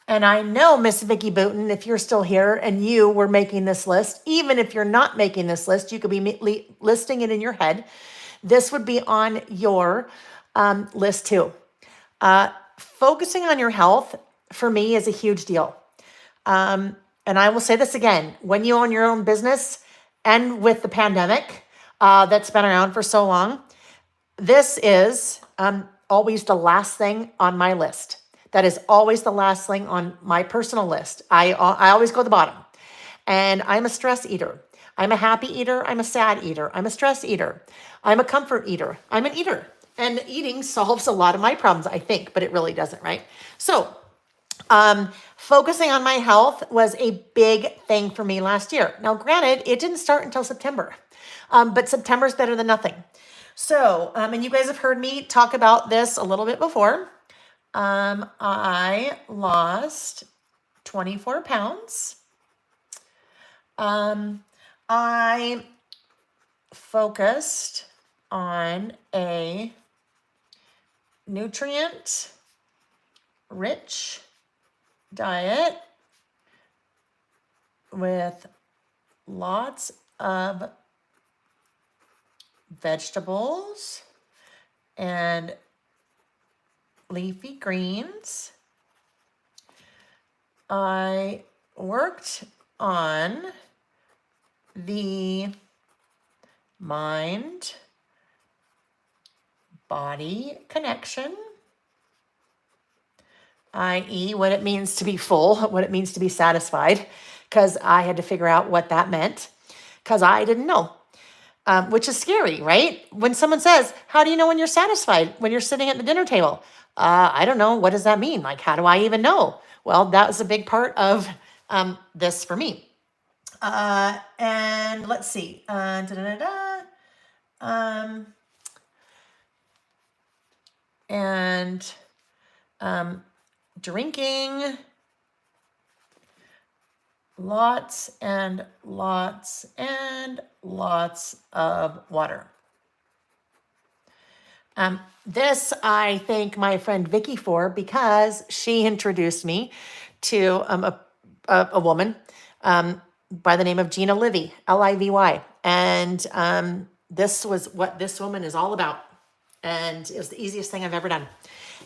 And I know, Miss Vicky Booten, if you're still here and you were making this list, even if you're not making this list, you could be listing it in your head. This would be on your list too. Focusing on your health for me is a huge deal. And I will say this again, when you own your own business and with the pandemic that's been around for so long, this is always the last thing on my list. That is always the last thing on my personal list. I always go to the bottom. And I'm a stress eater. I'm a happy eater. I'm a sad eater. I'm a stress eater. I'm a comfort eater. I'm an eater. And eating solves a lot of my problems, I think, but it really doesn't, right? So focusing on my health was a big thing for me last year. Now, granted, it didn't start until September, but September's better than nothing. So, and you guys have heard me talk about this a little bit before. I lost 24 pounds. I focused on a nutrient-rich diet with lots of vegetables and leafy greens. I worked on the mind-body connection, i.e. what it means to be full, what it means to be satisfied, because I had to figure out what that meant, because I didn't know. Which is scary, right? When someone says, how do you know when you're satisfied when you're sitting at the dinner table? I don't know. What does that mean? Like, how do I even know? Well, that was a big part of this for me. And let's see. Drinking lots and lots and lots of water. This I thank my friend Vicky for, because she introduced me to a woman by the name of Gina Livy, Livy. And this was what this woman is all about. And it was the easiest thing I've ever done.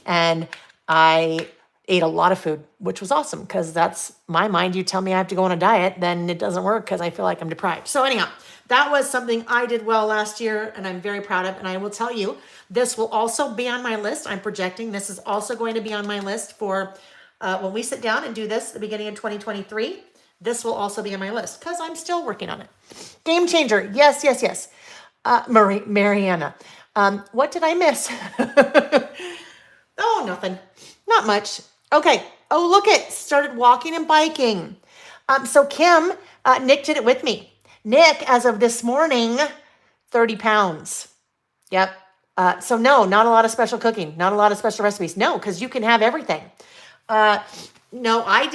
And I ate a lot of food, which was awesome, because that's my mind. You tell me I have to go on a diet, then it doesn't work because I feel like I'm deprived. So anyhow, that was something I did well last year and I'm very proud of. And I will tell you, this will also be on my list. I'm projecting this is also going to be on my list for when we sit down and do this at the beginning of 2023. This will also be on my list because I'm still working on it. Game changer. Yes, yes, yes. Mariana. What did I miss? Oh, nothing. Not much. Okay. Oh, look it. Started walking and biking. So Kim, Nick did it with me. Nick, as of this morning, 30 pounds. Yep. So no, not a lot of special cooking. Not a lot of special recipes. No, because you can have everything. No,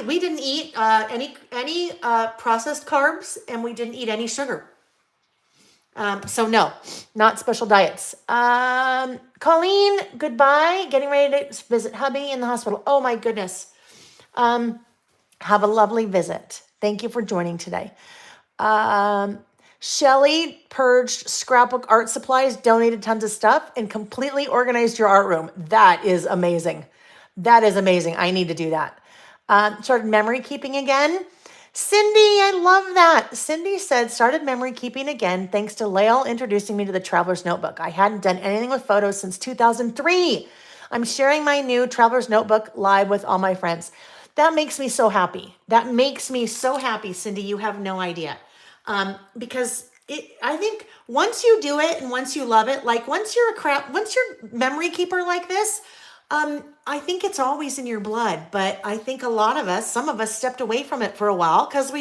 we didn't eat any processed carbs, and we didn't eat any sugar. So no, not special diets. Colleen, goodbye. Getting ready to visit hubby in the hospital. Oh my goodness. Have a lovely visit. Thank you for joining today. Shelly purged scrapbook art supplies, donated tons of stuff, and completely organized your art room. That is amazing. That is amazing. I need to do that. Started memory keeping again. Cindy, I love that. Cindy said, started memory keeping again thanks to Lael introducing me to the Traveler's Notebook. I hadn't done anything with photos since 2003. I'm sharing my new Traveler's Notebook live with all my friends. That makes me so happy. That makes me so happy, Cindy. You have no idea. Because I think once you do it and once you love it, like once you're memory keeper like this, I think it's always in your blood, but I think some of us stepped away from it for a while because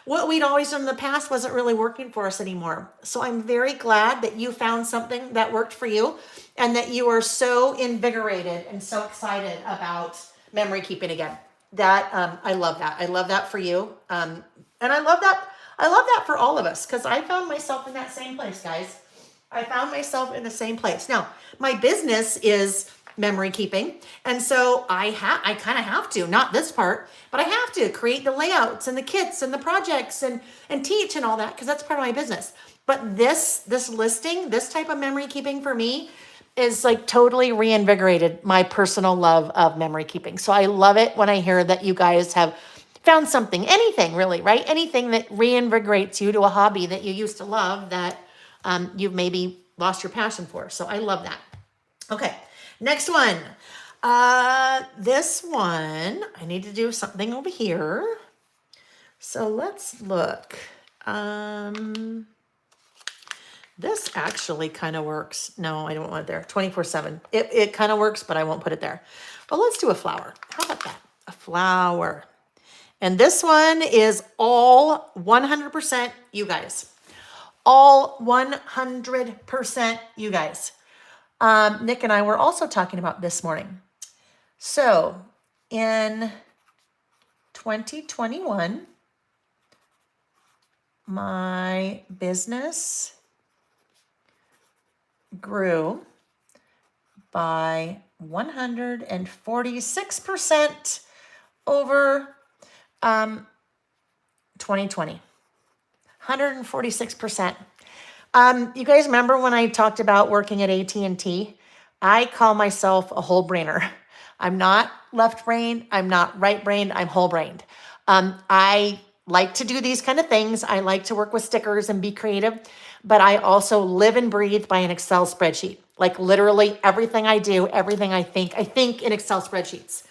what we'd always done in the past wasn't really working for us anymore. So I'm very glad that you found something that worked for you and that you are so invigorated and so excited about memory keeping again. I love that. I love that for you. And I love that. I love that for all of us because I found myself in that same place, guys. I found myself in the same place. Now, my business is memory keeping. And so I kind of have to, not this part, but I have to create the layouts and the kits and the projects and teach and all that because that's part of my business. But this listing, this type of memory keeping for me is like totally reinvigorated my personal love of memory keeping. So I love it when I hear that you guys have found something, anything really, right? Anything that reinvigorates you to a hobby that you used to love that you've maybe lost your passion for. So I love that. Okay, next one. This one, I need to do something over here. So let's look. This actually kind of works. No, I don't want it there. 24/7. It kind of works, but I won't put it there. But let's do a flower. How about that? A flower. And this one is all 100% you guys. All 100% you guys. Nick and I were also talking about this morning. So in 2021, my business grew by 146% over 2020. 146%. You guys remember when I talked about working at AT&T? I call myself a whole brainer. I'm not left brained. I'm not right brained. I'm whole brained. I like to do these kind of things. I like to work with stickers and be creative, but I also live and breathe by an Excel spreadsheet. Like literally everything I do, everything I think in Excel spreadsheets.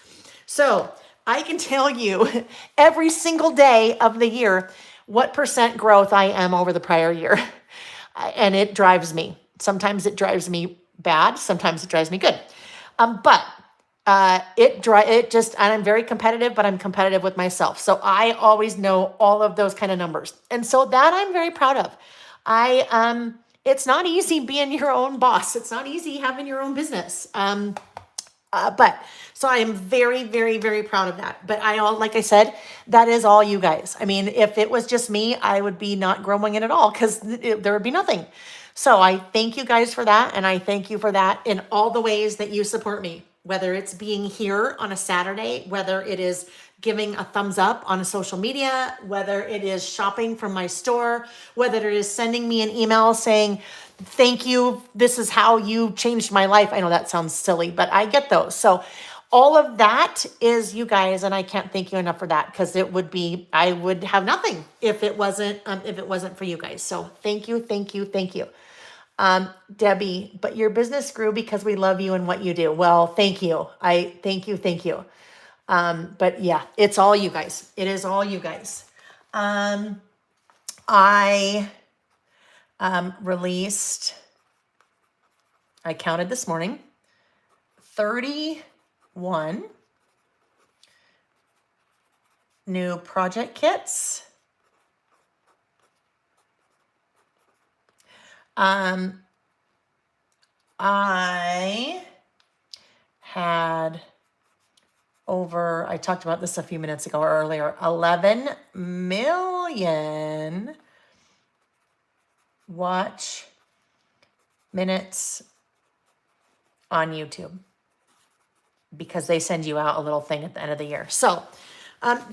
So I can tell you every single day of the year what percent growth I am over the prior year. And it drives me. Sometimes it drives me bad. Sometimes it drives me good. But and I'm very competitive, but I'm competitive with myself. So I always know all of those kind of numbers. And so that I'm very proud of. It's not easy being your own boss. It's not easy having your own business. But so I am very, very, very proud of that. But like I said, that is all you guys. I mean, if it was just me, I would be not growing it at all because there would be nothing. So I thank you guys for that. And I thank you for that in all the ways that you support me, whether it's being here on a Saturday, whether it is giving a thumbs up on a social media, whether it is shopping from my store, whether it is sending me an email saying, thank you, this is how you changed my life. I know that sounds silly, but I get those. So all of that is you guys, and I can't thank you enough for that because I would have nothing if it wasn't for you guys. So thank you, thank you, thank you. Debbie, but your business grew because we love you and what you do. Well, thank you. Thank you. But yeah, it's all you guys. It is all you guys. I counted this morning, 31 new project kits. I had I talked about this a few minutes ago or earlier, 11 million watch minutes on YouTube because they send you out a little thing at the end of the year. So those are things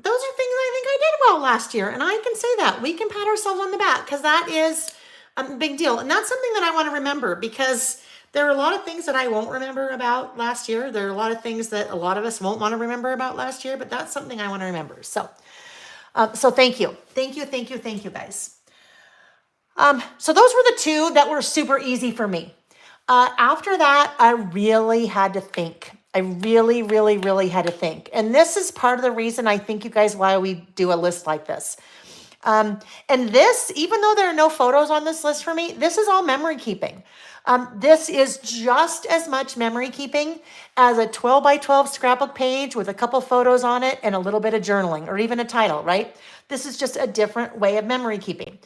I think I did well last year. And I can say that. We can pat ourselves on the back because that is a big deal. And that's something that I want to remember because there are a lot of things that I won't remember about last year. There are a lot of things that a lot of us won't want to remember about last year, but that's something I want to remember. So, So thank you. Thank you, thank you, thank you, guys. So those were the two that were super easy for me. After that, I really had to think. I really, really, really had to think. And this is part of the reason I think, you guys, why we do a list like this. And this, even though there are no photos on this list for me, this is all memory keeping. This is just as much memory keeping as a 12 by 12 scrapbook page with a couple photos on it and a little bit of journaling or even a title, right? This is just a different way of memory keeping.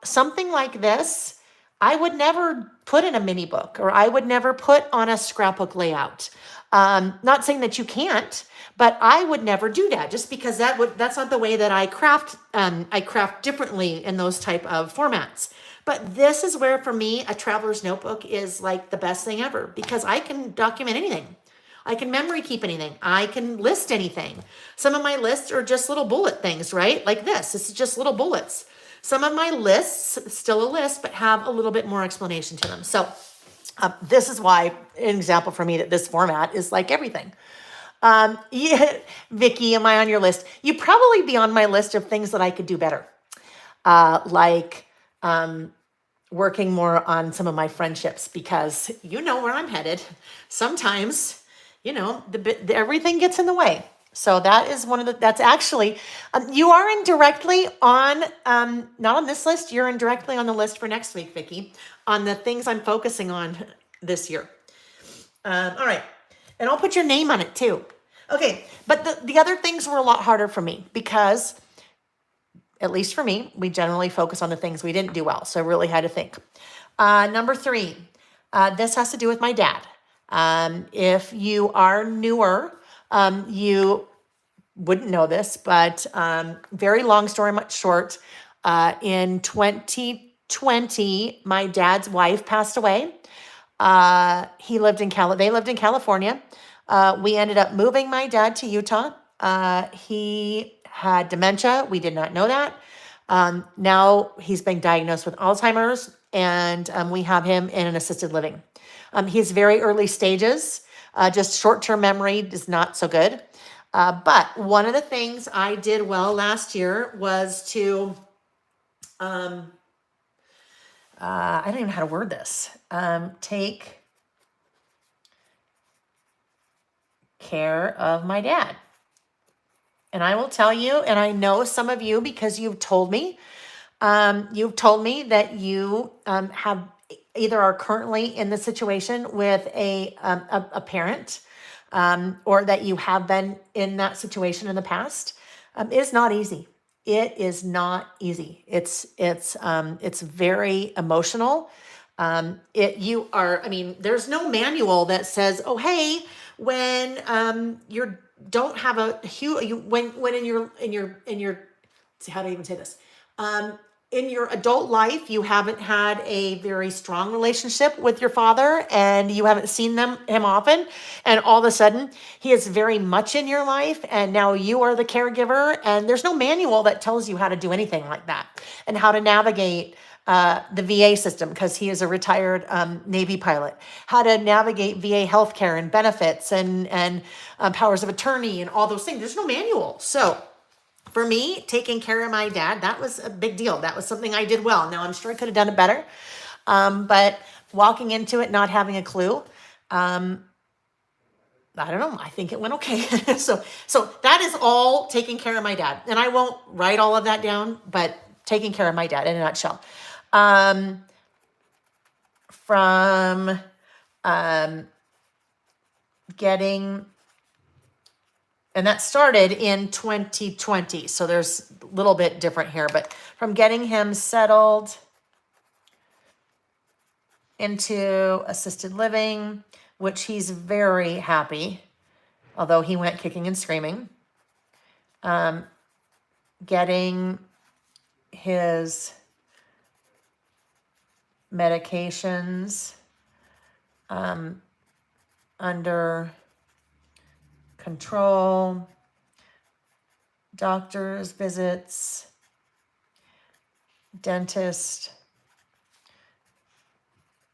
Something like this, I would never put in a mini book, or I would never put on a scrapbook layout. Not saying that you can't, but I would never do that just because that's not the way that I craft. I craft differently in those type of formats. But this is where, for me, a traveler's notebook is like the best thing ever because I can document anything. I can memory keep anything. I can list anything. Some of my lists are just little bullet things, right? Like this. This is just little bullets. Some of my lists, still a list, but have a little bit more explanation to them. So this is why, an example for me, that this format is like everything. Yeah, Vicky, am I on your list? You'd probably be on my list of things that I could do better. Like working more on some of my friendships, because you know where I'm headed. Sometimes, everything gets in the way. So that is that's actually, you are indirectly on, not on this list, you're indirectly on the list for next week, Vicky, on the things I'm focusing on this year. All right. And I'll put your name on it too. Okay. But the other things were a lot harder for me because, at least for me, we generally focus on the things we didn't do well. So I really had to think. Number 3, this has to do with my dad. If you are newer, you wouldn't know this, but very long story, much short. In 2020, my dad's wife passed away. They lived in California. We ended up moving my dad to Utah. He had dementia. We did not know that. Now he's been diagnosed with Alzheimer's, and we have him in an assisted living. He's very early stages. Just short-term memory is not so good. But one of the things I did well last year was to, I don't even know how to word this, take care of my dad. And I will tell you, and I know some of you, because you've told me that you have either are currently in the situation with a parent, or that you have been in that situation in the past. It is not easy. It is not easy. It's very emotional. There's no manual that says, oh, hey, when you don't have a huge, when in your, how do I even say this? In your adult life, you haven't had a very strong relationship with your father and you haven't seen him often. And all of a sudden he is very much in your life. And now you are the caregiver, and there's no manual that tells you how to do anything like that and how to navigate the VA system, because he is a retired Navy pilot, how to navigate VA healthcare and benefits and powers of attorney and all those things. There's no manual. So for me, taking care of my dad, that was a big deal. That was something I did well. Now, I'm sure I could have done it better. But walking into it, not having a clue, I don't know. I think it went okay. So that is all taking care of my dad. And I won't write all of that down, but taking care of my dad in a nutshell. From getting... And that started in 2020. So there's a little bit different here, but from getting him settled into assisted living, which he's very happy, although he went kicking and screaming. Getting his medications under control, doctor's visits, dentist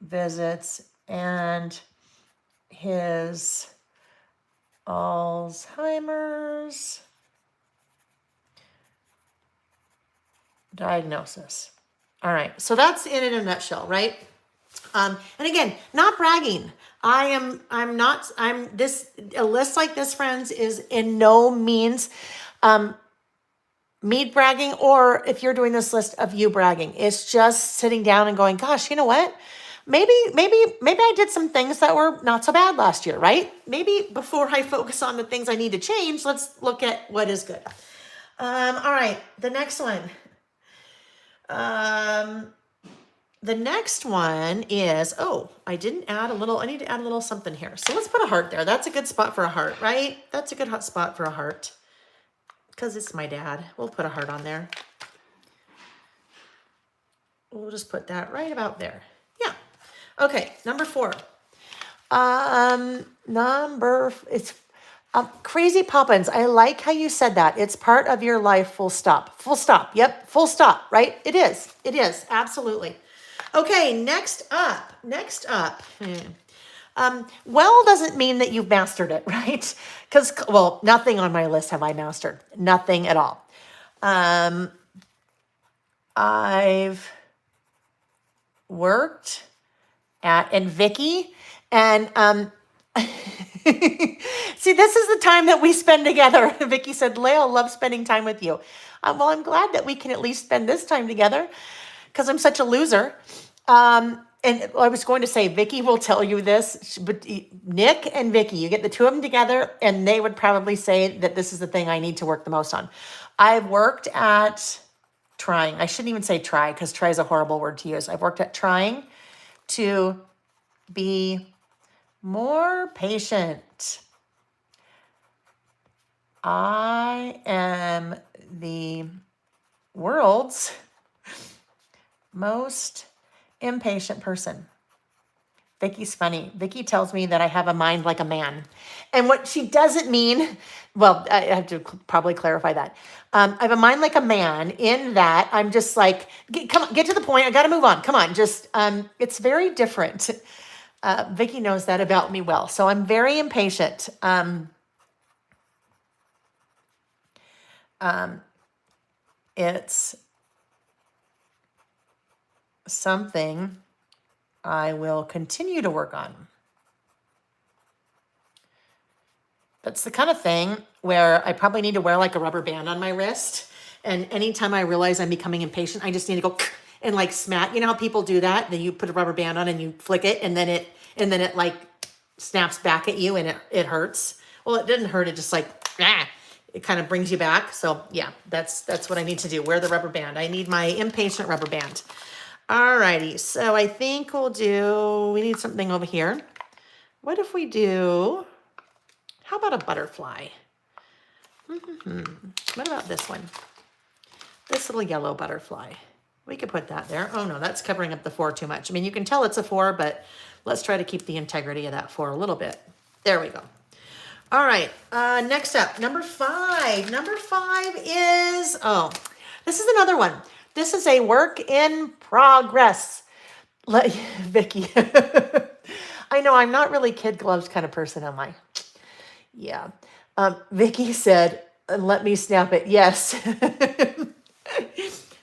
visits, and his Alzheimer's diagnosis. All right. So that's it in a nutshell, right? And again, not bragging. A list like this, friends, is in no means, me bragging, or if you're doing this list of you bragging. It's just sitting down and going, gosh, you know what? Maybe I did some things that were not so bad last year, right? Maybe before I focus on the things I need to change, let's look at what is good. All right, the next one. The next one is, I need to add a little something here. So let's put a heart there. That's a good spot for a heart, right? That's a good hot spot for a heart. Because it's my dad. We'll put a heart on there. We'll just put that right about there. Yeah. Okay, number 4. It's Crazy Poppins. I like how you said that. It's part of your life, full stop. Full stop. Yep, full stop, right? It is. It is. Absolutely. Okay, next up. Well doesn't mean that you've mastered it, right? Because, nothing on my list have I mastered. Nothing at all. I've worked and Vicky, and see, this is the time that we spend together. Vicky said, Leah, I love spending time with you. Well, I'm glad that we can at least spend this time together because I'm such a loser. And I was going to say, Vicky will tell you this, but Nick and Vicky, you get the two of them together and they would probably say that this is the thing I need to work the most on. I've worked at trying. I shouldn't even say try because try is a horrible word to use. I've worked at trying to be more patient. I am the world's most impatient person. Vicky's funny. Vicky tells me that I have a mind like a man. And what she doesn't mean, I have to probably clarify that. I have a mind like a man in that I'm just like, come on, get to the point. I got to move on. Come on. Just, it's very different. Vicky knows that about me well. So I'm very impatient. It's something I will continue to work on. That's the kind of thing where I probably need to wear like a rubber band on my wrist. And anytime I realize I'm becoming impatient, I just need to go and like smack. You know how people do that? Then you put a rubber band on and you flick it and then it like snaps back at you and it hurts. Well, it didn't hurt. It just like, it kind of brings you back. So yeah, that's what I need to do. Wear the rubber band. I need my impatient rubber band. Alrighty, so I think we need something over here. What if we do, how about a butterfly? What about this one? This little yellow butterfly. We could put that there. Oh no, that's covering up the 4 too much. I mean, you can tell it's a 4, but let's try to keep the integrity of that 4 a little bit. There we go. All right, next up, number 5. Number 5 is, this is another one. This is a work in progress. Vicky. I know I'm not really kid gloves kind of person, am I? Yeah. Vicky said, let me snap it. Yes.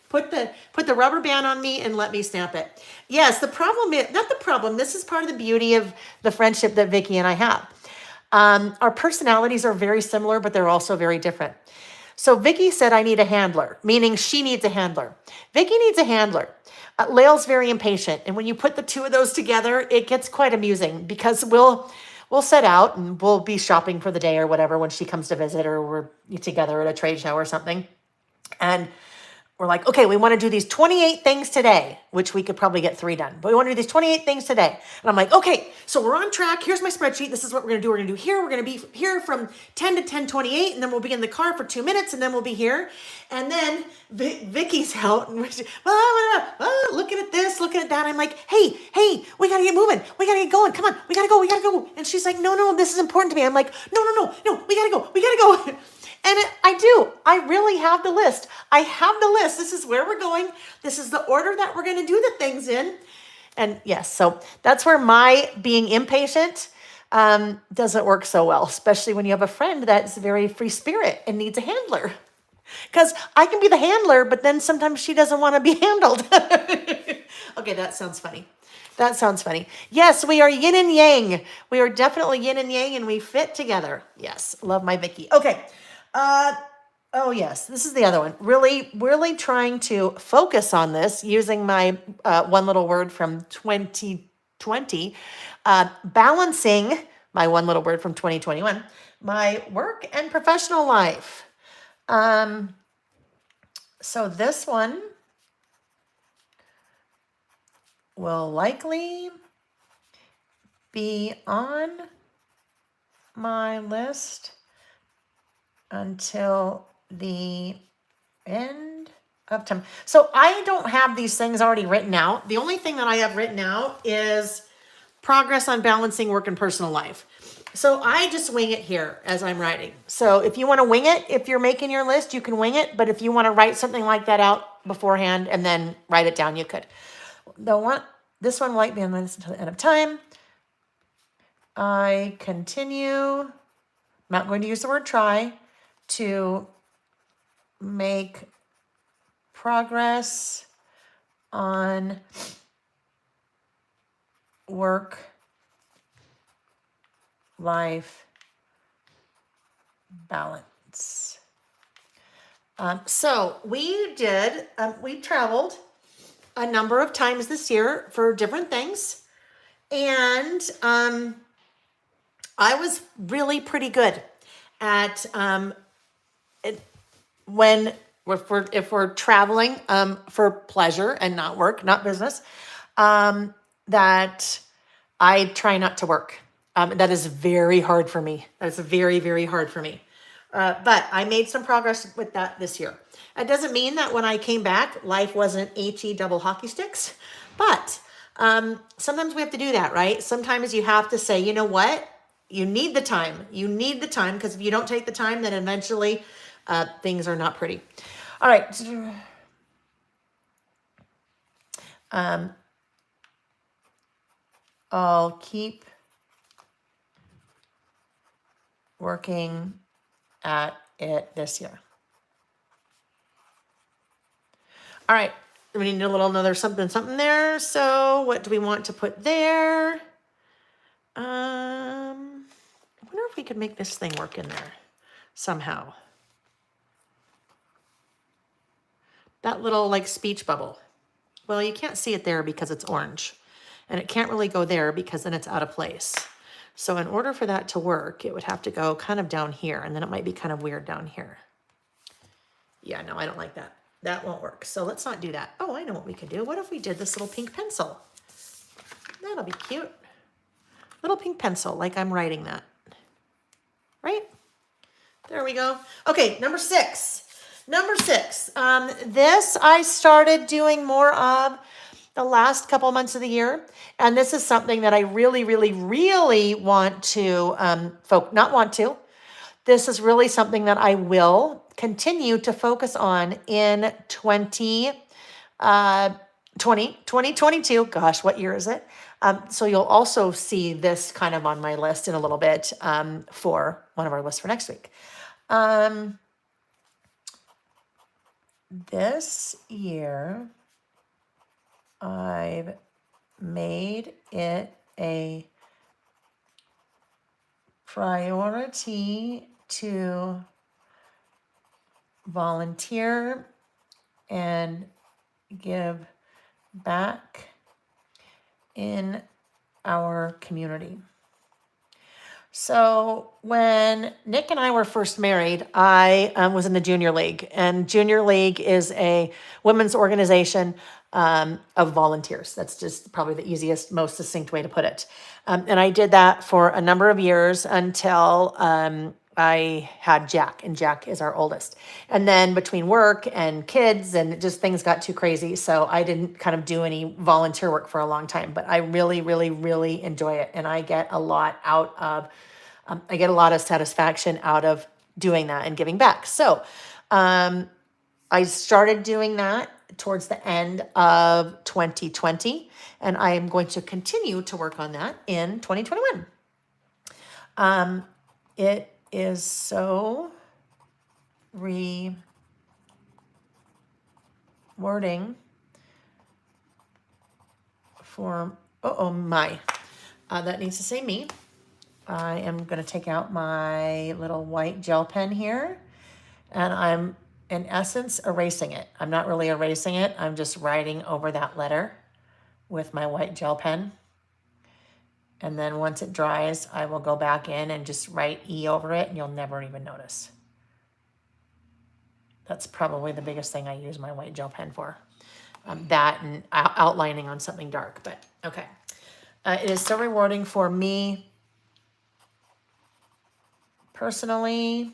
Put the rubber band on me and let me snap it. Yes, the problem is, not the problem, this is part of the beauty of the friendship that Vicky and I have. Our personalities are very similar, but they're also very different. So Vicky said, I need a handler, meaning she needs a handler. Vicky needs a handler. Lael's very impatient. And when you put the two of those together, it gets quite amusing because we'll set out and we'll be shopping for the day or whatever when she comes to visit or we're together at a trade show or something. And we're like, okay, we want to do these 28 things today, which we could probably get 3 done. But we want to do these 28 things today. And I'm like, okay, so we're on track. Here's my spreadsheet. This is what we're going to do. We're going to do here. We're going to be here from 10 to 10:28. And then we'll be in the car for 2 minutes. And then we'll be here. And then Vicky's out. And we're looking at this, looking at that. I'm like, hey, we got to get moving. We got to get going. Come on. We got to go. And she's like, no, this is important to me. I'm like, no, we got to go. And I really have the list. I have the list. This is where we're going. This is the order that we're going to do the things in. And yes, so that's where my being impatient doesn't work so well, especially when you have a friend that's very free spirit and needs a handler. Because I can be the handler, but then sometimes she doesn't want to be handled. Okay, that sounds funny. That sounds funny. Yes, we are yin and yang. We are definitely yin and yang, and we fit together. Yes, love my Vicky. Okay. Oh yes, this is the other one. Really, really trying to focus on this using my one little word from 2020, balancing my one little word from 2021, my work and professional life. So this one will likely be on my list until the end of time. So I don't have these things already written out. The only thing that I have written out is progress on balancing work and personal life. So I just wing it here as I'm writing. So if you want to wing it, if you're making your list, you can wing it. But if you want to write something like that out beforehand and then write it down, you could. This one might be on my list until the end of time. I continue, I'm not going to use the word try, to make progress on work life balance. So we traveled a number of times this year for different things. And I was really pretty good at if we're traveling for pleasure and not work, not business, that I try not to work. That is very hard for me. That's very, very hard for me. But I made some progress with that this year. It doesn't mean that when I came back, life wasn't HE double hockey sticks, but sometimes we have to do that, right? Sometimes you have to say, you know what? You need the time. You need the time, because if you don't take the time, then eventually things are not pretty. All right. I'll keep working at it this year. All right. We need a little another something there. So what do we want to put there? I wonder if we could make this thing work in there somehow. That little like speech bubble. Well, you can't see it there because it's orange. And it can't really go there because then it's out of place. So in order for that to work, it would have to go kind of down here, and then it might be kind of weird down here. Yeah, no, I don't like that. That won't work. So let's not do that. Oh, I know what we could do. What if we did this little pink pencil? That'll be cute. Little pink pencil, like I'm writing that. Right? There we go. Okay, number 6. This I started doing more of the last couple months of the year. And this is something that I really, really, really want to This is really something that I will continue to focus on in 2022. Gosh, what year is it? So you'll also see this kind of on my list in a little bit for one of our lists for next week. This year, I've made it a priority to volunteer and give back in our community. So when Nick and I were first married, I was in the Junior League, and Junior League is a women's organization of volunteers. That's just probably the easiest, most succinct way to put it. And I did that for a number of years until I had Jack, and Jack is our oldest. And then between work and kids and just things got too crazy, so I didn't kind of do any volunteer work for a long time. But I really, really, really enjoy it, and I get a lot out of satisfaction out of doing that and giving back. So I started doing that towards the end of 2020, and I am going to continue to work on that in 2021. It is so refreshing wording for, my. That needs to say me. I am going to take out my little white gel pen here, and I'm in essence erasing it. I'm not really erasing it. I'm just writing over that letter with my white gel pen. And then once it dries, I will go back in and just write E over it, and you'll never even notice. That's probably the biggest thing I use my white gel pen for. That and outlining on something dark, but okay. It is so rewarding for me personally,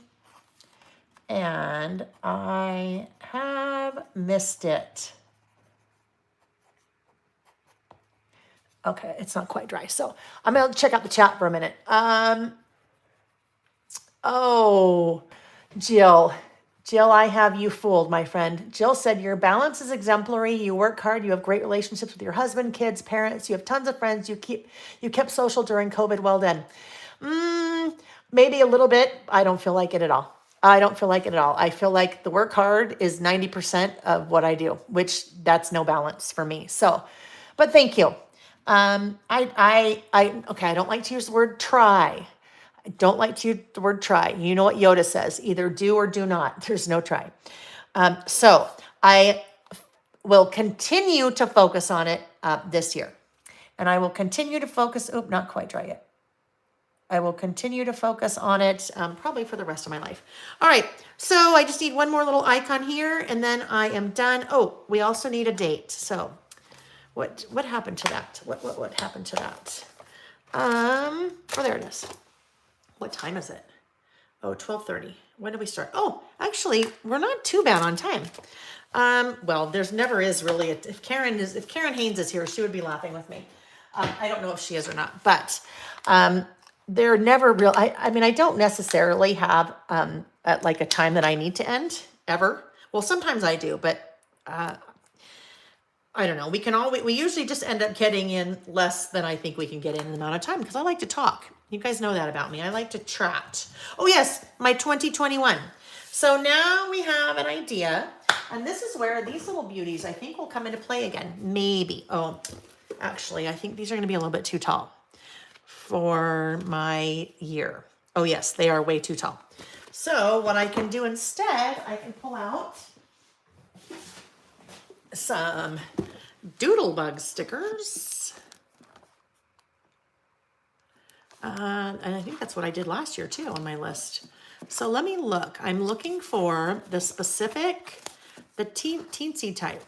and I have missed it. Okay, it's not quite dry, so I'm gonna check out the chat for a minute. Oh, Jill, I have you fooled, my friend. Jill said your balance is exemplary. You work hard. You have great relationships with your husband, kids, parents. You have tons of friends. You kept social during COVID. Well done. Maybe a little bit. I don't feel like it at all. I feel like the work hard is 90% of what I do, which that's no balance for me. So, but thank you. Okay, I don't like to use the word try. I don't like to use the word try. You know what Yoda says, either do or do not. There's no try. So I will continue to focus on it this year. And I will continue to focus, not quite dry yet. I will continue to focus on it probably for the rest of my life. All right, so I just need one more little icon here, and then I am done. Oh, we also need a date. So what happened to that? What happened to that? Oh, there it is. What time is it? Oh, 12:30. When did we start? Oh, actually, we're not too bad on time. Well, there's never is really. If Karen Haynes is here, she would be laughing with me. I don't know if she is or not, but they're never real. I mean, I don't necessarily have like a time that I need to end ever. Well, sometimes I do, but I don't know. We usually just end up getting in less than I think we can get in an amount of time because I like to talk. You guys know that about me. I like to chat. Oh yes, my 2021. So now we have an idea, and this is where these little beauties I think will come into play again. Maybe. Oh, actually, I think these are going to be a little bit too tall for my year. Oh yes, they are way too tall. So what I can do instead, I can pull out some Doodlebug stickers. And I think that's what I did last year too on my list. So let me look. I'm looking for the teensy type.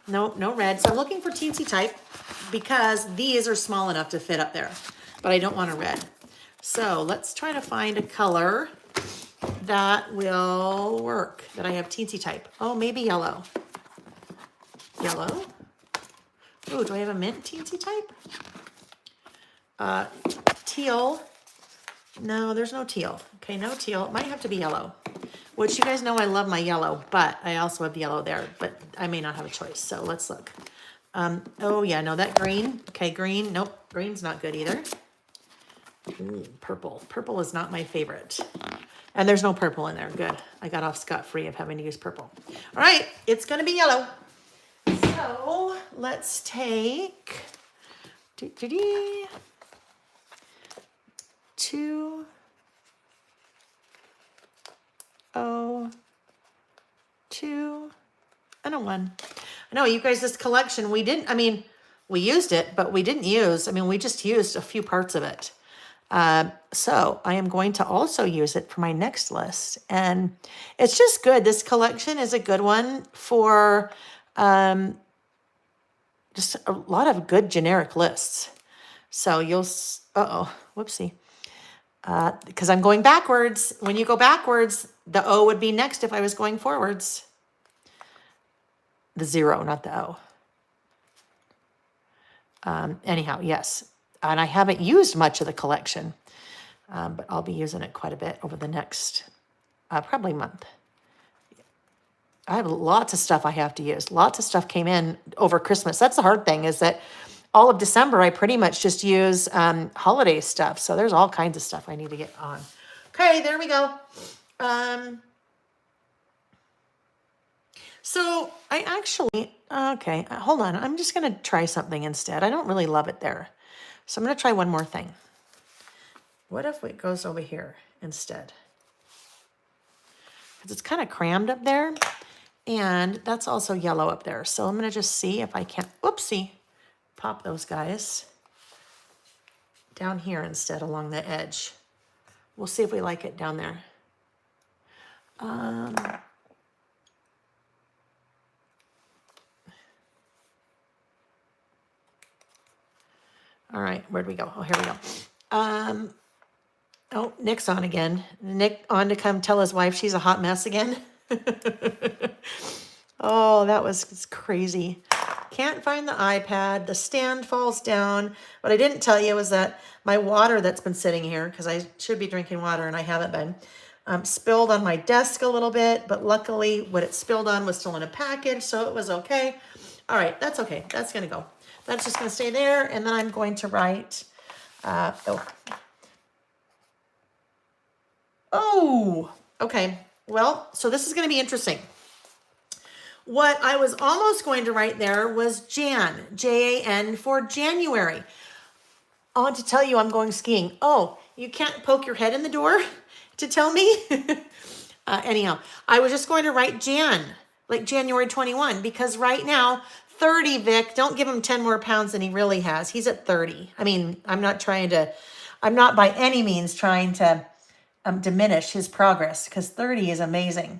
No red. So I'm looking for teensy type because these are small enough to fit up there, but I don't want a red. So let's try to find a color that will work, that I have teensy type. Oh, maybe yellow. Yellow. Oh, do I have a mint teensy type? Teal. No, there's no teal. Okay, no teal. It might have to be yellow, which you guys know I love my yellow, but I also have yellow there, but I may not have a choice. So let's look. Oh yeah, no, that green. Okay, green. Nope, green's not good either. Ooh, purple. Purple is not my favorite. And there's no purple in there. Good. I got off scot-free of having to use purple. All right, it's going to be yellow. So let's take 2, 0, 2, and a 1. I know you guys, this collection, we used it, but we didn't use, we just used a few parts of it. So I am going to also use it for my next list. And it's just good. This collection is a good one for just a lot of good generic lists. So you'll, whoopsie. Because I'm going backwards. When you go backwards, the O would be next if I was going forwards. The 0, not the O. Anyhow, yes. And I haven't used much of the collection, but I'll be using it quite a bit over the next probably month. I have lots of stuff I have to use. Lots of stuff came in over Christmas. That's the hard thing, is that all of December, I pretty much just use holiday stuff. So there's all kinds of stuff I need to get on. Okay, there we go. So I actually, okay, hold on. I'm just going to try something instead. I don't really love it there. So I'm going to try one more thing. What if it goes over here instead? Because it's kind of crammed up there. And that's also yellow up there. So I'm going to just see if I can, oopsie, pop those guys down here instead along the edge. We'll see if we like it down there. All right, where'd we go? Oh, here we go. Oh, Nick's on again. Nick on to come tell his wife she's a hot mess again. Oh, that was crazy. Can't find the iPad. The stand falls down. What I didn't tell you was that my water that's been sitting here, because I should be drinking water and I haven't been, spilled on my desk a little bit, but luckily what it spilled on was still in a package, so it was okay. All right, that's okay. That's going to go. That's just going to stay there, and then I'm going to write, okay. Well, so this is going to be interesting. What I was almost going to write there was Jan, Jan for January. I want to tell you I'm going skiing. Oh, you can't poke your head in the door to tell me? Anyhow, I was just going to write Jan, like January 21, because right now, 30, Vic, don't give him 10 more pounds than he really has. He's at 30. I mean, I'm not by any means trying to diminish his progress, because 30 is amazing.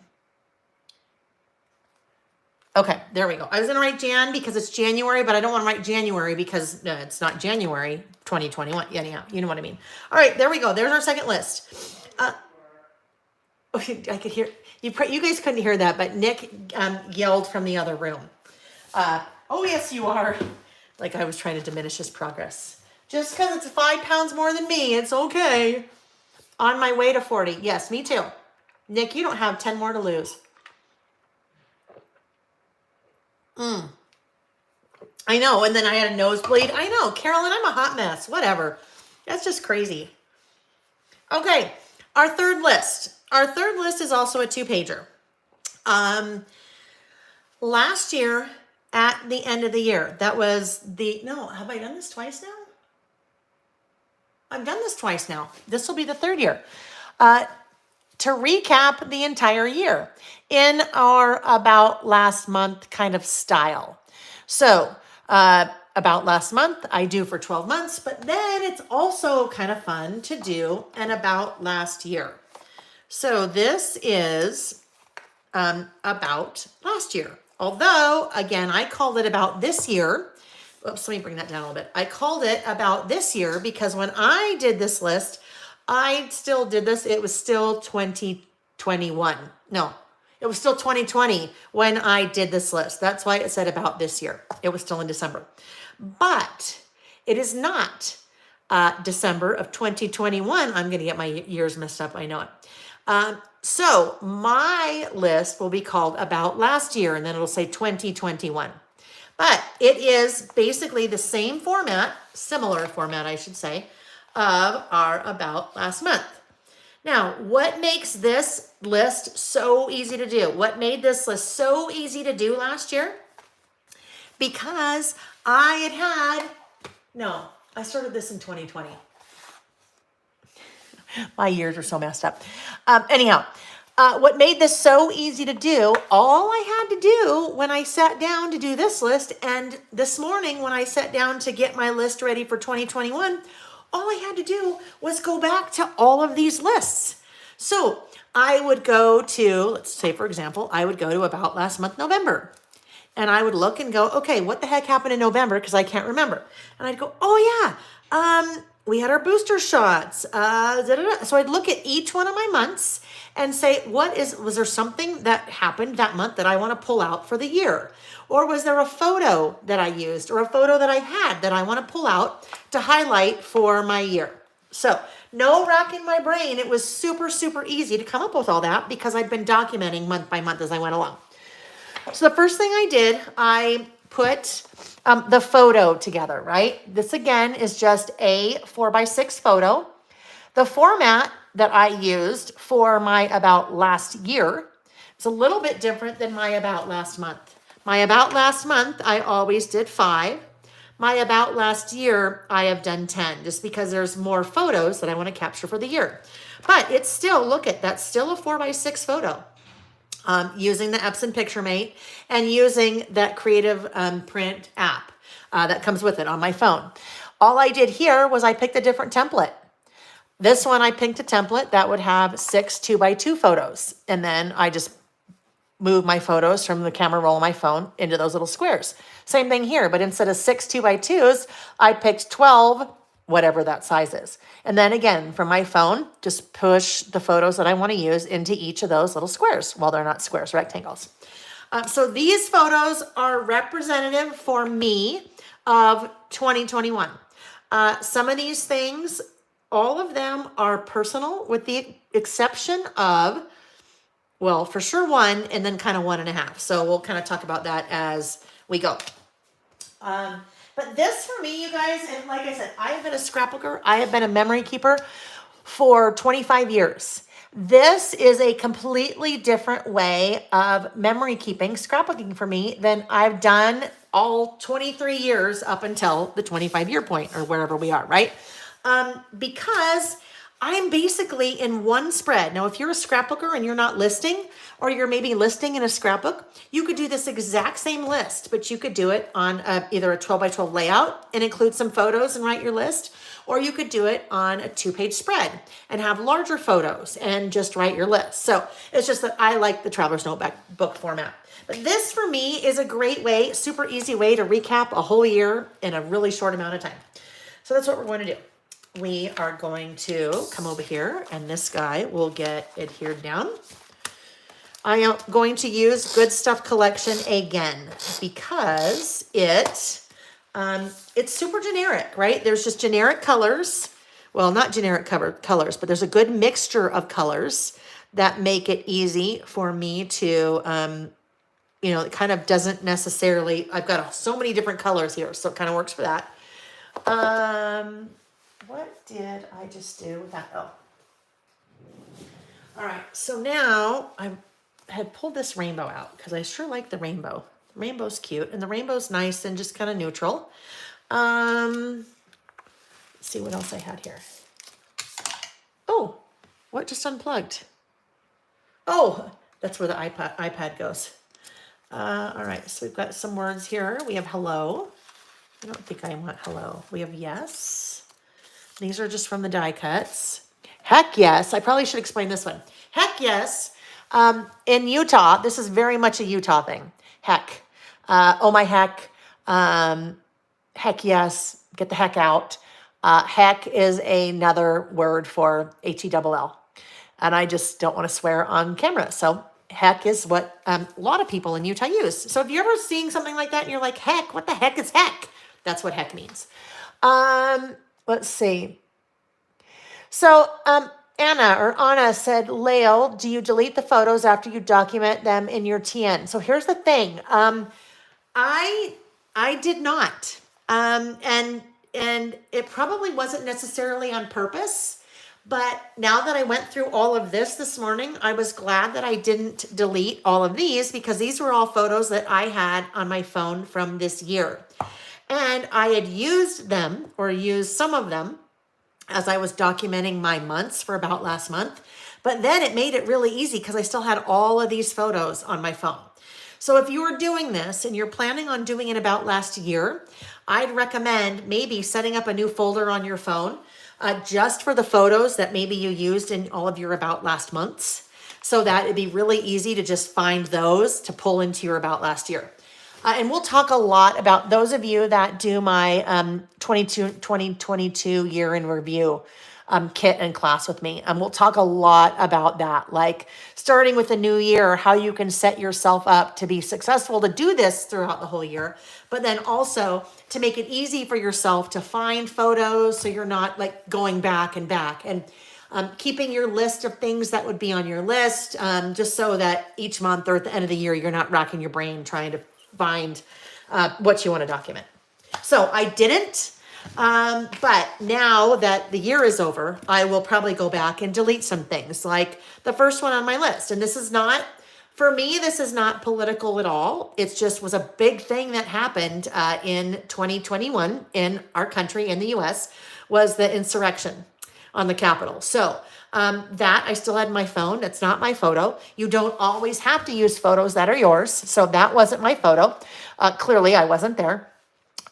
Okay, there we go. I was going to write Jan because it's January, but I don't want to write January because it's not January 2021. Anyhow, you know what I mean. All right, there we go. There's our second list. I could hear, you guys couldn't hear that, but Nick yelled from the other room. Oh, yes, you are. Like I was trying to diminish his progress. Just because it's 5 pounds more than me, it's okay. On my way to 40. Yes, me too. Nick, you don't have 10 more to lose. I know, and then I had a nosebleed. I know, Carolyn, I'm a hot mess. Whatever. That's just crazy. Okay, our third list. Our third list is also a 2-pager. Last year, at the end of the year, that was no, have I done this twice now? I've done this twice now. This will be the third year. To recap the entire year in our about last month kind of style. So about last month, I do for 12 months, but then it's also kind of fun to do an about last year. So this is about last year. Although, again, I called it about this year. Oops, let me bring that down a little bit. I called it about this year because when I did this list, I still did this. It was still 2021. No, it was still 2020 when I did this list. That's why it said about this year. It was still in December. But it is not December of 2021. I'm going to get my years messed up. I know it. So my list will be called about last year, and then it'll say 2021. But it is basically the same format, similar format, I should say, of our about last month. Now, what makes this list so easy to do? What made this list so easy to do last year? Because I started this in 2020. My years are so messed up. Anyhow, what made this so easy to do, all I had to do when I sat down to do this list, and this morning when I sat down to get my list ready for 2021, all I had to do was go back to all of these lists. So I would go to, let's say for example, I would go to about last month, November. And I would look and go, okay, what the heck happened in November? Because I can't remember. And I'd go, oh yeah, we had our booster shots. So I'd look at each one of my months and say, was there something that happened that month that I want to pull out for the year? Or was there a photo that I used or a photo that I had that I want to pull out to highlight for my year? So no racking my brain. It was super, super easy to come up with all that because I'd been documenting month by month as I went along. So the first thing I did, I put the photo together, right? This again is just a 4x6 photo. The format that I used for my about last year, It's a little bit different than my about last month. My about last month, I always did 5. My about last year, I have done 10, just because there's more photos that I want to capture for the year. But it's still, look at, that's still a 4x6 photo. Using the Epson PictureMate and using that Creative Print app that comes with it on my phone. All I did here was I picked a different template. This one, I picked a template that would have 6 2x2 photos. And then I just move my photos from the camera roll on my phone into those little squares. Same thing here, but instead of 6 2x2s, I picked 12, whatever that size is. And then again, from my phone, just push the photos that I want to use into each of those little squares. Well, they're not squares, rectangles. So these photos are representative for me of 2021. Some of these things, all of them are personal with the exception of, well, for sure 1 and then kind of 1.5. So we'll kind of talk about that as we go. But this for me, you guys, and like I said, I have been a scrapbooker. I have been a memory keeper for 25 years. This is a completely different way of memory keeping, scrapbooking for me than I've done all 23 years up until the 25-year point or wherever we are, right? Because I'm basically in one spread. Now, if you're a scrapbooker and you're not listing, or you're maybe listing in a scrapbook, you could do this exact same list, but you could do it on either a 12x12 layout and include some photos and write your list, or you could do it on a 2-page spread and have larger photos and just write your list. So it's just that I like the Traveler's Notebook format. But this for me is a great way, super easy way to recap a whole year in a really short amount of time. So that's what we're going to do. We are going to come over here and this guy will get adhered down. I am going to use Good Stuff Collection again because it's super generic, right? There's just generic colors. Well, not generic colors, but there's a good mixture of colors that make it easy for me to, it kind of doesn't necessarily, I've got so many different colors here, so it kind of works for that. What did I just do with that? Oh. All right, so now I had pulled this rainbow out because I sure like the rainbow. The rainbow's cute and the rainbow's nice and just kind of neutral. Let's see what else I had here. Oh, what just unplugged? Oh, that's where the iPad goes. All right, so we've got some words here. We have hello. I don't think I want hello. We have yes. These are just from the die cuts. Heck yes. I probably should explain this one. Heck yes. In Utah, this is very much a Utah thing. Heck. Oh my heck. Heck yes. Get the heck out. Heck is another word for H-E-double-L. And I just don't want to swear on camera. So heck is what a lot of people in Utah use. So if you're ever seeing something like that and you're like, heck, what the heck is heck? That's what heck means. Let's see. So Anna said, Lael, do you delete the photos after you document them in your TN? So here's the thing. I did not. And it probably wasn't necessarily on purpose, but now that I went through all of this morning, I was glad that I didn't delete all of these because these were all photos that I had on my phone from this year. And I had used them or used some of them as I was documenting my months for about last month. But then it made it really easy because I still had all of these photos on my phone. So if you are doing this and you're planning on doing it about last year, I'd recommend maybe setting up a new folder on your phone just for the photos that maybe you used in all of your about last months, so that it'd be really easy to just find those to pull into your about last year. And we'll talk a lot about those of you that do my 2022 year in review kit and class with me. And we'll talk a lot about that, like starting with the new year, how you can set yourself up to be successful to do this throughout the whole year, but then also to make it easy for yourself to find photos so you're not like going back and back, and keeping your list of things that would be on your list, just so that each month or at the end of the year, you're not racking your brain trying to find what you want to document. So I didn't, but now that the year is over, I will probably go back and delete some things, like the first one on my list. And this is not For me, this is not political at all. It just was a big thing that happened in 2021 in our country, in the US, was the insurrection on the Capitol. So that I still had my phone. It's not my photo. You don't always have to use photos that are yours. So that wasn't my photo. Clearly, I wasn't there.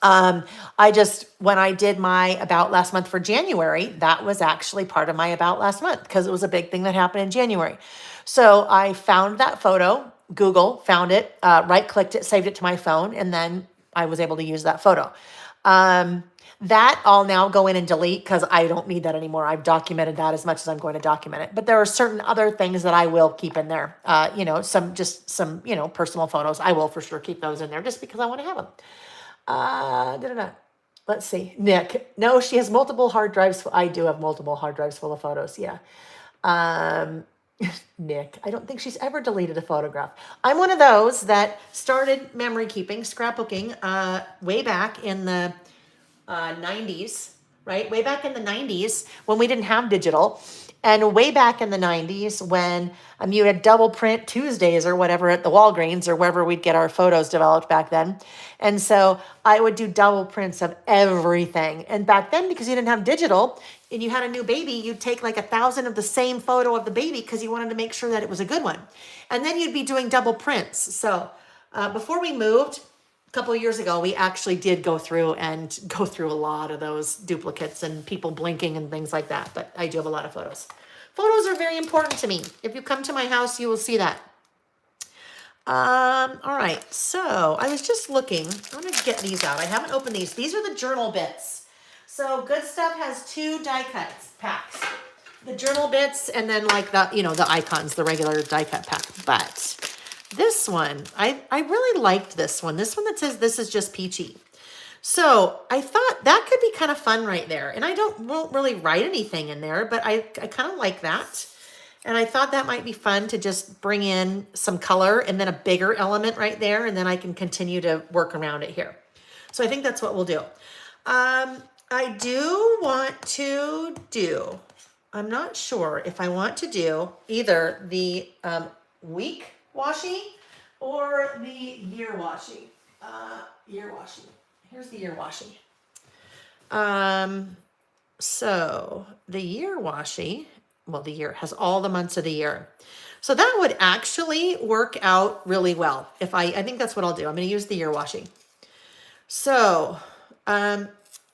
I just, when I did my about last month for January, that was actually part of my about last month because it was a big thing that happened in January. So I found that photo, Google found it, right clicked it, saved it to my phone, and then I was able to use that photo. That I'll now go in and delete because I don't need that anymore. I've documented that as much as I'm going to document it. But there are certain other things that I will keep in there. Some personal photos. I will for sure keep those in there just because I want to have them. Let's see. Nick. No, she has multiple hard drives. I do have multiple hard drives full of photos. Yeah. Nick, I don't think she's ever deleted a photograph. I'm one of those that started memory keeping, scrapbooking, way back in the 90s, right? Way back in the 90s when we didn't have digital. And way back in the 90s when you had double print Tuesdays or whatever at the Walgreens or wherever we'd get our photos developed back then. And so I would do double prints of everything. And back then, because you didn't have digital and you had a new baby, you'd take like 1,000 of the same photo of the baby because you wanted to make sure that it was a good one. And then you'd be doing double prints. So before we moved, a couple of years ago, we actually did go through a lot of those duplicates and people blinking and things like that. But I do have a lot of photos. Photos are very important to me. If you come to my house, you will see that. All right. So I was just looking. I'm going to get these out. I haven't opened these. These are the journal bits. So Good Stuff has 2 die cut packs. The journal bits and then like the icons, the regular die cut pack. But this one, I really liked this one. This one that says this is just peachy. So I thought that could be kind of fun right there. And I won't really write anything in there, but I kind of like that. And I thought that might be fun to just bring in some color and then a bigger element right there. And then I can continue to work around it here. So I think that's what we'll do. I do want to do, I'm not sure if I want to do either the week washi or the year washi. Year washi. Here's the year washi. So the year washi, well, the year has all the months of the year. So that would actually work out really well. If I think that's what I'll do. I'm going to use the year washi. So,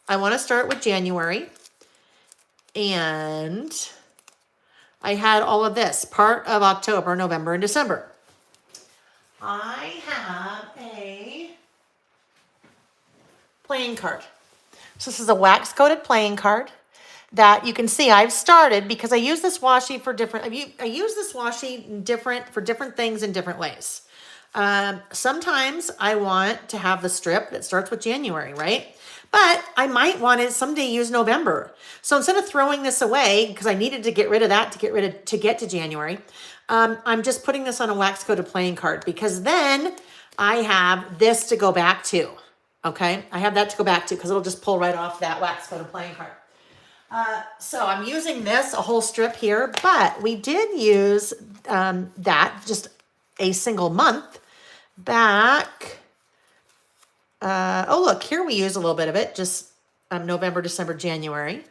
I want to start with January, and I had all of this part of October, November, and December. I have a playing card. So this is a wax coated playing card that you can see I've started because I use this washi for different, I use this washi for different things in different ways. Sometimes I want to have the strip that starts with January, right? But I might want to someday use November. So instead of throwing this away, because I needed to get rid of that to get to January, I'm just putting this on a wax coated playing card because then I have this to go back to. Okay, I have that to go back to because it'll just pull right off that wax coated playing card. So I'm using this, a whole strip here, but we did use that just a single month back. Oh, look, here we use a little bit of it, just November, December, January.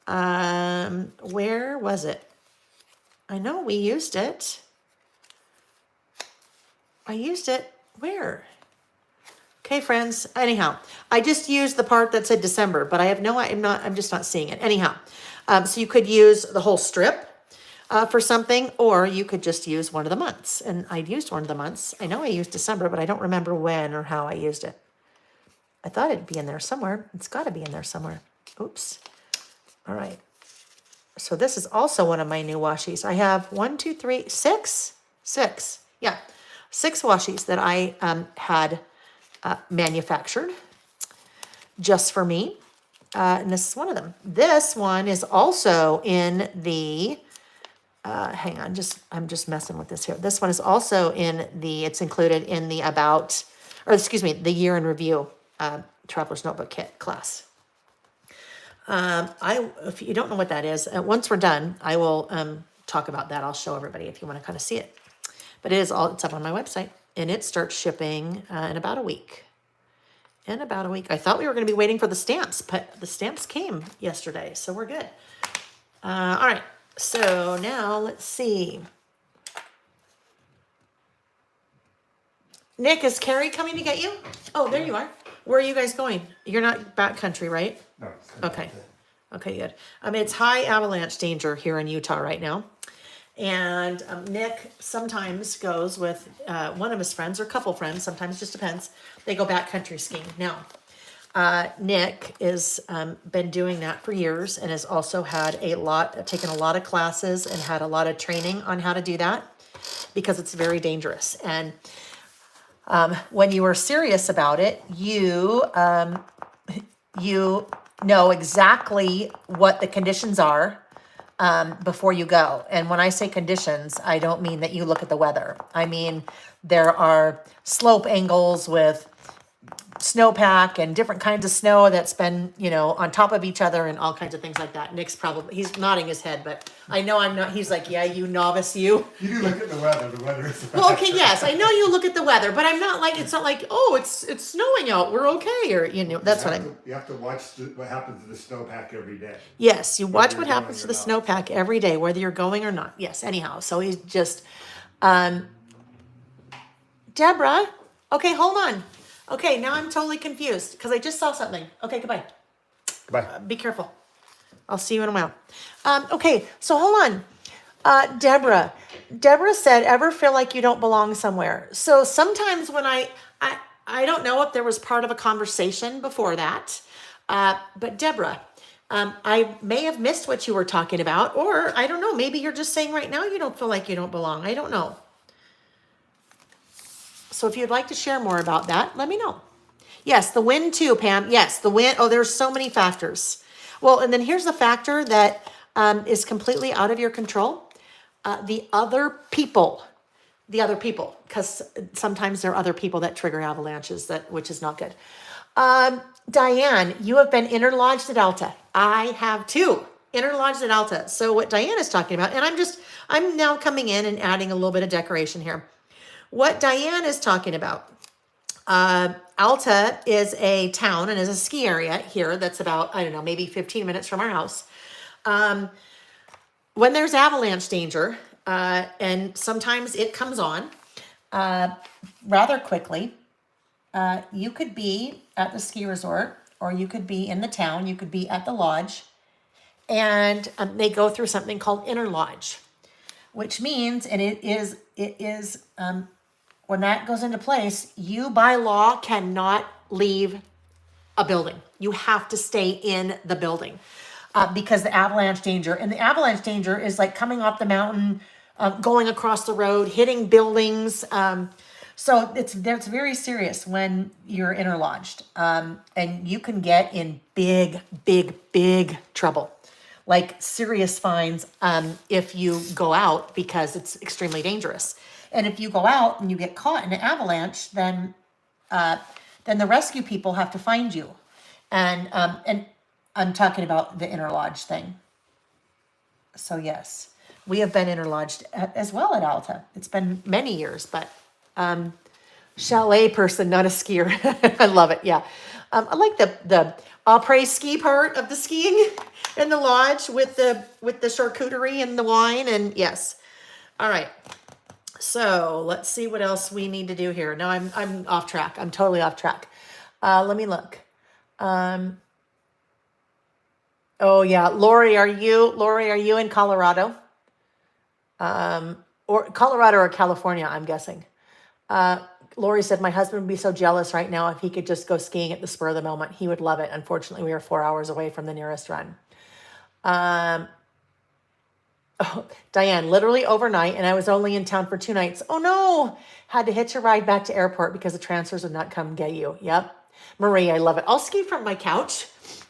Where was it? I know we used it. I used it where? Okay, friends. Anyhow, I just used the part that said December, but I'm just not seeing it. Anyhow, so you could use the whole strip for something, or you could just use one of the months. And I used one of the months. I know I used December, but I don't remember when or how I used it. I thought it'd be in there somewhere. It's got to be in there somewhere. Oops. All right. So this is also one of my new washis. I have 6. Yeah, 6 washis that I had manufactured just for me. And this is one of them. This one is also in the, hang on, I'm just messing with this here. This one is also it's included in the the year in review Traveler's Notebook Kit class. If you don't know what that is, once we're done, I will talk about that. I'll show everybody if you want to kind of see it. But it's up on my website, and it starts shipping in about a week. In about a week. I thought we were going to be waiting for the stamps, but the stamps came yesterday, so we're good. All right, so now let's see. Nick, is Kerri coming to get you? Oh, there you are. Where are you guys going? You're not backcountry, right? No. Okay. Okay, good. It's high avalanche danger here in Utah right now. And Nick sometimes goes with one of his friends or a couple friends, sometimes it just depends. They go backcountry skiing. Now, Nick has been doing that for years and has also taken a lot of classes and had a lot of training on how to do that because it's very dangerous. And when you are serious about it, you know exactly what the conditions are before you go. And when I say conditions, I don't mean that you look at the weather. I mean, there are slope angles with snowpack and different kinds of snow that's been, on top of each other and all kinds of things like that. He's nodding his head, but I know I'm not. He's like, yeah, you novice, you. You do look at the weather. The weather is. Well, okay, yes, I know you look at the weather, but I'm not like, it's not like, oh, it's snowing out, we're okay, or, that's what I'm. You have to watch what happens to the snowpack every day. Yes, you watch you're what happens to the going or snowpack every day, whether you're going or not. Yes, anyhow, so he's just, Deborah, okay, hold on. Okay, now I'm totally confused because I just saw something. Okay, goodbye. Bye. Be careful. I'll see you in a while. Okay, so hold on. Deborah said, ever feel like you don't belong somewhere? So sometimes when I don't know if there was part of a conversation before that, but Deborah, I may have missed what you were talking about, or I don't know, maybe you're just saying right now you don't feel like you don't belong. I don't know. So if you'd like to share more about that, let me know. Yes, the wind too, Pam. Yes, the wind. Oh, there's so many factors. Well, and then here's the factor that is completely out of your control. The other people, because sometimes there are other people that trigger avalanches, which is not good. Diane, you have been interlodged at Alta. I have too. Interlodged at Alta. So what Diane is talking about, and I'm now coming in and adding a little bit of decoration here. What Diane is talking about, Alta is a town and is a ski area here that's about, I don't know, maybe 15 minutes from our house. When there's avalanche danger, and sometimes it comes on rather quickly, you could be at the ski resort, or you could be in the town, you could be at the lodge, and they go through something called interlodge, which means, and it is when that goes into place, you by law cannot leave a building. You have to stay in the building because the avalanche danger is like coming off the mountain, going across the road, hitting buildings. So that's very serious when you're interlodged, and you can get in big, big, big trouble, like serious fines if you go out because it's extremely dangerous. And if you go out and you get caught in an avalanche, then the rescue people have to find you. And I'm talking about the interlodge thing. So yes, we have been interlodged as well at Alta. It's been many years, but chalet person, not a skier. I love it. Yeah, I like the après ski part of the skiing in the lodge with the charcuterie and the wine. And yes, all right. So let's see what else we need to do here. No, I'm off track. I'm totally off track. Let me look. Oh yeah, Lori, are you in Colorado? Or Colorado or California, I'm guessing. Lori said, my husband would be so jealous right now if he could just go skiing at the spur of the moment. He would love it. Unfortunately, we are 4 hours away from the nearest run. Oh, Diane, literally overnight, and I was only in town for 2 nights. Oh no, had to hitch a ride back to airport because the transfers would not come get you. Yep. Marie, I love it. I'll ski from my couch.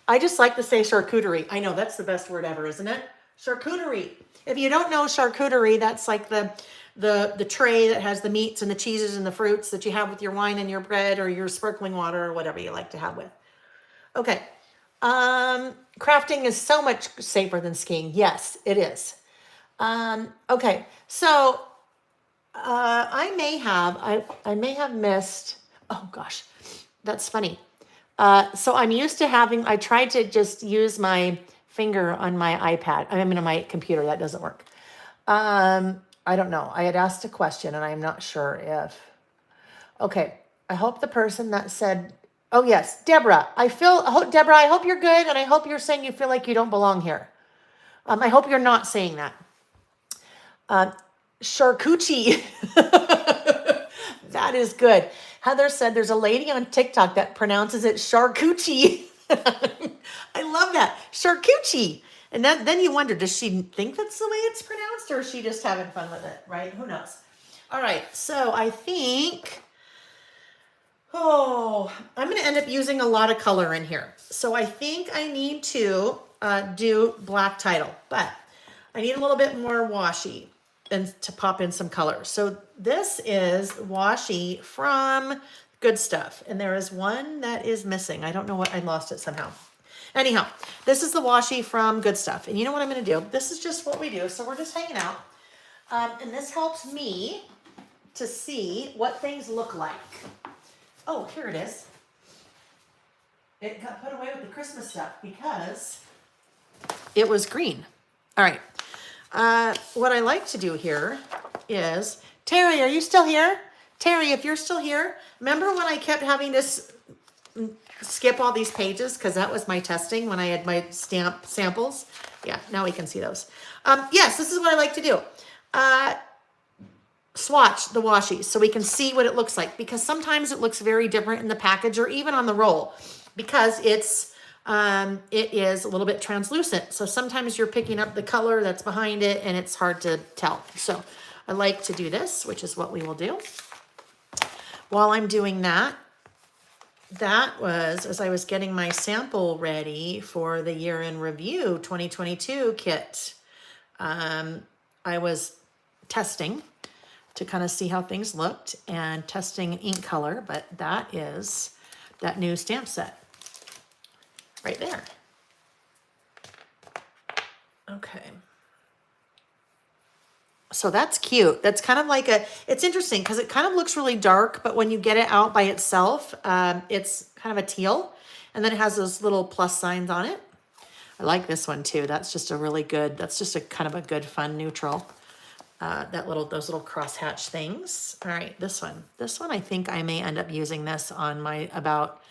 I just like to say charcuterie. I know that's the best word ever, isn't it? Charcuterie. If you don't know charcuterie, that's like the tray that has the meats and the cheeses and the fruits that you have with your wine and your bread or your sparkling water or whatever you like to have with. Okay. Crafting is so much safer than skiing. Yes, it is. Okay, so I may have missed, oh gosh, that's funny. So I'm used to having, I tried to just use my finger on my iPad. I mean, on my computer, that doesn't work. I don't know. I had asked a question and I'm not sure if, okay. I hope the person that said, oh yes, Deborah, Deborah, I hope you're good. And I hope you're saying you feel like you don't belong here. I hope you're not saying that. Charcuterie. That is good. Heather said there's a lady on TikTok that pronounces it charcuterie. I love that. Charcuterie. And then you wonder, does she think that's the way it's pronounced or is she just having fun with it, right? Who knows? All right. So I think, I'm going to end up using a lot of color in here. So I think I need to do black title, but I need a little bit more washi and to pop in some color. So this is washi from Good Stuff. And there is one that is missing. I don't know what, I lost it somehow. Anyhow, this is the washi from Good Stuff. And you know what I'm going to do? This is just what we do. So we're just hanging out. And this helps me to see what things look like. Oh, here it is. It got put away with the Christmas stuff because it was green. All right. What I like to do here is, Terry, are you still here? Terry, if you're still here, remember when I kept having to skip all these pages because that was my testing when I had my stamp samples? Yeah, now we can see those. Yes, this is what I like to do. Swatch the washi so we can see what it looks like because sometimes it looks very different in the package or even on the roll because it is a little bit translucent. So sometimes you're picking up the color that's behind it and it's hard to tell. So I like to do this, which is what we will do. While I'm doing that, that was as I was getting my sample ready for the year in review 2022 kit. I was testing to kind of see how things looked and testing ink color, but that is that new stamp set right there. Okay. So that's cute. That's kind of like it's interesting because it kind of looks really dark, but when you get it out by itself, it's kind of a teal. And then it has those little plus signs on it. I like this one too. That's just a really good, that's just a kind of a good, fun neutral. Those little crosshatch things. All right, this one, I think I may end up using this on my about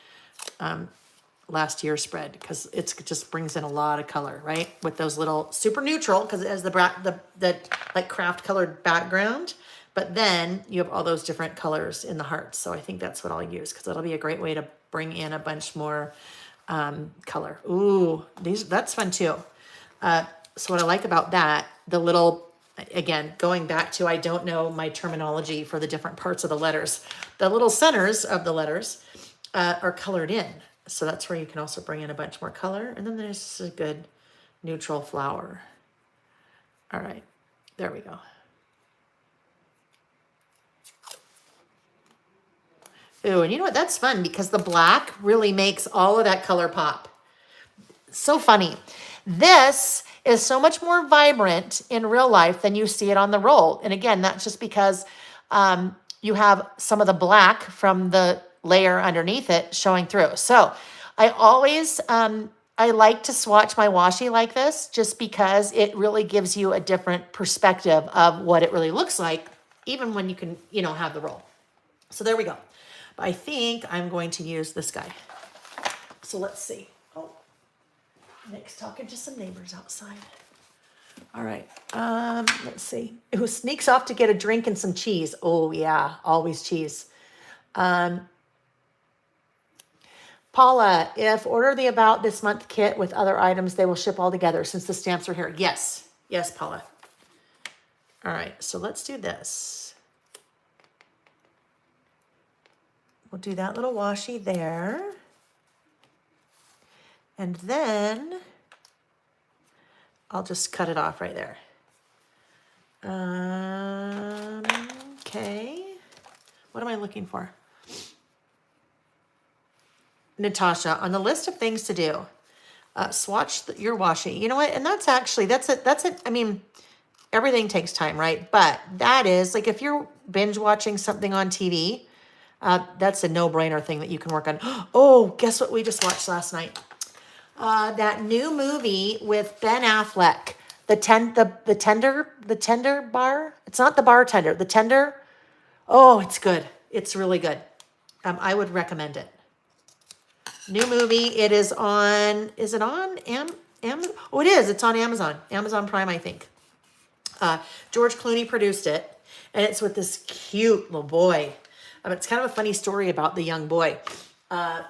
last year's spread because it just brings in a lot of color, right? With those little super neutral because it has the like craft colored background, but then you have all those different colors in the hearts. So I think that's what I'll use because that'll be a great way to bring in a bunch more color. Ooh, that's fun too. So what I like about that, the little, again, going back to, I don't know my terminology for the different parts of the letters. The little centers of the letters are colored in. So that's where you can also bring in a bunch more color. And then there's a good neutral flower. All right, there we go. Ooh, and you know what? That's fun because the black really makes all of that color pop. So funny. This is so much more vibrant in real life than you see it on the roll. And again, that's just because you have some of the black from the layer underneath it showing through. So I always, I like to swatch my washi like this just because it really gives you a different perspective of what it really looks like, even when you can, have the roll. So there we go. But I think I'm going to use this guy. So let's see. Oh, Nick's talking to some neighbors outside. All right, let's see. Who sneaks off to get a drink and some cheese? Oh yeah, always cheese. Paula, if order the About This Month kit with other items, they will ship all together since the stamps are here. Yes, yes, Paula. All right, so let's do this. We'll do that little washi there. And then I'll just cut it off right there. Okay. What am I looking for? Natasha, on the list of things to do, swatch your washi. You know what? And that's actually, I mean, everything takes time, right? But that is like if you're binge watching something on TV, that's a no-brainer thing that you can work on. Oh, guess what we just watched last night? That new movie with Ben Affleck, the tender bar. It's not the bartender, the tender. Oh, it's good. It's really good. I would recommend it. New movie. It is on. Is it on Amazon? Oh, it is. It's on Amazon. Amazon Prime, I think. George Clooney produced it, and it's with this cute little boy. It's kind of a funny story about the young boy. I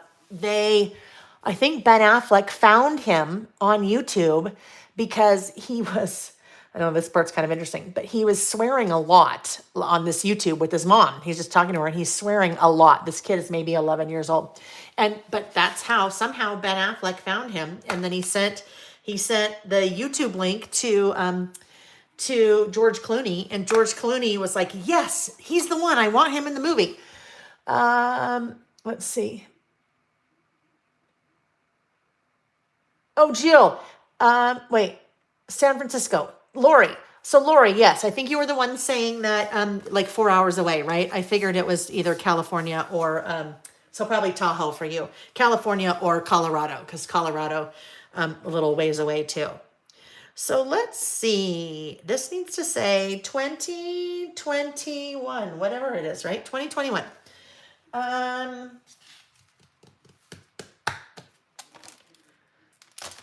think Ben Affleck found him on YouTube because he was, I don't know, this part's kind of interesting, but he was swearing a lot on this YouTube with his mom. He's just talking to her and he's swearing a lot. This kid is maybe 11 years old. But that's how somehow Ben Affleck found him. And then he sent the YouTube link to George Clooney, and George Clooney was like, yes, he's the one. I want him in the movie. Let's see. Oh, Jill. Wait. San Francisco. Lori. So Lori, yes, I think you were the one saying that like 4 hours away, right? I figured it was either California or so probably Tahoe for you. California or Colorado, because Colorado a little ways away too. So let's see. This needs to say 2021, whatever it is, right? 2021.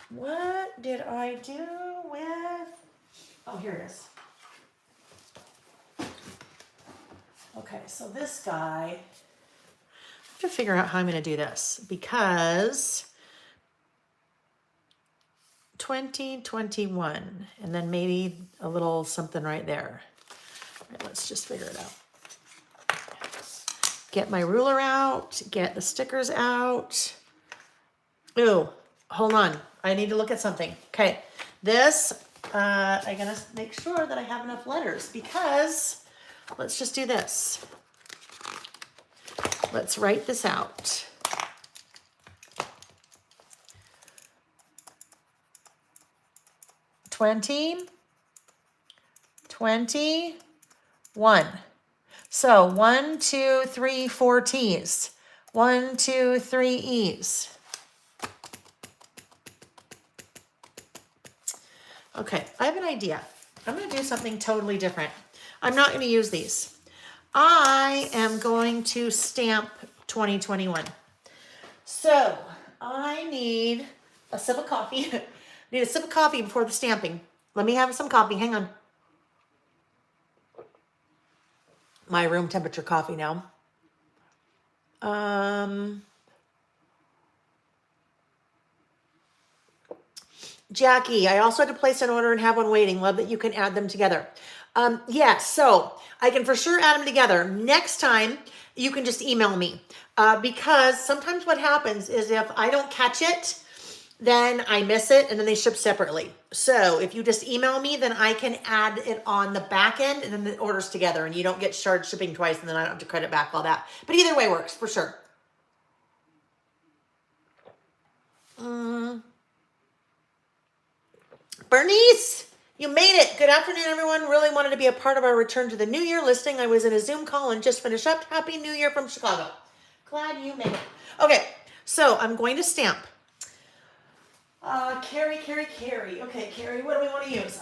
What did I do with? Oh, here it is. Okay, so this guy, I have to figure out how I'm going to do this because 2021, and then maybe a little something right there. All right, let's just figure it out. Get my ruler out, get the stickers out. Ooh, hold on. I need to look at something. Okay, this, I'm gonna make sure that I have enough letters because let's just do this. Let's write this out. Twenty 21. So 1, 2, 3, 4 T's. 1, 2, 3 E's. Okay, I have an idea. I'm going to do something totally different. I'm not going to use these. I am going to stamp 2021. So I need a sip of coffee. I need a sip of coffee before the stamping. Let me have some coffee. Hang on. My room temperature coffee now. Jackie, I also had to place an order and have one waiting. Love that you can add them together. Yeah, so I can for sure add them together. Next time, you can just email me. Because sometimes what happens is if I don't catch it, then I miss it and then they ship separately. So if you just email me, then I can add it on the back end and then the order's together and you don't get charged shipping twice and then I don't have to credit back all that. But either way works for sure. Bernice, you made it. Good afternoon, everyone. Really wanted to be a part of our return to the New Year listing. I was in a Zoom call and just finished up. Happy New Year from Chicago. Glad you made it. Okay, so I'm going to stamp. Kerri. Okay, Kerri, what do we want to use?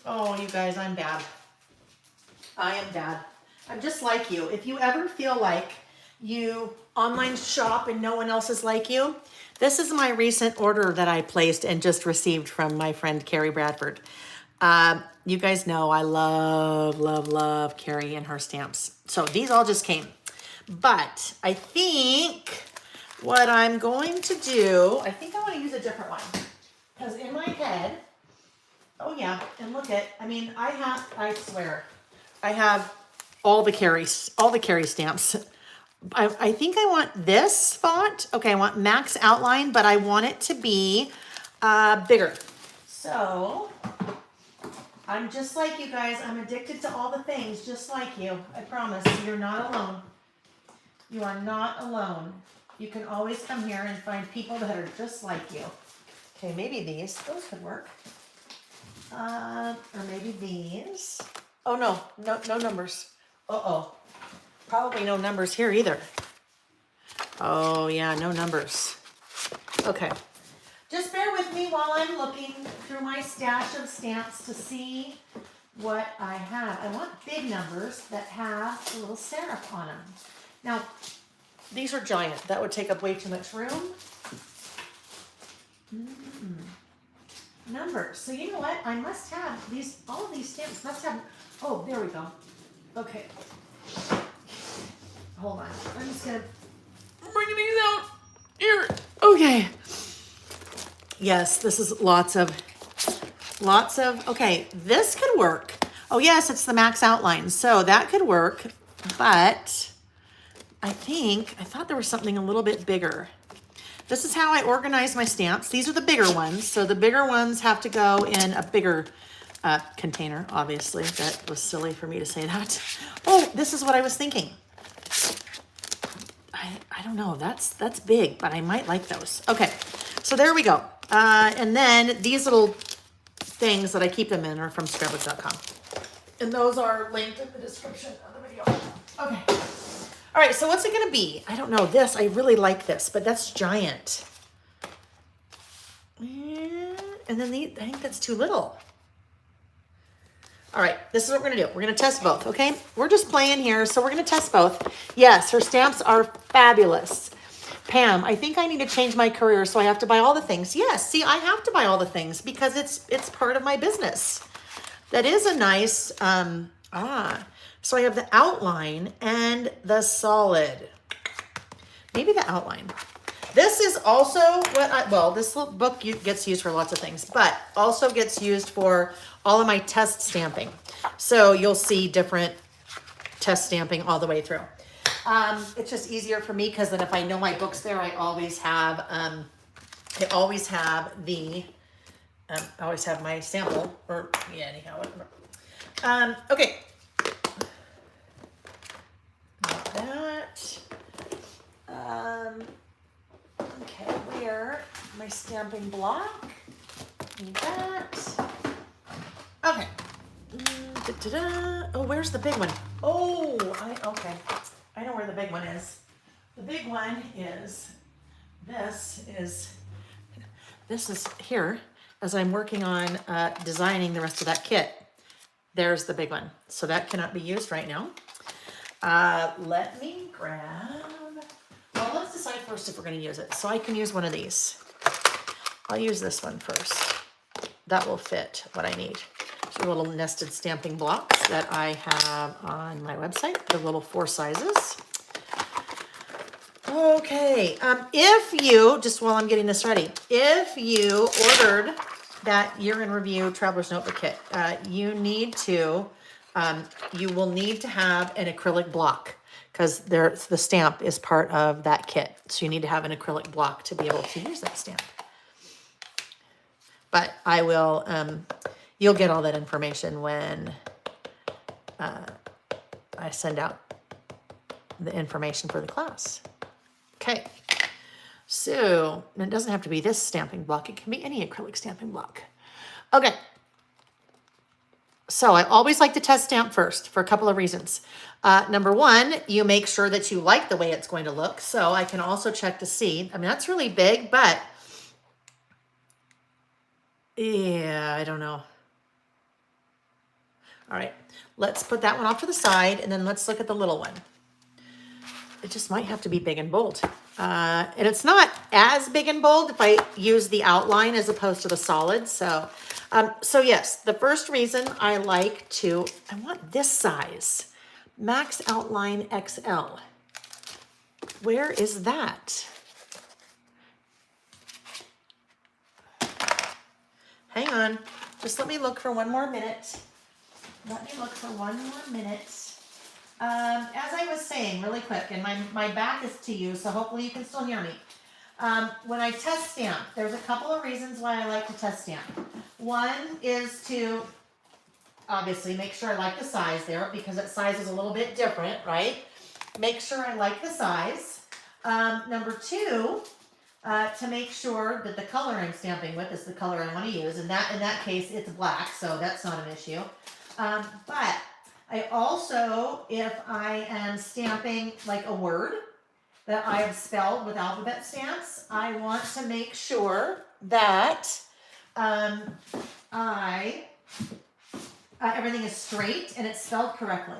Oh, you guys, I'm bad. I am bad. I'm just like you. If you ever feel like you online shop and no one else is like you, this is my recent order that I placed and just received from my friend Kerri Bradford. You guys know I love Kerri and her stamps. So these all just came. But I think what I'm going to do, I think I want to use a different one. Because in my head, oh yeah, and look at, I swear, I have all the Kerri stamps. I think I want this font. Okay, I want max outline, but I want it to be bigger. So I'm just like you guys. I'm addicted to all the things, just like you. I promise. You're not alone. You are not alone. You can always come here and find people that are just like you. Okay, maybe those could work. Or maybe these. Oh no, no numbers. Uh-oh. Probably no numbers here either. Oh yeah, no numbers. Okay. Just bear with me while I'm looking through my stash of stamps to see what I have. I want big numbers that have a little serif on them. Now, these are giant. That would take up way too much room. Numbers. So you know what? I must have these, all of these stamps must have, oh, there we go. Okay. Hold on. I'm just going to bring these out here. Okay. Yes, this is lots of, okay, this could work. Oh yes, it's the max outline. So that could work, but I thought there was something a little bit bigger. This is how I organize my stamps. These are the bigger ones. So the bigger ones have to go in a bigger container, obviously. That was silly for me to say that. Oh, this is what I was thinking. I don't know, that's big, but I might like those. Okay, so there we go. And then these little things that I keep them in are from scrapbooks.com. And those are linked in the description of the video. Okay. All right, so what's it gonna be? I don't know, this, I really like this, but that's giant. And then I think that's too little. All right, this is what we're gonna do. We're gonna test both, okay? We're just playing here, so we're gonna test both. Yes, her stamps are fabulous. Pam, I think I need to change my career, so I have to buy all the things. Yes, see, I have to buy all the things because it's part of my business. That is a nice, so I have the outline and the solid. Maybe the outline. This is also this little book gets used for lots of things, but also gets used for all of my test stamping. So you'll see different test stamping all the way through. It's just easier for me because then if I know my book's there, I always have my sample anyhow, whatever. Okay. Not that. Okay, where? My stamping block. Need that. Okay. Oh, where's the big one? Oh, okay. I know where the big one is. The big one is, this is here as I'm working on designing the rest of that kit. There's the big one. So that cannot be used right now. Let me grab, well, let's decide first if we're gonna use it. So I can use one of these. I'll use this one first. That will fit what I need. So little nested stamping blocks that I have on my website, the little 4 sizes. Okay, if you, just while I'm getting this ready, if you ordered that Year in Review Traveler's Notebook Kit, you will need to have an acrylic block because the stamp is part of that kit. So you need to have an acrylic block to be able to use that stamp. But I will, you'll get all that information when I send out the information for the class. Okay, so it doesn't have to be this stamping block. It can be any acrylic stamping block. Okay, so I always like to test stamp first for a couple of reasons. Number one, you make sure that you like the way it's going to look. So I can also check to see, I mean, that's really big, but yeah, I don't know. All right, let's put that one off to the side and then let's look at the little one. It just might have to be big and bold. And it's not as big and bold if I use the outline as opposed to the solid. So yes, the first reason I want this size, Max Outline XL. Where is that? Hang on, just let me look for one more minute. As I was saying really quick, and my back is to you, so hopefully you can still hear me. When I test stamp, there's a couple of reasons why I like to test stamp. One is to obviously make sure I like the size there because that size is a little bit different, right? Make sure I like the size. Number two, to make sure that the color I'm stamping with is the color I want to use. And that, in that case, it's black, so that's not an issue. But I also, if I am stamping like a word that I have spelled with alphabet stamps, I want to make sure that everything is straight and it's spelled correctly.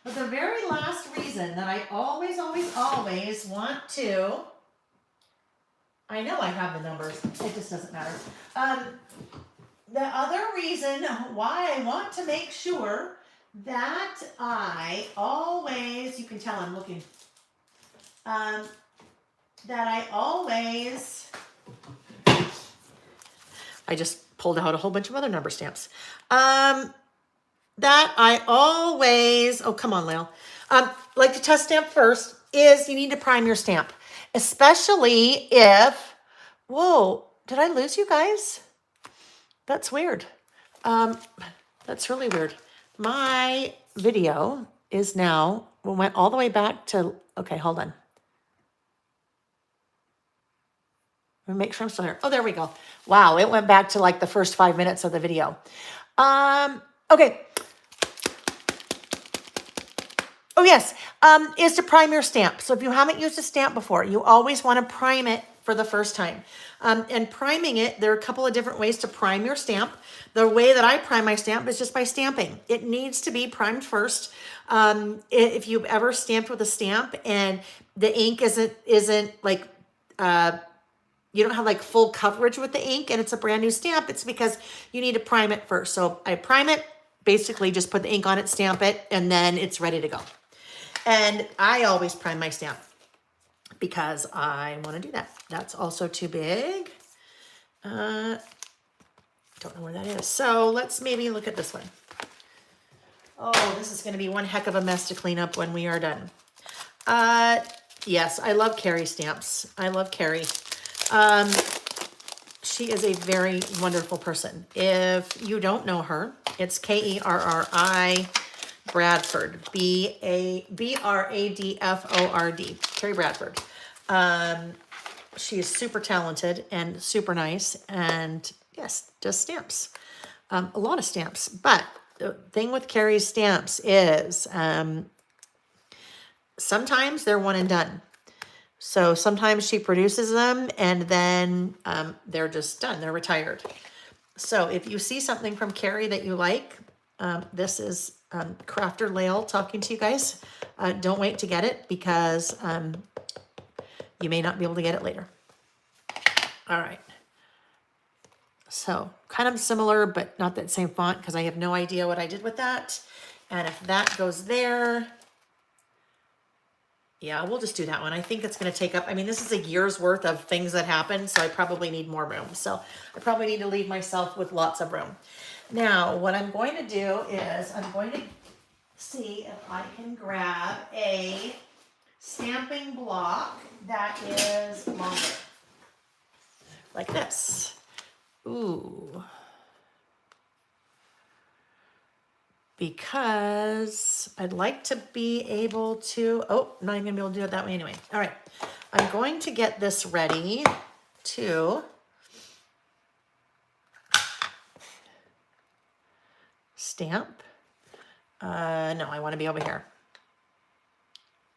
But the very last reason that I always want to, I know I have the numbers, it just doesn't matter. The other reason why I want to make sure that I always, you can tell I'm looking, that I always, I just pulled out a whole bunch of other number stamps. That I always, oh, come on, Lil, like to test stamp first is you need to prime your stamp, especially if, whoa, did I lose you guys? That's weird. That's really weird. My video is now, we went all the way back to, okay, hold on. Let me make sure I'm still here. Oh, there we go. Wow, it went back to like the first 5 minutes of the video. Okay. Oh, yes, is to prime your stamp. So if you haven't used a stamp before, you always want to prime it for the first time. And priming it, there are a couple of different ways to prime your stamp. The way that I prime my stamp is just by stamping. It needs to be primed first. If you've ever stamped with a stamp and the ink isn't like, you don't have like full coverage with the ink and it's a brand new stamp, it's because you need to prime it first. So I prime it, basically just put the ink on it, stamp it, and then it's ready to go. And I always prime my stamp because I want to do that. That's also too big. Don't know where that is. So let's maybe look at this one. Oh, this is going to be one heck of a mess to clean up when we are done. Yes, I love Kerri stamps. I love Kerri. She is a very wonderful person. If you don't know her, it's Kerri Bradford, Bradford, Kerri Bradford. She is super talented and super nice, and yes, just stamps, a lot of stamps. But the thing with Kerri's stamps is sometimes they're one and done. So sometimes she produces them and then they're just done, they're retired. So if you see something from Kerri that you like, this is Crafter Lael talking to you guys. Don't wait to get it because you may not be able to get it later. All right. So kind of similar, but not that same font because I have no idea what I did with that. And if that goes there, yeah, we'll just do that one. I think it's going to take up, I mean, this is a year's worth of things that happen, so I probably need more room. So I probably need to leave myself with lots of room. Now, what I'm going to do is I'm going to see if I can grab a stamping block that is longer. Like this. Ooh. Because I'd like to be able to, oh, I'm not even gonna be able to do it that way anyway. All right, I'm going to get this ready to stamp. No, I wanna be over here.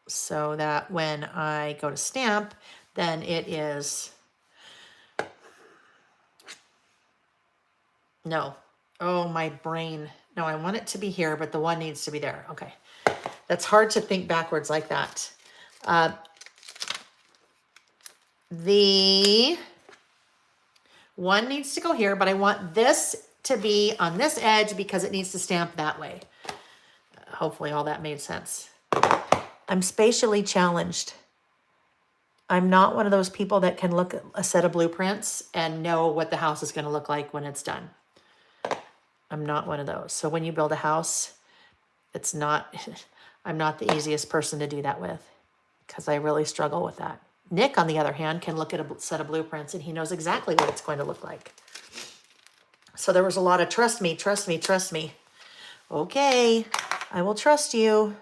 So that when I go to stamp, then it is, no, oh, my brain. No, I want it to be here, but the one needs to be there. Okay. That's hard to think backwards like that. The one needs to go here, but I want this to be on this edge because it needs to stamp that way. Hopefully all that made sense. I'm spatially challenged. I'm not one of those people that can look at a set of blueprints and know what the house is going to look like when it's done. I'm not one of those. So when you build a house, it's not, I'm not the easiest person to do that with because I really struggle with that. Nick, on the other hand, can look at a set of blueprints and he knows exactly what it's going to look like. So there was a lot of trust me, trust me, trust me. Okay, I will trust you.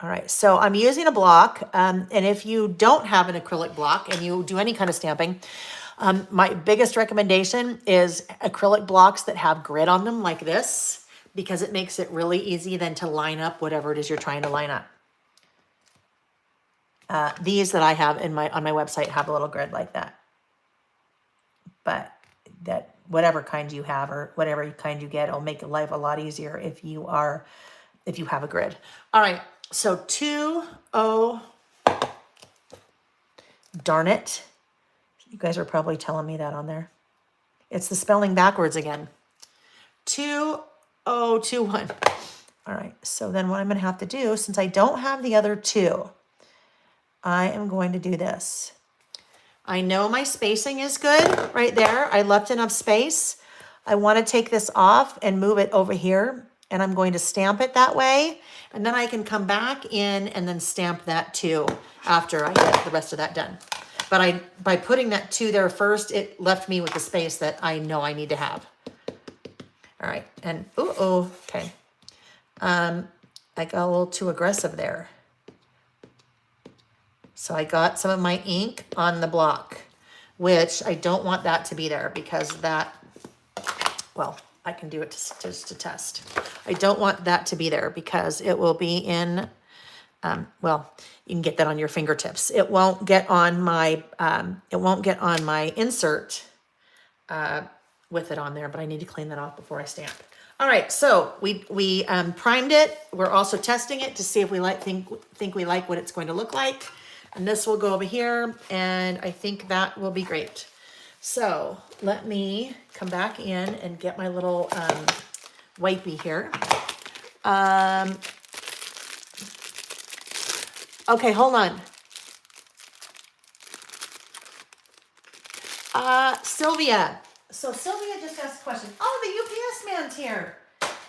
All right, so I'm using a block, and if you don't have an acrylic block and you do any kind of stamping, my biggest recommendation is acrylic blocks that have grid on them like this, because it makes it really easy then to line up whatever it is you're trying to line up. These that I have on my website have a little grid like that. But that whatever kind you have or whatever kind you get, it'll make life a lot easier if you have a grid. All right, so 2-0. Darn it. You guys are probably telling me that on there. It's the spelling backwards again. 2021. All right, so then what I'm gonna have to do, since I don't have the other two, I am going to do this. I know my spacing is good right there. I left enough space. I want to take this off and move it over here, and I'm going to stamp it that way. And then I can come back in and then stamp that too after I get the rest of that done. But by putting that 2 there first, it left me with the space that I know I need to have. All right, and okay. I got a little too aggressive there. So I got some of my ink on the block, which I don't want that to be there because that, well, I can do it just to test. I don't want that to be there because it will be in, well, you can get that on your fingertips. It won't get on my, insert with it on there, but I need to clean that off before I stamp. All right, so we primed it. We're also testing it to see if we think we like what it's going to look like. And this will go over here, and I think that will be great. So let me come back in and get my little wipey here. Okay, hold on. Sylvia. So Sylvia just asked a question. Oh, the UPS man's here.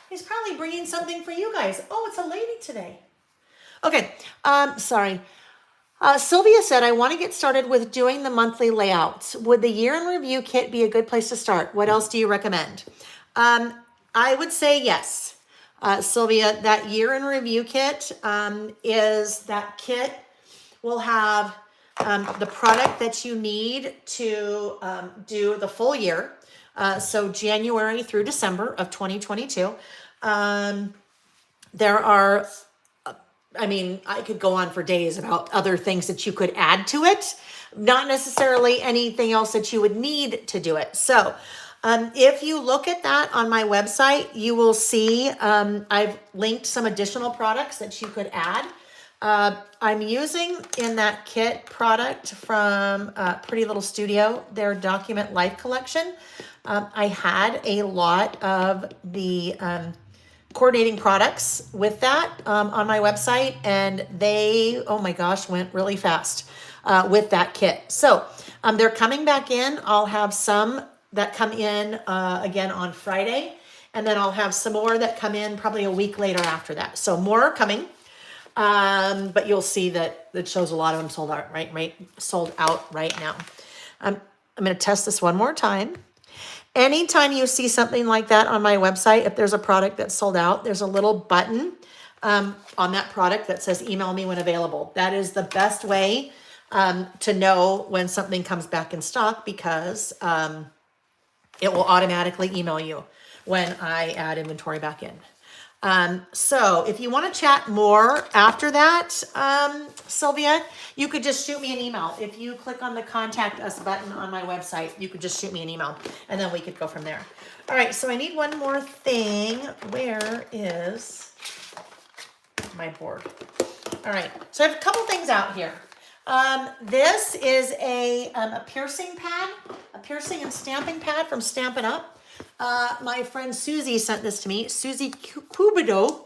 He's probably bringing something for you guys. Oh, it's a lady today. Okay, sorry. Sylvia said, I want to get started with doing the monthly layouts. Would the year in review kit be a good place to start? What else do you recommend? I would say yes. Sylvia, that year in review kit is that kit will have the product that you need to do the full year. So January through December of 2022. There are, I mean, I could go on for days about other things that you could add to it, not necessarily anything else that you would need to do it. So if you look at that on my website, you will see I've linked some additional products that you could add. I'm using in that kit product from Pretty Little Studio, their Document Life collection. I had a lot of the coordinating products with that on my website, and they, oh my gosh, went really fast with that kit. So they're coming back in. I'll have some that come in again on Friday, and then I'll have some more that come in probably a week later after that. So more are coming, but you'll see that it shows a lot of them sold out sold out right now. I'm going to test this one more time. Anytime you see something like that on my website, if there's a product that's sold out, there's a little button on that product that says email me when available. That is the best way to know when something comes back in stock, because it will automatically email you when I add inventory back in. So if you want to chat more after that, Sylvia, you could just shoot me an email. If you click on the contact us button on my website, you could just shoot me an email and then we could go from there. All right, so I need one more thing. Where is my board? All right, so I have a couple things out here. This is a piercing pad, a piercing and stamping pad from Stampin' Up. My friend Susie sent this to me, Susie Cubido.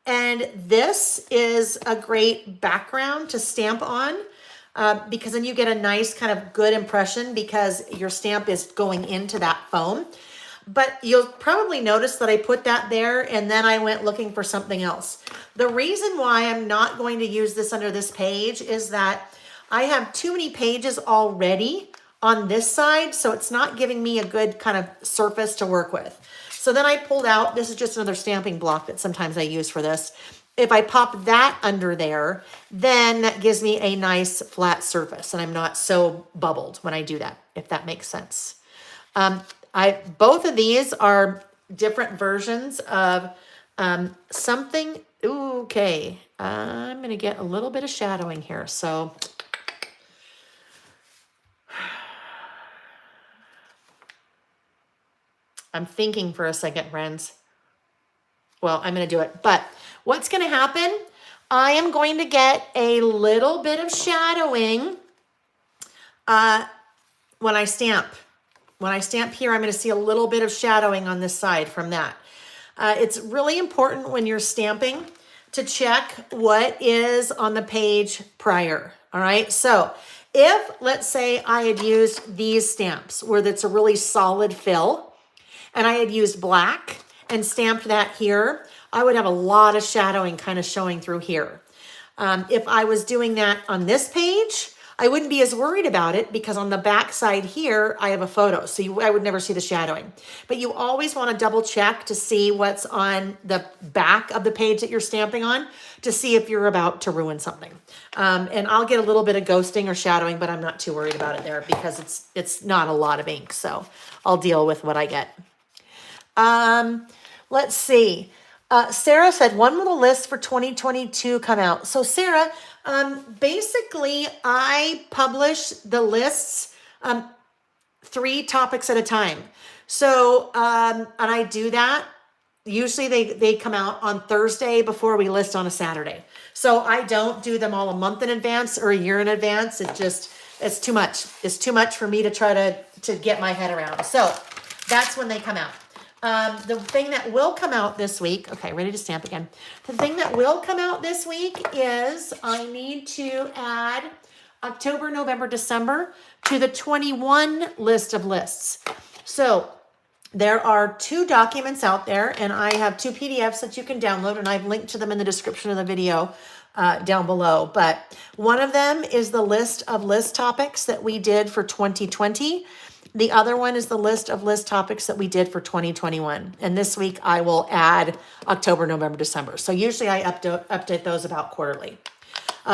And this is a great background to stamp on, because then you get a nice kind of good impression because your stamp is going into that foam. But you'll probably notice that I put that there and then I went looking for something else. The reason why I'm not going to use this under this page is that I have too many pages already on this side, so it's not giving me a good kind of surface to work with. So then I pulled out, this is just another stamping block that sometimes I use for this. If I pop that under there, then that gives me a nice flat surface and I'm not so bubbled when I do that, if that makes sense. Both of these are different versions of something. Ooh, okay, I'm gonna get a little bit of shadowing here. So I'm thinking for a second, friends. Well, I'm gonna do it, but what's gonna happen? I am going to get a little bit of shadowing when I stamp. When I stamp here, I'm going to see a little bit of shadowing on this side from that. It's really important when you're stamping to check what is on the page prior. All right. So if, let's say, I had used these stamps where that's a really solid fill and I had used black and stamped that here, I would have a lot of shadowing kind of showing through here. If I was doing that on this page, I wouldn't be as worried about it because on the back side here, I have a photo. So I would never see the shadowing. But you always want to double check to see what's on the back of the page that you're stamping on to see if you're about to ruin something. And I'll get a little bit of ghosting or shadowing, but I'm not too worried about it there because it's not a lot of ink. So I'll deal with what I get. Let's see. Sarah said, when will the list for 2022 come out? So Sarah, basically I publish the lists, 3 topics at a time. So, and I do that. Usually they come out on Thursday before we list on a Saturday. So I don't do them all a month in advance or a year in advance. It's too much. It's too much for me to try to get my head around. So that's when they come out. The thing that will come out this week, okay, ready to stamp again. The thing that will come out this week is I need to add October, November, December to the 21 list of lists. So there are 2 documents out there and I have 2 PDFs that you can download and I've linked to them in the description of the video down below. But one of them is the list of list topics that we did for 2020. The other one is the list of list topics that we did for 2021. And this week I will add October, November, December. So usually I update those about quarterly.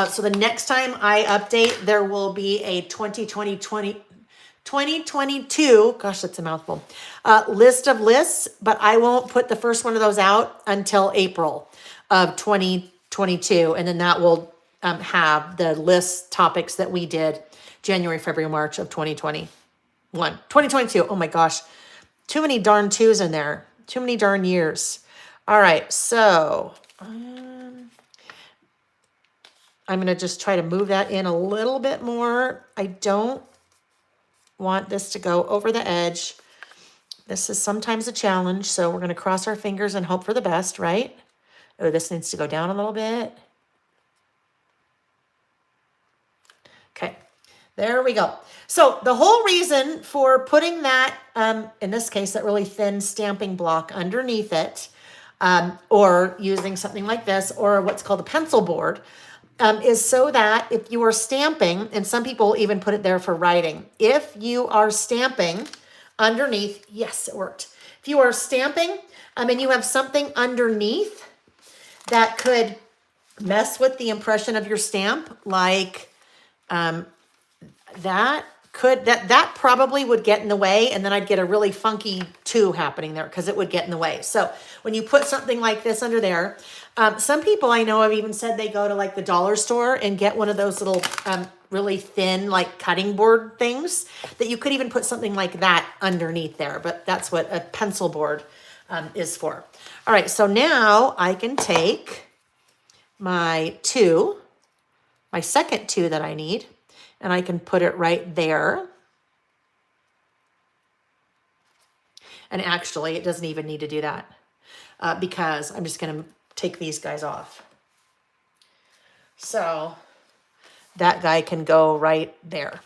So the next time I update, there will be a 2022, gosh, that's a mouthful, list of lists, but I won't put the first one of those out until April of 2022. And then that will have the list topics that we did January, February, March of 2022. Oh my gosh. Too many darn 2s in there. Too many darn years. All right. So I'm going to just try to move that in a little bit more. I don't want this to go over the edge. This is sometimes a challenge. So we're going to cross our fingers and hope for the best, right? Oh, this needs to go down a little bit. Okay. There we go. So the whole reason for putting that, in this case, that really thin stamping block underneath it, or using something like this, or what's called a pencil board, is so that if you are stamping, and some people even put it there for writing, if you are stamping underneath, yes, it worked. If you are stamping, and you have something underneath that could mess with the impression of your stamp, like, that probably would get in the way, and then I'd get a really funky 2 happening there because it would get in the way. So when you put something like this under there, some people I know have even said they go to like the dollar store and get one of those little really thin like cutting board things that you could even put something like that underneath there, but that's what a pencil board is for. All right, so now I can take my 2, my second 2 that I need, and I can put it right there. And actually, it doesn't even need to do that because I'm just going to take these guys off. So that guy can go right there.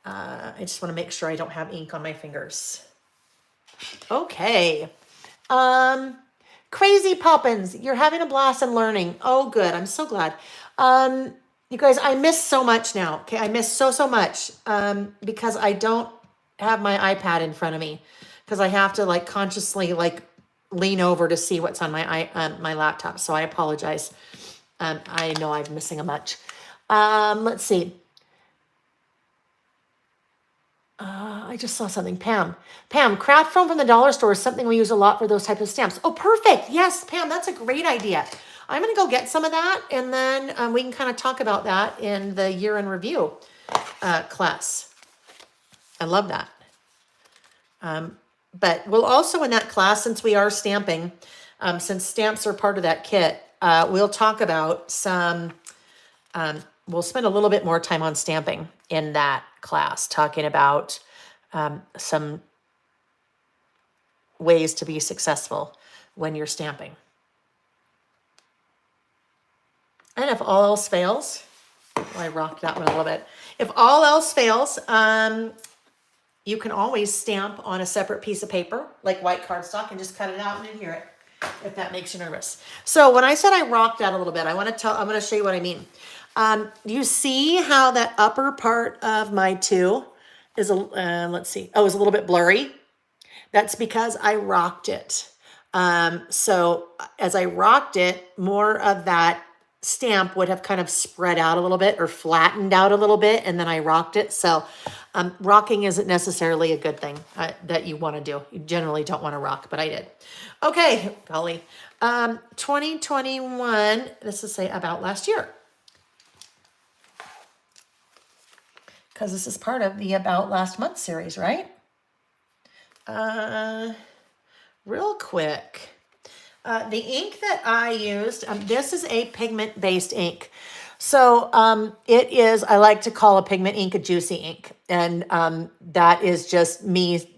I just want to make sure I don't have ink on my fingers. Okay. Crazy Poppins, you're having a blast and learning. Oh, good. I'm so glad. You guys, I miss so much now. Okay, I miss so much because I don't have my iPad in front of me because I have to like consciously like lean over to see what's on my laptop. So I apologize. I know I'm missing a bunch. Let's see. I just saw something. Pam, craft foam from the dollar store is something we use a lot for those types of stamps. Oh, perfect. Yes, Pam, that's a great idea. I'm going to go get some of that, and then we can kind of talk about that in the year in review class. I love that. But we'll also in that class, since we are stamping, since stamps are part of that kit, we'll talk about some, we'll spend a little bit more time on stamping in that class, talking about some ways to be successful when you're stamping. And if all else fails, well, I rocked that one a little bit. If all else fails, you can always stamp on a separate piece of paper, like white cardstock, and just cut it out and adhere it, if that makes you nervous. So when I said I rocked that a little bit, I'm going to show you what I mean. You see how that upper part of my 2 is let's see. Oh, it's a little bit blurry. That's because I rocked it. So as I rocked it, more of that stamp would have kind of spread out a little bit or flattened out a little bit, and then I rocked it. So rocking isn't necessarily a good thing that you want to do. You generally don't want to rock, but I did. Okay, golly. 2021, this is say about last year. Because this is part of the About Last Month series, right? Real quick. The ink that I used, this is a pigment-based ink. So it is, I like to call a pigment ink a juicy ink. And that is just me.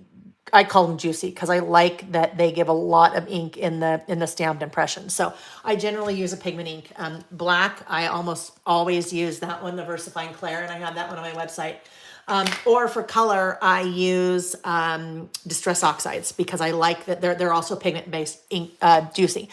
I call them juicy because I like that they give a lot of ink in the stamped impression. So I generally use a pigment ink. Black, I almost always use that one, the VersaFine Clair, and I have that one on my website. Or for color, I use Distress Oxides because I like that they're also pigment-based ink, juicy.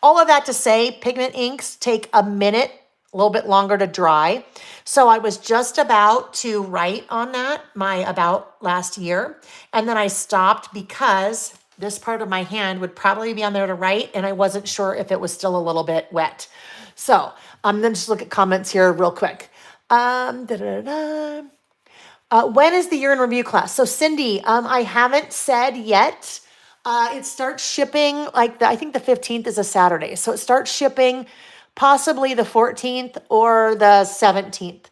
All of that to say, pigment inks take a minute, a little bit longer to dry. So I was just about to write on that, my About Last Year, and then I stopped because this part of my hand would probably be on there to write, and I wasn't sure if it was still a little bit wet. So then just look at comments here real quick. When is the year in review class? So Cindy, I haven't said yet. It starts shipping like I think the 15th is a Saturday. So it starts shipping possibly the 14th or the 17th.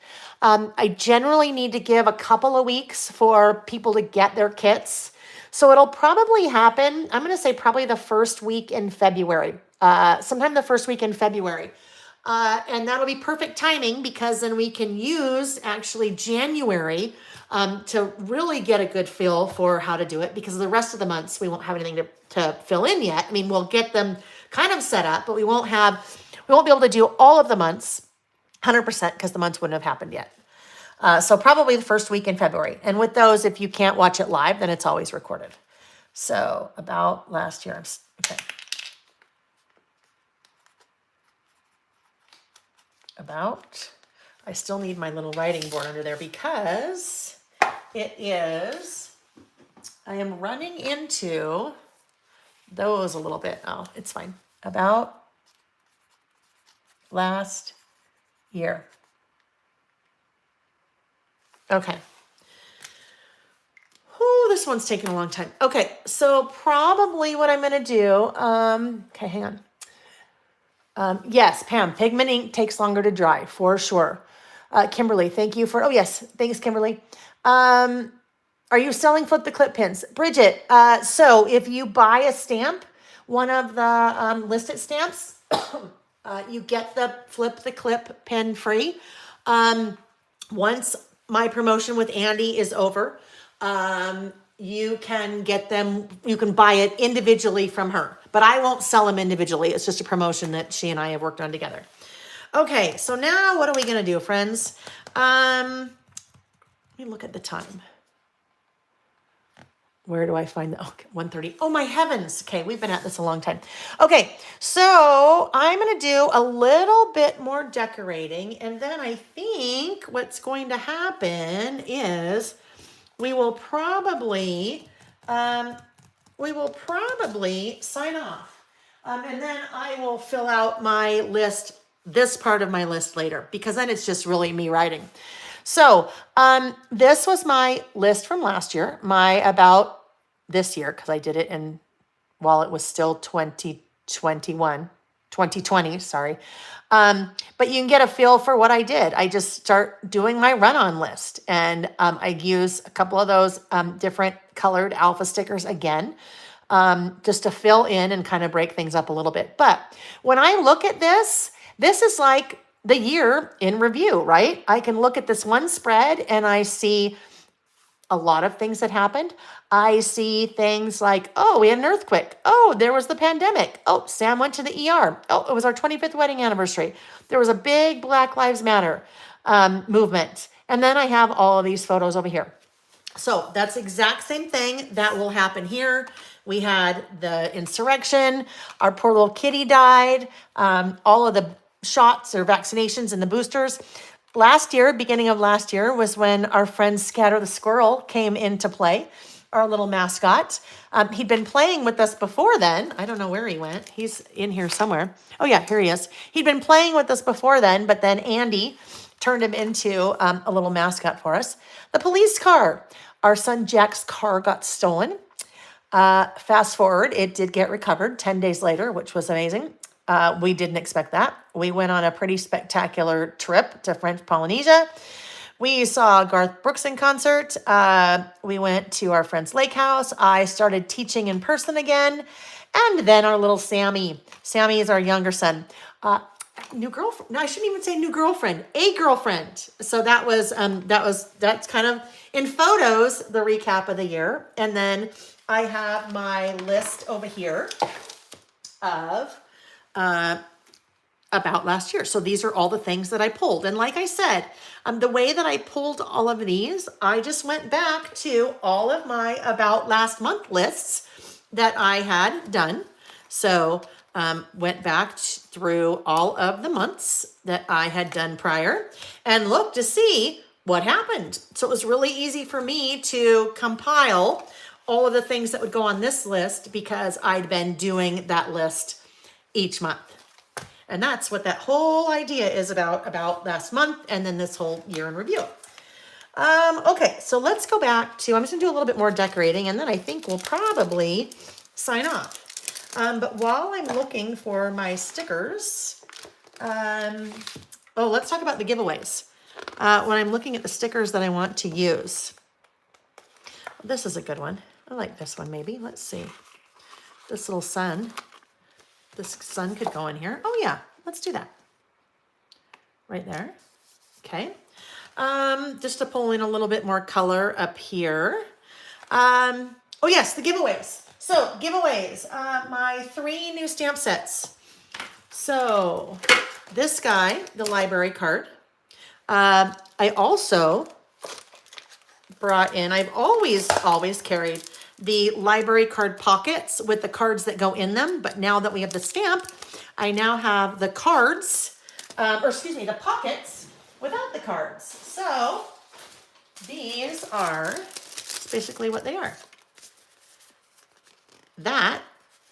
I generally need to give a couple of weeks for people to get their kits. So it'll probably happen, I'm going to say probably the first week in February, sometime the first week in February. And that'll be perfect timing because then we can use actually January to really get a good feel for how to do it, because the rest of the months we won't have anything to fill in yet. I mean, we'll get them kind of set up, but we won't be able to do all of the months 100% because the months wouldn't have happened yet. So probably the first week in February. And with those, if you can't watch it live, then it's always recorded. So About Last Year. Okay. About, I still need my little writing board under there because it is, I am running into those a little bit. Oh, it's fine. About Last Year. Okay. Oh, this one's taking a long time. Okay, so probably what I'm going to do, okay, hang on. Yes, Pam, pigment ink takes longer to dry, for sure. Kimberly, thank you for, oh yes, thanks, Kimberly. Are you selling flip the clip pins? Bridget, so if you buy a stamp, one of the listed stamps, you get the flip the clip pin free. Once my promotion with Andy is over, you can get them, you can buy it individually from her, but I won't sell them individually. It's just a promotion that she and I have worked on together. Okay, so now what are we going to do, friends? Let me look at the time. Where do I find the, okay, 1:30. Oh my heavens. Okay, we've been at this a long time. Okay, so I'm going to do a little bit more decorating, and then I think what's going to happen is we will probably we will probably sign off. And then I will fill out my list, this part of my list later, because then it's just really me writing. So this was my list from last year, my about this year, because I did it in while it was still 2020, sorry. But you can get a feel for what I did. I just start doing my run-on list, and I use a couple of those different colored alpha stickers again, just to fill in and kind of break things up a little bit. But when I look at this, this is like the year in review, right? I can look at this one spread and I see a lot of things that happened. I see things like, oh, we had an earthquake. Oh, there was the pandemic. Oh, Sam went to the ER. Oh, it was our 25th wedding anniversary. There was a big Black Lives Matter movement. And then I have all of these photos over here. So that's the exact same thing that will happen here. We had the insurrection. Our poor little kitty died. All of the shots or vaccinations and the boosters. Last year, beginning of last year, was when our friend Scatter the Squirrel came into play, our little mascot. He'd been playing with us before then. I don't know where he went. He's in here somewhere. Oh yeah, here he is. He'd been playing with us before then, but then Andy turned him into a little mascot for us. The police car. Our son Jack's car got stolen. Fast forward, it did get recovered 10 days later, which was amazing. We didn't expect that. We went on a pretty spectacular trip to French Polynesia. We saw Garth Brooks in concert. We went to our friend's lake house. I started teaching in person again. And then our little Sammy. Sammy is our younger son. New girlfriend. No, I shouldn't even say new girlfriend. A girlfriend. So that's kind of in photos, the recap of the year. And then I have my list over here of about last year. So these are all the things that I pulled. And like I said, the way that I pulled all of these, I just went back to all of my about last month lists that I had done. So went back through all of the months that I had done prior and looked to see what happened. So it was really easy for me to compile all of the things that would go on this list because I'd been doing that list each month. And that's what that whole idea is about last month and then this whole year in review. Okay, so let's go back to, I'm just gonna do a little bit more decorating and then I think we'll probably sign off. But while I'm looking for my stickers, let's talk about the giveaways. When I'm looking at the stickers that I want to use, this is a good one. I like this one maybe. Let's see. This little sun. This sun could go in here. Oh yeah, let's do that. Right there. Okay. Just to pull in a little bit more color up here. Oh yes, the giveaways. So giveaways, my 3 new stamp sets. So this guy, the library card. I also brought in, I've always carried the library card pockets with the cards that go in them. But now that we have the stamp, I now have the cards, the pockets without the cards. So these are basically what they are. That,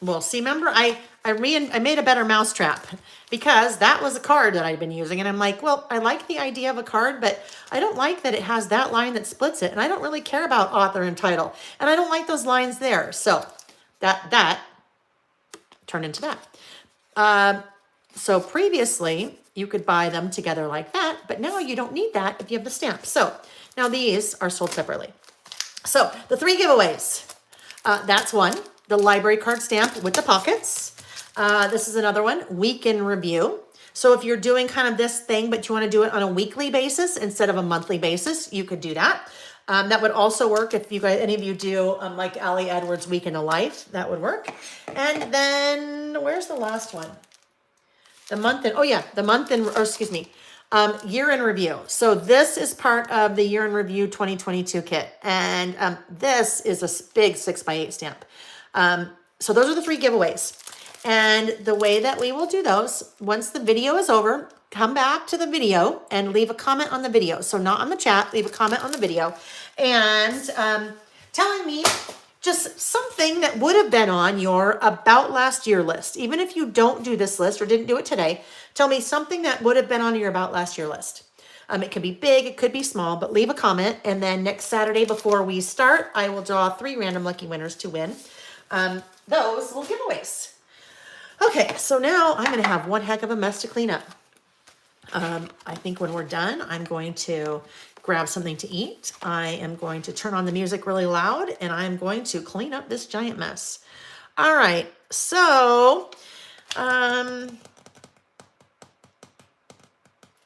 well, see, remember I made a better mousetrap because that was a card that I'd been using. And I'm like, well, I like the idea of a card, but I don't like that it has that line that splits it. And I don't really care about author and title. And I don't like those lines there. So that turned into that. So previously you could buy them together like that, but now you don't need that if you have the stamp. So now these are sold separately. So the 3 giveaways, that's one. The library card stamp with the pockets. This is another one, week in review. So if you're doing kind of this thing, but you want to do it on a weekly basis instead of a monthly basis, you could do that. That would also work if you guys, any of you do like Allie Edwards' Week in a Life, that would work. And then where's the last one? The month in, year in review. So this is part of the year in review 2022 kit. And this is a big 6x8 stamp. So those are the 3 giveaways. And the way that we will do those, once the video is over, come back to the video and leave a comment on the video. So not on the chat, leave a comment on the video. And telling me just something that would have been on your about last year list. Even if you don't do this list or didn't do it today, tell me something that would have been on your about last year list. It could be big, it could be small, but leave a comment. And then next Saturday before we start, I will draw 3 random lucky winners to win those little giveaways. Okay, so now I'm gonna have one heck of a mess to clean up. I think when we're done, I'm going to grab something to eat. I am going to turn on the music really loud, and I'm going to clean up this giant mess. All right, so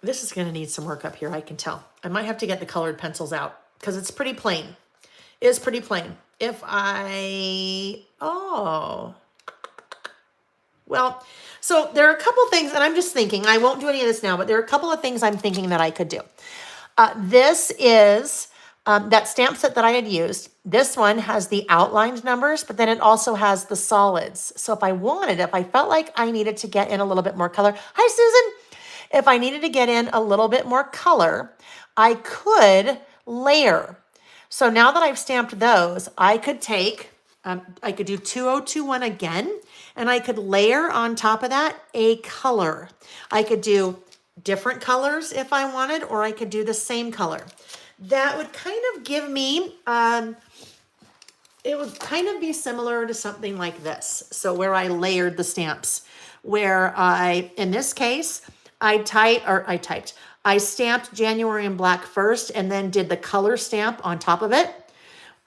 this is gonna need some work up here, I can tell. I might have to get the colored pencils out because it's pretty plain. It is pretty plain. Well, so there are a couple things, and I'm just thinking, I won't do any of this now, but there are a couple of things I'm thinking that I could do. This is that stamp set that I had used. This one has the outlined numbers, but then it also has the solids. So if I felt like I needed to get in a little bit more color. Hi, Susan. If I needed to get in a little bit more color, I could layer. So now that I've stamped those, I could take, I could do 2021 again, and I could layer on top of that a color. I could do different colors if I wanted, or I could do the same color. That would kind of give me, it would kind of be similar to something like this. So where I layered the stamps, where in this case, I stamped January in black first and then did the color stamp on top of it.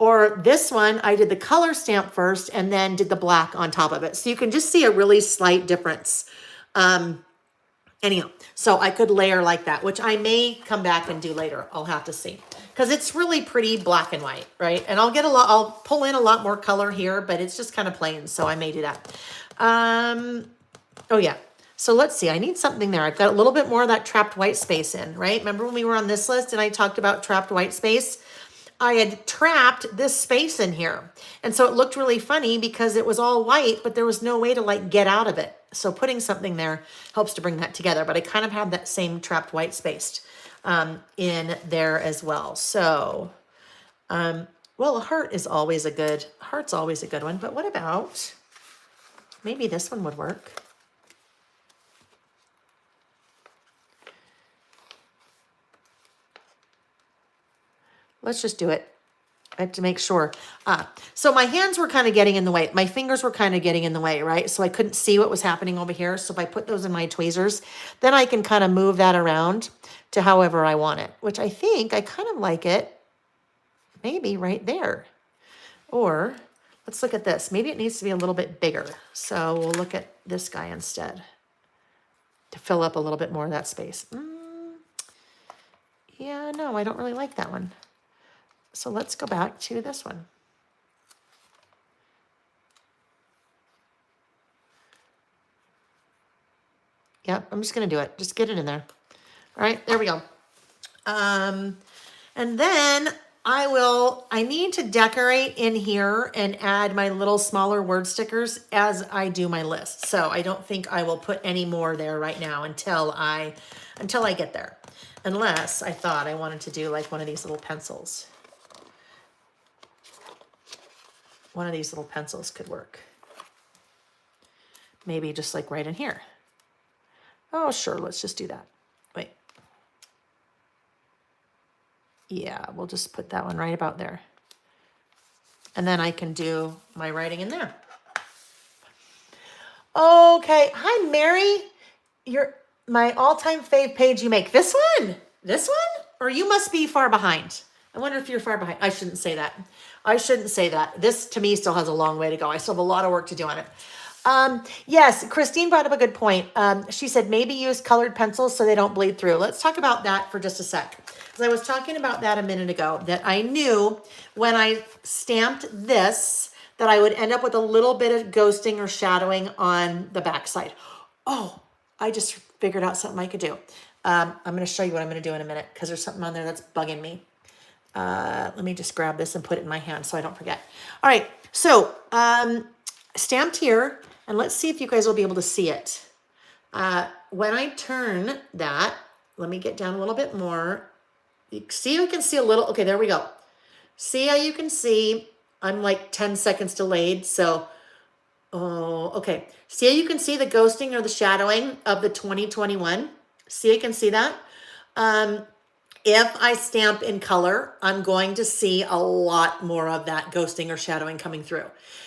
Or this one, I did the color stamp first and then did the black on top of it. So you can just see a really slight difference. Anyhow, so I could layer like that, which I may come back and do later. I'll have to see. Because it's really pretty black and white, right? And I'll pull in a lot more color here, but it's just kind of plain, so I may do that. Oh yeah. So let's see, I need something there. I've got a little bit more of that trapped white space in, right? Remember when we were on this list and I talked about trapped white space? I had trapped this space in here. And so it looked really funny because it was all white, but there was no way to like get out of it. So putting something there helps to bring that together. But I kind of have that same trapped white space in there as well. So, well, a heart's always a good one. But what about, maybe this one would work. Let's just do it. I have to make sure. So my hands were kind of getting in the way. My fingers were kind of getting in the way, right? So I couldn't see what was happening over here. So if I put those in my tweezers, then I can kind of move that around to however I want it, which I think I kind of like it maybe right there. Or let's look at this. Maybe it needs to be a little bit bigger. So we'll look at this guy instead to fill up a little bit more of that space. Yeah, no, I don't really like that one. So let's go back to this one. Yep, I'm just going to do it. Just get it in there. All right, there we go. And then I need to decorate in here and add my little smaller word stickers as I do my list. So I don't think I will put any more there right now until I get there. Unless I thought I wanted to do like one of these little pencils. One of these little pencils could work. Maybe just like right in here. Oh, sure, let's just do that. Wait. Yeah, we'll just put that one right about there. And then I can do my writing in there. Okay, hi Mary. You're my all-time fave page you make. This one? This one? Or you must be far behind. I wonder if you're far behind. I shouldn't say that. I shouldn't say that. This to me still has a long way to go. I still have a lot of work to do on it. Yes, Christine brought up a good point. She said maybe use colored pencils so they don't bleed through. Let's talk about that for just a sec. Because I was talking about that a minute ago, that I knew when I stamped this that I would end up with a little bit of ghosting or shadowing on the backside. Oh, I just figured out something I could do. I'm going to show you what I'm going to do in a minute because there's something on there that's bugging me. Let me just grab this and put it in my hand so I don't forget. All right, so stamped here, and let's see if you guys will be able to see it. When I turn that, let me get down a little bit more. You see, you can see a little, okay, there we go. See how you can see I'm like 10 seconds delayed. So, oh, okay. See, you can see the ghosting or the shadowing of the 2021. See, you can see that. Um, if I stamp in color, I'm going to see a lot more of that ghosting or shadowing coming through.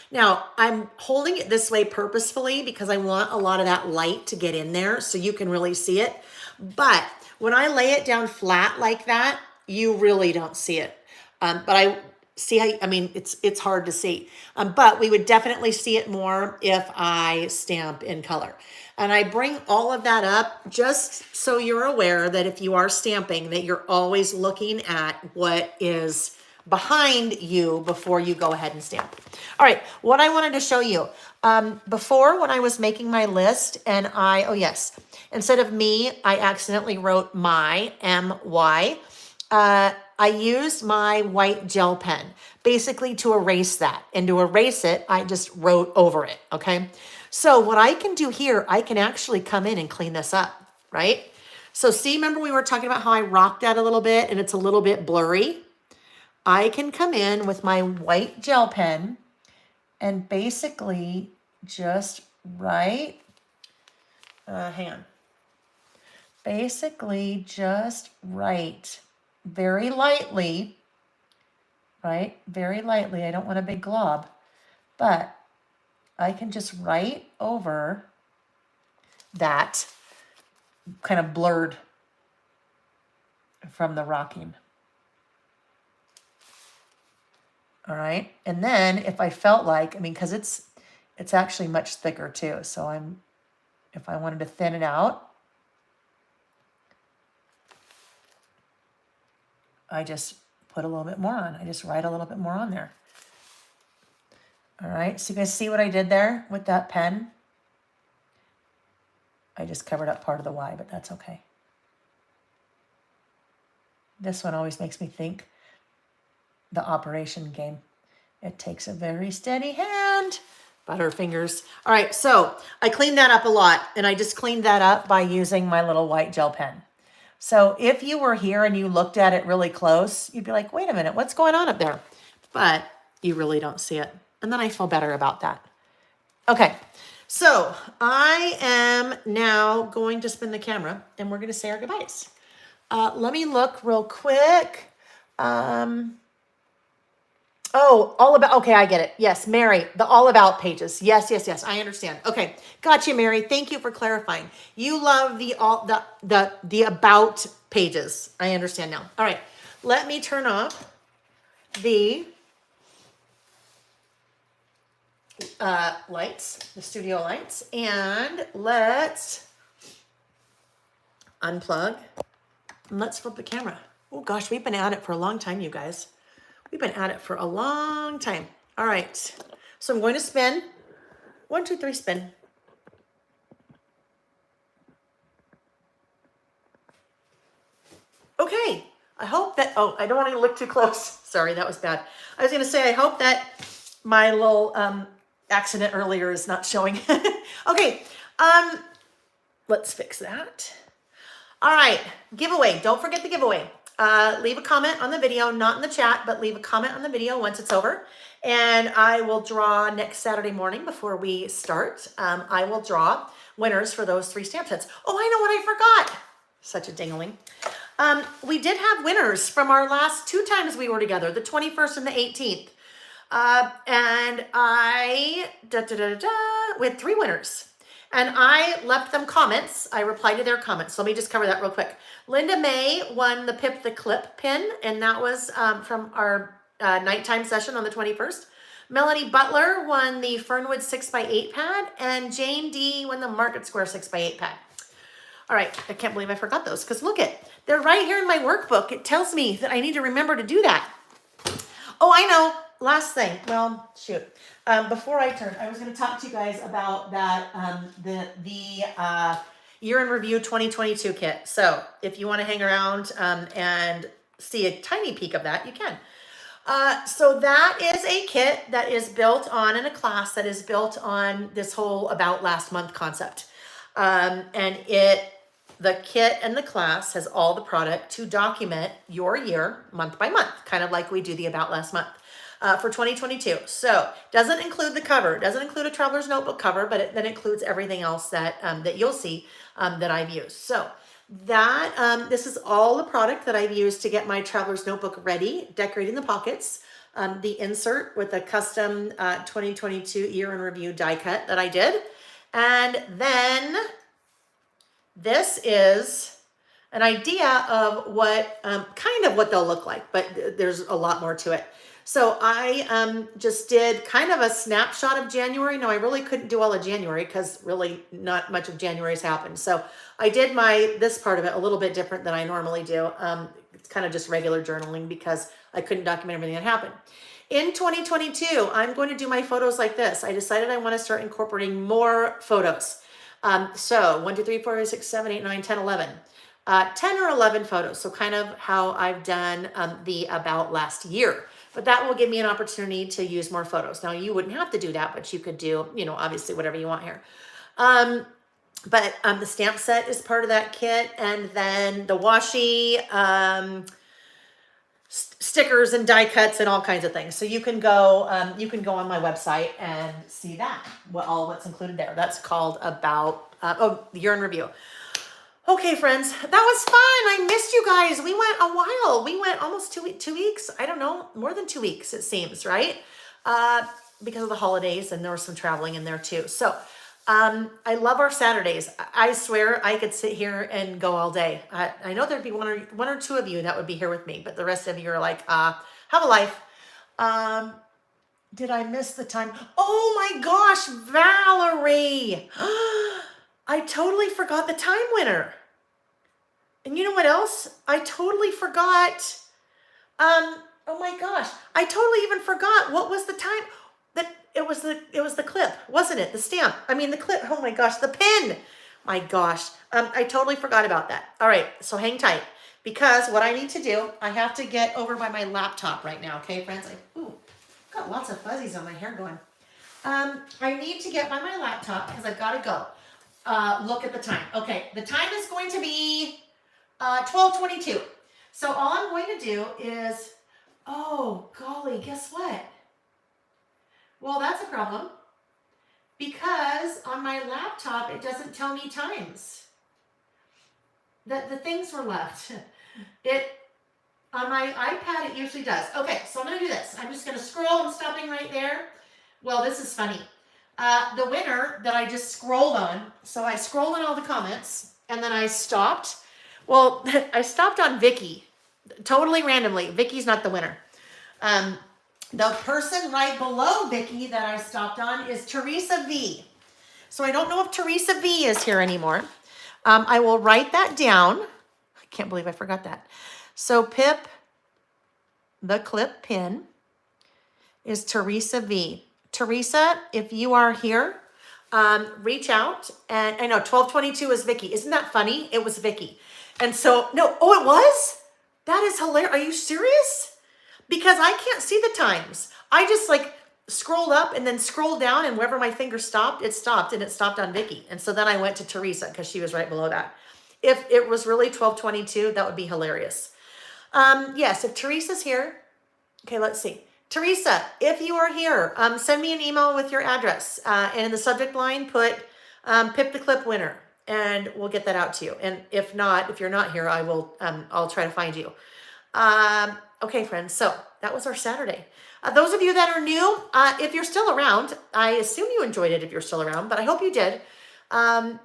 Now, I'm holding it this way purposefully because I want a lot of that light to get in there so you can really see it. But when I lay it down flat like that, you really don't see it. But I see how, I mean, it's hard to see. But we would definitely see it more if I stamp in color. And I bring all of that up just so you're aware that if you are stamping, that you're always looking at what is behind you before you go ahead and stamp. All right, what I wanted to show you, before when I was making my list and oh yes, instead of me, I accidentally wrote my, M-Y. I used my white gel pen basically to erase that. And to erase it, I just wrote over it, okay? So what I can do here, I can actually come in and clean this up, right? So see, remember we were talking about how I rocked that a little bit and it's a little bit blurry? I can come in with my white gel pen and basically just write, hang on. Basically just write very lightly, right? Very lightly. I don't want a big glob, but I can just write over that kind of blurred from the rocking. All right. And then if I felt like, I mean, because it's actually much thicker too. So if I wanted to thin it out, I just put a little bit more on. I just write a little bit more on there. All right. So you guys see what I did there with that pen? I just covered up part of the Y, but that's okay. This one always makes me think the Operation game. It takes a very steady hand. Butterfingers. All right, so I cleaned that up a lot, and I just cleaned that up by using my little white gel pen. So if you were here and you looked at it really close, you'd be like, wait a minute, what's going on up there? But you really don't see it. And then I feel better about that. Okay, so I am now going to spin the camera, and we're going to say our goodbyes. Let me look real quick. Oh, all about, okay, I get it. Yes, Mary, the all about pages. Yes, I understand. Okay, got you, Mary. Thank you for clarifying. You love the about pages. I understand now. All right, let me turn off the lights, the studio lights, and let's unplug, and let's flip the camera. Oh gosh, we've been at it for a long time, you guys. We've been at it for a long time. All right. So I'm going to spin. 1, 2, 3, spin. Okay. I hope that, oh, I don't want to look too close. Sorry, that was bad. I was going to say, I hope that my little accident earlier is not showing. Okay. Let's fix that. All right. Giveaway. Don't forget the giveaway. Leave a comment on the video, not in the chat, but leave a comment on the video once it's over. And I will draw next Saturday morning before we start. I will draw winners for those 3 stamp sets. Oh, I know what I forgot. Such a dingling. We did have winners from our last 2 times we were together, the 21st and the 18th. And we had 3 winners. And I left them comments. I replied to their comments. So let me just cover that real quick. Linda May won the Pip the Clip pin, and that was from our nighttime session on the 21st. Melanie Butler won the Fernwood 6x8 pad, and Jane D won the Market Square 6x8 pad. All right, I can't believe I forgot those, because look it, they're right here in my workbook. It tells me that I need to remember to do that. Oh, I know. Last thing. Well, shoot. Before I turn, I was going to talk to you guys about that, the Year in Review 2022 kit. So if you want to hang around and see a tiny peek of that, you can. So that is a kit that is built on, in a class that is built on this whole About Last Month concept. And the kit and the class has all the product to document your year month by month, kind of like we do the About Last Month. for 2022. So doesn't include the cover, doesn't include a traveler's notebook cover, but it then includes everything else that that you'll see that I've used. So that this is all the product that I've used to get my traveler's notebook ready, decorating the pockets. The insert with the custom 2022 year in review die cut that I did. And then this is an idea of what kind of what they'll look like, but there's a lot more to it. So I just did kind of a snapshot of January. No, I really couldn't do all of January because really not much of January's happened. So I did this part of it a little bit different than I normally do. It's kind of just regular journaling because I couldn't document everything that happened. In 2022, I'm going to do my photos like this. I decided I want to start incorporating more photos. So 1, 2, 3, 4, 5, 6, 7, 8, 9, 10, 11. 10 or 11 photos. So kind of how I've done the about last year. But that will give me an opportunity to use more photos. Now, you wouldn't have to do that, but you could do, obviously whatever you want here. But the stamp set is part of that kit. And then the washi, stickers and die cuts and all kinds of things. So you can go on my website and see that, what's included there. That's called about, the year in review. Okay, friends, that was fun. I missed you guys. We went a while. We went almost 2 weeks. I don't know, more than 2 weeks, it seems, right? Because of the holidays, and there was some traveling in there too. So I love our Saturdays. I swear I could sit here and go all day. I know there'd be one or two of you that would be here with me, but the rest of you are like, have a life. Did I miss the time? Oh my gosh, Valerie. I totally forgot the time winner. And you know what else? I totally forgot. Oh my gosh. I totally even forgot what was the time. It was the clip, wasn't it? The stamp. I mean the clip. Oh my gosh, the pin. My gosh. I totally forgot about that. All right, so hang tight. Because what I need to do, I have to get over by my laptop right now, okay, friends? Got lots of fuzzies on my hair going. I need to get by my laptop because I've got to go. Look at the time. Okay, the time is going to be 12:22. So all I'm going to do is, oh golly, guess what? Well, that's a problem because on my laptop it doesn't tell me times. The things were left. On my iPad it usually does. Okay, so I'm going to do this. I'm just going to scroll. I'm stopping right there. Well, this is funny. The winner that I just scrolled on, so I scrolled on all the comments and then I stopped. Well, I stopped on Vicky, totally randomly. Vicky's not the winner. The person right below Vicky that I stopped on is Teresa V. So I don't know if Teresa V is here anymore. I will write that down. I can't believe I forgot that. So Pip, the clip pin, is Teresa V. Teresa, if you are here, reach out. And I know 12:22 is Vicky. Isn't that funny? It was Vicky. And so, no, oh, it was? That is hilarious. Are you serious? Because I can't see the times. I just scrolled up and then scrolled down, and wherever my finger stopped, it stopped, and it stopped on Vicky. And so then I went to Teresa because she was right below that. If it was really 12:22, that would be hilarious. Yes, if Teresa's here, okay, let's see. Teresa, if you are here, send me an email with your address. And in the subject line, put Pip the Clip winner, and we'll get that out to you. And if not, if you're not here, I'll try to find you. Okay, friends, so that was our Saturday. Those of you that are new, if you're still around, I assume you enjoyed it if you're still around, but I hope you did.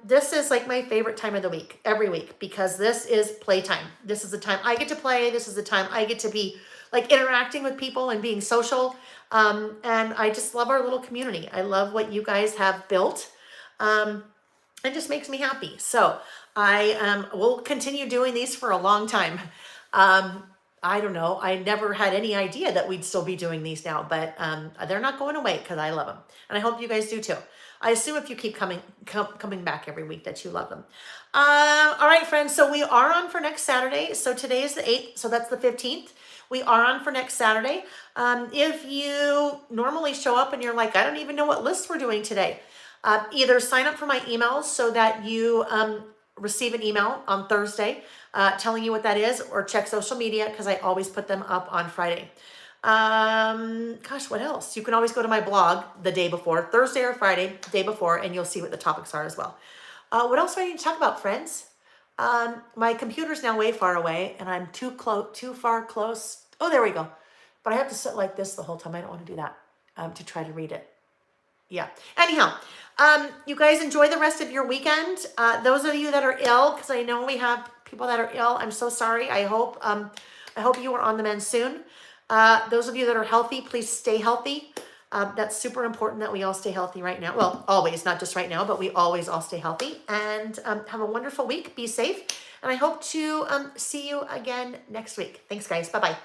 This is like my favorite time of the week, every week, because this is playtime. This is the time I get to play. This is the time I get to be interacting with people and being social. And I just love our little community. I love what you guys have built. It just makes me happy. So I will continue doing these for a long time. I don't know. I never had any idea that we'd still be doing these now, but they're not going away because I love them. And I hope you guys do too. I assume if you keep coming back every week that you love them. All right, friends. So we are on for next Saturday. So today is the 8th. So that's the 15th. We are on for next Saturday. If you normally show up and you're like, I don't even know what lists we're doing today, either sign up for my emails so that you receive an email on Thursday telling you what that is, or check social media because I always put them up on Friday. Gosh, what else? You can always go to my blog the day before, Thursday or Friday, day before, and you'll see what the topics are as well. What else do I need to talk about, friends? My computer's now way far away, and I'm too far close. Oh, there we go. But I have to sit like this the whole time. I don't want to do that to try to read it. Yeah. Anyhow, you guys enjoy the rest of your weekend. Those of you that are ill, because I know we have people that are ill, I'm so sorry. I hope you are on the mend soon. Those of you that are healthy, please stay healthy. That's super important that we all stay healthy right now. Well, always, not just right now, but we always all stay healthy. And have a wonderful week. Be safe. And I hope to see you again next week. Thanks, guys. Bye-bye.